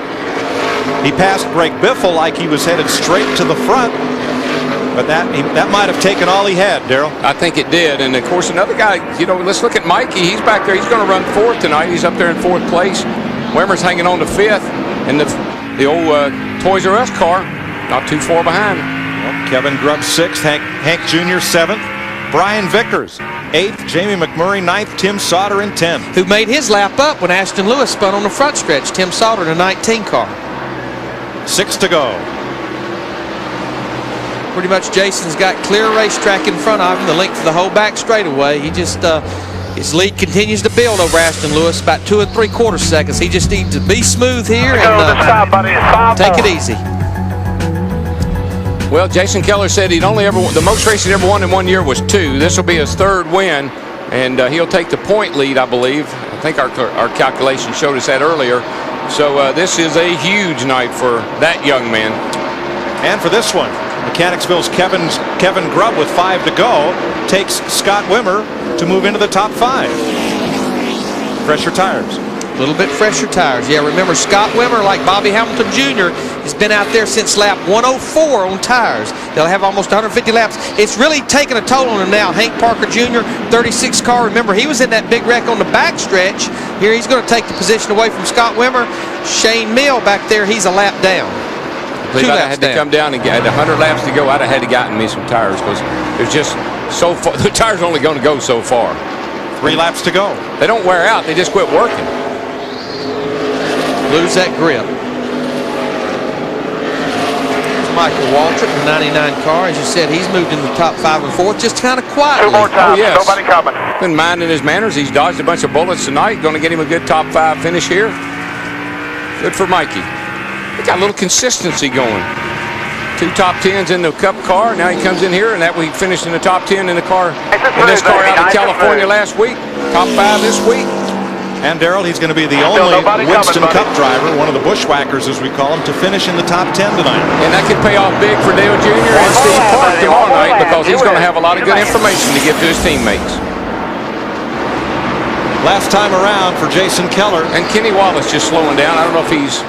He passed Greg Biffle like he was headed straight to the front, but that might have taken all he had, Darrell. I think it did. And, of course, another guy, you know, let's look at Mikey. He's back there. He's going to run 4th tonight. He's up there in 4th place. Wimmer's hanging on to 5th, and the old Toys R Us car not too far behind. Well, Kevin Grubb 6th, Hank Jr. 7th, Brian Vickers 8th, Jamie McMurray 9th, Tim Sauter in 10th. Who made his lap up when Ashton Lewis spun on the front stretch. Tim Sauter in a 19 car. 6 to go. Pretty much Jason's got clear racetrack in front of him, the length of the whole back straightaway. He just his lead continues to build over Ashton Lewis, about 2 3/4 seconds. He just needs to be smooth here and take it easy. Well, Jason Keller said the most races he'd ever won in 1 year was 2. This will be his 3rd win, and he'll take the point lead, I believe. I think our calculation showed us that earlier. So this is a huge night for that young man. And for this one, Mechanicsville's Kevin Grubb with 5 to go takes Scott Wimmer to move into the top 5. Fresher tires. A little bit fresher tires. Yeah, remember Scott Wimmer, like Bobby Hamilton Jr., has been out there since lap 104 on tires. They'll have almost 150 laps. It's really taking a toll on him now. Hank Parker Jr., 36 car. Remember, he was in that big wreck on the back stretch. Here he's going to take the position away from Scott Wimmer. Shane Mill back there, he's a lap down. If I had to come down and get 100 laps to go, I'd have had to gotten me some tires because there's just so far. The tire's only going to go so far. 3 laps to go. They don't wear out. They just quit working. Lose that grip. Michael Waltrip, the 99 car. As you said, he's moved in the top 5 and 4, just kind of quietly. 2 more times. Oh, yes. Nobody coming. Been minding his manners. He's dodged a bunch of bullets tonight. Going to get him a good top 5 finish here. Good for Mikey. He got a little consistency going. 2 top 10s in the Cup car. Now he comes in here, and that we finished in the top 10 in the car in this car out of California last week. Top 5 this week. And Darrell, he's going to be the only Winston Cup driver, one of the bushwhackers as we call him, to finish in the top 10 tonight. And that could pay off big for Dale Jr. and Steve Clark tomorrow night, because he's going to have a lot of good information to give to his teammates. Last time around for Jason Keller. And Kenny Wallace just slowing down. I don't know if he's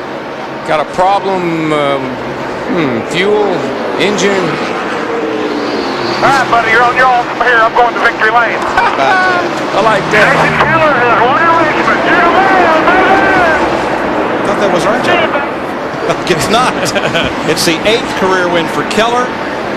got a problem, fuel, engine. All right, buddy, you're on your own from here. I'm going to victory lane. I like that. Jason Keller has won in Richmond. You're the man, baby! I thought that was RJ. It's not. It's the 8th career win for Keller.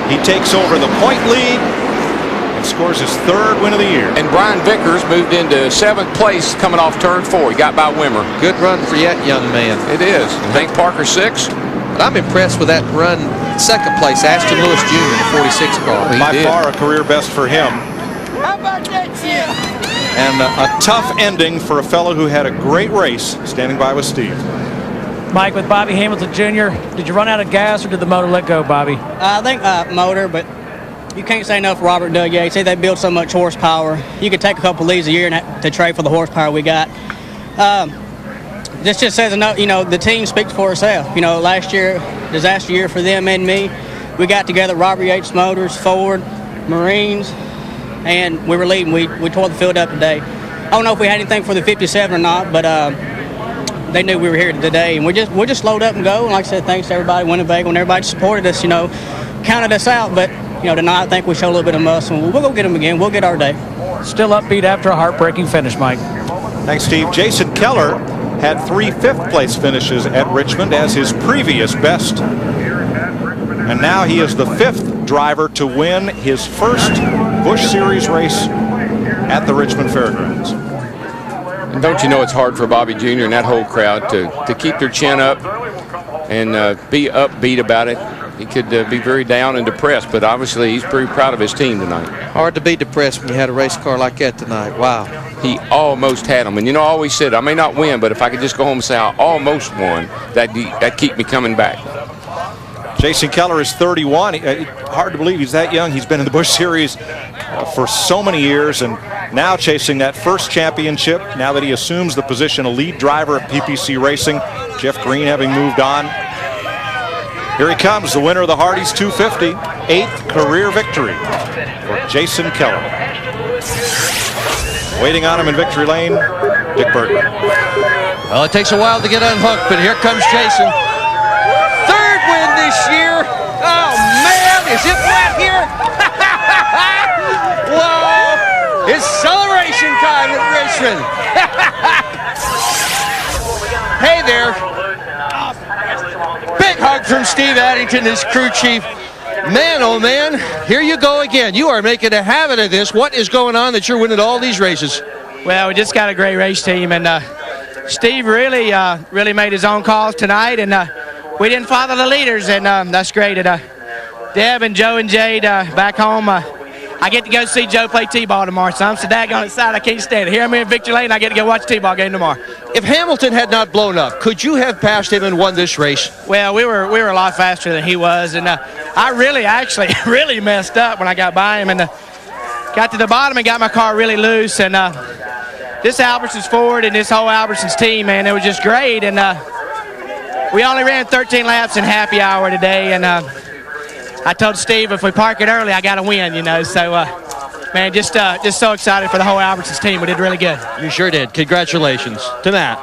He takes over the point lead and scores his 3rd win of the year. And Brian Vickers moved into 7th place coming off turn 4. He got by Wimmer. Good run for that young man. It is. And Hank Parker 6. But I'm impressed with that run. 2nd place, Ashton Lewis Jr., the 46 car. By far a career best for him. How about that, Jim? And a tough ending for a fellow who had a great race standing by with Steve. Mike, with Bobby Hamilton Jr., did you run out of gas or did the motor let go, Bobby? I think motor, but you can't say enough for Robert and Doug Yates. They build so much horsepower. You could take a couple of these a year to trade for the horsepower we got. This just says enough. You know, the team speaks for itself. You know, last year, disaster year for them and me. We got together, Robert Yates Motors, Ford, Marines, and we were leading. We tore the field up today. I don't know if we had anything for the 57 or not, but they knew we were here today, and we just slowed up and go. And like I said, thanks to everybody, Winnebago, and everybody supported us. You know, counted us out, but you know, tonight I think we showed a little bit of muscle. We'll go get them again. We'll get our day. Still upbeat after a heartbreaking finish, Mike. Thanks, Steve. Jason Keller had 3 5th-place finishes at Richmond as his previous best. And now he is the 5th driver to win his first Busch Series race at the Richmond Fairgrounds. And don't you know it's hard for Bobby Jr. and that whole crowd to keep their chin up and be upbeat about it. He could be very down and depressed, but obviously he's pretty proud of his team tonight. Hard to be depressed when you had a race car like that tonight. Wow. He almost had them. And you know, I always said, I may not win, but if I could just go home and say I almost won, that'd keep me coming back. Jason Keller is 31. Hard to believe he's that young. He's been in the Busch Series for so many years, and now chasing that first championship now that he assumes the position of lead driver at PPC Racing, Jeff Green having moved on. Here he comes, the winner of the Hardee's 250, 8th career victory for Jason Keller. Waiting on him in victory lane, Dick Burton. Well, it takes a while to get unhooked, but here comes Jason. 3rd win this year. Oh, man, is it wet here? Whoa, it's celebration time at Richmond. Hey there. Big hug from Steve Addington, his crew chief. Man, oh man, here you go again. You are making a habit of this. What is going on that you're winning all these races? Well, we just got a great race team, and Steve really made his own calls tonight, and we didn't follow the leaders, and that's great. And Deb and Joe and Jade back home. I get to go see Joe play T-ball tomorrow, so I'm so daggone excited I can't stand it. Here I'm in victory lane, I get to go watch the T-ball game tomorrow. If Hamilton had not blown up, could you have passed him and won this race? Well, we were a lot faster than he was, and I really messed up when I got by him, and got to the bottom and got my car really loose, and this Albertsons Ford and this whole Albertsons team, man, it was just great, and we only ran 13 laps in happy hour today, and I told Steve if we park it early, I got to win, you know. So, man, just so excited for the whole Albertsons team. We did really good. You sure did. Congratulations to Matt.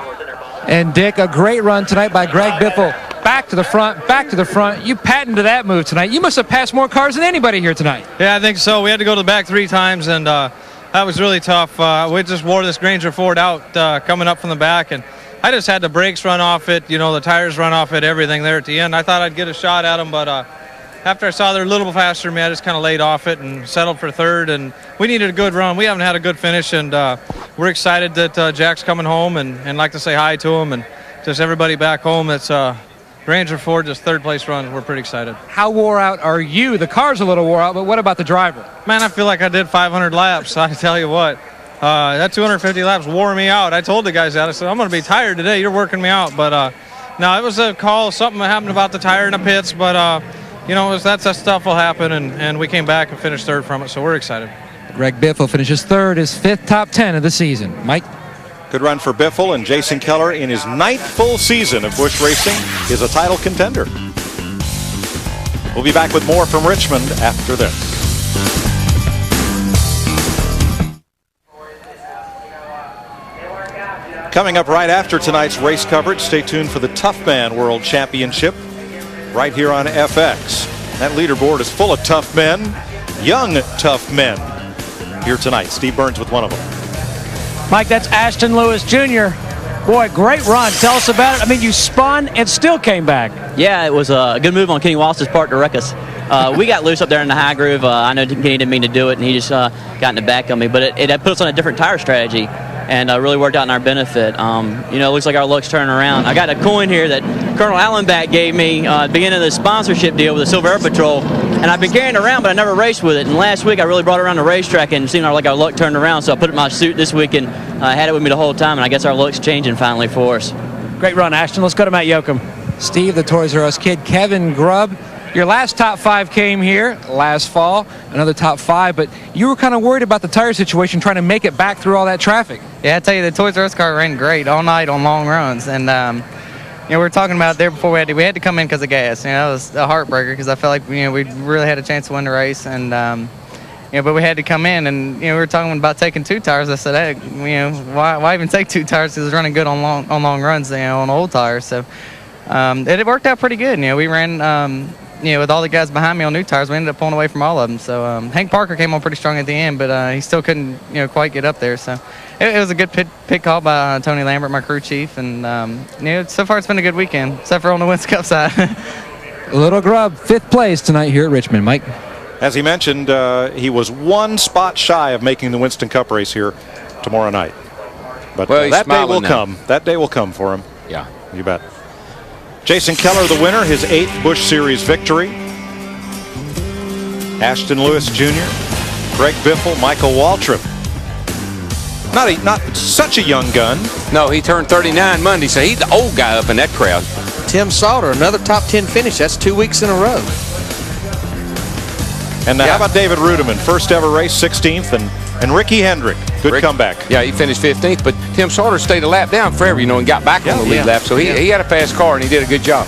And Dick, a great run tonight by Greg Biffle. Back to the front, back to the front. You patented that move tonight. You must have passed more cars than anybody here tonight. Yeah, I think so. We had to go to the back 3 times, and that was really tough. We just wore this Granger Ford out coming up from the back, and I just had the brakes run off it, you know, the tires run off it, everything there at the end. I thought I'd get a shot at them, but after I saw they're a little faster than me, I just kind of laid off it and settled for third. And we needed a good run. We haven't had a good finish, and we're excited that Jack's coming home and like to say hi to him and just everybody back home. It's Ranger Ford, just third place run. We're pretty excited. How wore out are you? The car's a little wore out, but what about the driver? Man, I feel like I did 500 laps. I tell you what, that 250 laps wore me out. I told the guys that. I said, I'm going to be tired today. You're working me out. But no, it was a call. Something happened about the tire in the pits. But, you know, that stuff will happen. And we came back and finished third from it. So we're excited. Greg Biffle finishes third, his 5th top 10 of the season. Mike? Good run for Biffle, and Jason Keller in his 9th full season of Busch racing is a title contender. We'll be back with more from Richmond after this. Coming up right after tonight's race coverage, stay tuned for the Tough Man World Championship right here on FX. That leaderboard is full of tough men, young tough men. Here tonight, Steve Burns with one of them. Mike, that's Ashton Lewis Jr. Boy, great run. Tell us about it. I mean, you spun and still came back. Yeah, it was a good move on Kenny Wallace's part to wreck us. We got loose up there in the high groove. I know Kenny didn't mean to do it, and he just got in the back of me. But it put us on a different tire strategy, and really worked out in our benefit. You know, it looks like our luck's turning around. I got a coin here that Colonel Allenback gave me at the beginning of the sponsorship deal with the Silver Air Patrol, and I've been carrying it around, but I never raced with it. And last week, I really brought it around the racetrack, and it seemed like our luck turned around. So I put it in my suit this week, and I had it with me the whole time, and I guess our luck's changing finally for us. Great run, Ashton. Let's go to Matt Yoakum. Steve, the Toys R Us kid. Kevin Grubb, your last top 5 came here last fall, another top 5, but you were kind of worried about the tire situation, trying to make it back through all that traffic. Yeah, I tell you, the Toys R Us car ran great all night on long runs, and you know, we were talking about it there before we had to come in because of gas. You know, it was a heartbreaker because I felt like, you know, we really had a chance to win the race, and you know, but we had to come in, and you know, we were talking about taking 2 tires. I said, hey, you know, why even take 2 tires? Because it's running good on long runs, you know, on old tires. So it worked out pretty good. You know, we ran. You know, with all the guys behind me on new tires, we ended up pulling away from all of them. So Hank Parker came on pretty strong at the end, but he still couldn't, you know, quite get up there. So it was a good pit call by Tony Lambert, my crew chief, and you know, so far it's been a good weekend, except for on the Wins Cup side. Little Grubb, 5th place tonight here at Richmond. Mike? As he mentioned, he was 1 spot shy of making the Winston Cup race here tomorrow night. But well, that day will now. come. That day will come for him. Yeah. You bet. Jason Keller, the winner, his 8th Busch Series victory. Ashton Lewis Jr., Greg Biffle, Michael Waltrip. Not such a young gun. No, he turned 39 Monday, so he's the old guy up in that crowd. Tim Sauter, another top 10 finish. That's 2 weeks in a row. And how about David Rudeman, first ever race, 16th, and Ricky Hendrick, good comeback. Yeah, he finished 15th, but Tim Sauter stayed a lap down forever, you know, and got back on the lead lap. So he had a fast car, and he did a good job.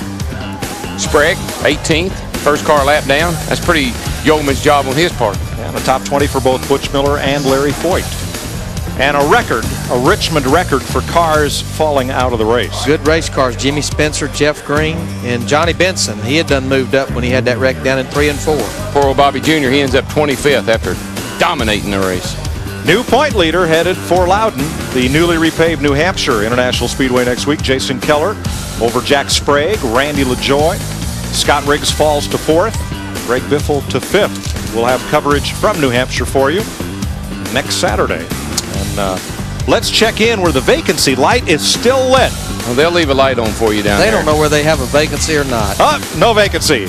Sprague, 18th, first car lap down. That's pretty yeoman's job on his part. Yeah, and a top 20 for both Butch Miller and Larry Foyt. And a Richmond record for cars falling out of the race. Good race cars, Jimmy Spencer, Jeff Green, and Johnny Benson. He had done moved up when he had that wreck down in 3 and 4. Poor old Bobby Jr., he ends up 25th after dominating the race. New point leader headed for Loudon, the newly repaved New Hampshire International Speedway next week. Jason Keller over Jack Sprague, Randy LaJoy. Scott Riggs falls to 4th, Greg Biffle to 5th. We'll have coverage from New Hampshire for you next Saturday. And let's check in where the vacancy light is still lit. Well, they'll leave a light on for you down there. They don't know where they have a vacancy or not. No vacancy.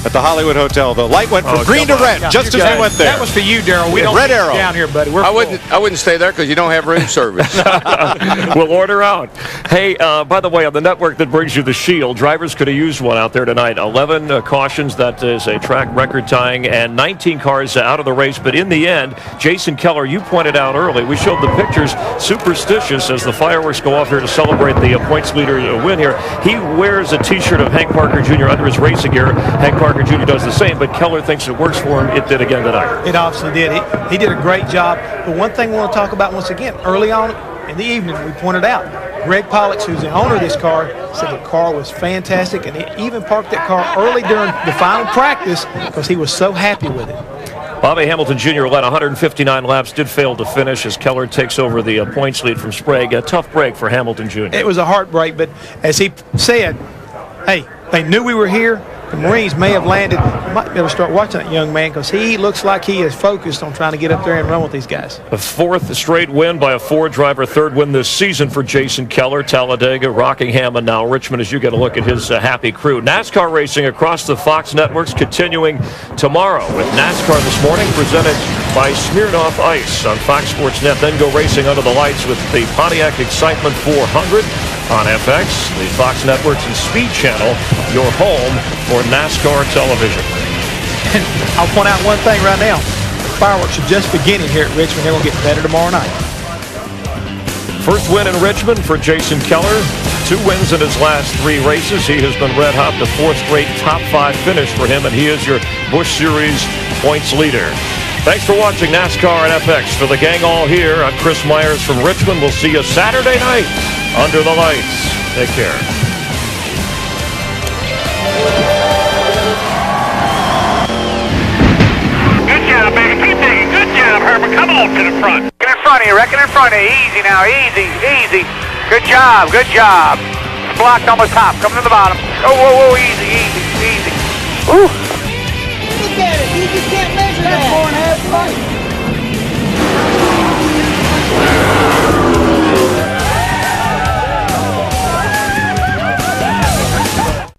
At the Hollywood Hotel, the light went from green to red just as we went there. That was for you, Daryl. We don't red need you arrow down here, buddy. I wouldn't stay there because you don't have room service. We'll order out. Hey, by the way, on the network that brings you the Shield, drivers could have used one out there tonight. 11 cautions, that is a track record tying, and 19 cars out of the race. But in the end, Jason Keller, you pointed out early, we showed the pictures, superstitious as the fireworks go off here to celebrate the points leader win here. He wears a T-shirt of Hank Parker Jr. under his racing gear. Hank Parker Jr. does the same, but Keller thinks it works for him. It did again tonight. It obviously did. He did a great job. But one thing we want to talk about once again, early on in the evening, we pointed out, Greg Pollux, who's the owner of this car, said the car was fantastic, and he even parked that car early during the final practice because he was so happy with it. Bobby Hamilton Jr. led 159 laps, did fail to finish as Keller takes over the points lead from Sprague. A tough break for Hamilton Jr. It was a heartbreak, but as he said, hey, they knew we were here. the Marines may have landed. You might be able to start watching that young man because he looks like he is focused on trying to get up there and run with these guys. A fourth straight win by a Ford driver, third win this season for Jason Keller. Talladega, Rockingham, and now Richmond as you get a look at his happy crew. NASCAR racing across the Fox networks continuing tomorrow with NASCAR this morning presented by Smirnoff Ice on Fox Sports Net. Then go racing under the lights with the Pontiac Excitement 400 on FX, the Fox Networks and Speed Channel, your home for NASCAR television. And I'll point out one thing right now. Fireworks are just beginning here at Richmond. They're going to get better tomorrow night. First win in Richmond for Jason Keller. 2 wins in his last 3 races. He has been red hot. The 4th straight top 5 finish for him, and he is your Busch Series points leader. Thanks for watching NASCAR and FX. For the gang all here, I'm Chris Myers from Richmond. We'll see you Saturday night under the lights. Take care. Good job, baby. Keep digging. Good job, Herbert. Come on to the front. Get in front of you. Reckon in front of you. Easy now. Easy. Easy. Good job. Good job. Blocked on the top. Coming to the bottom. Oh, whoa, whoa. Easy, easy, easy.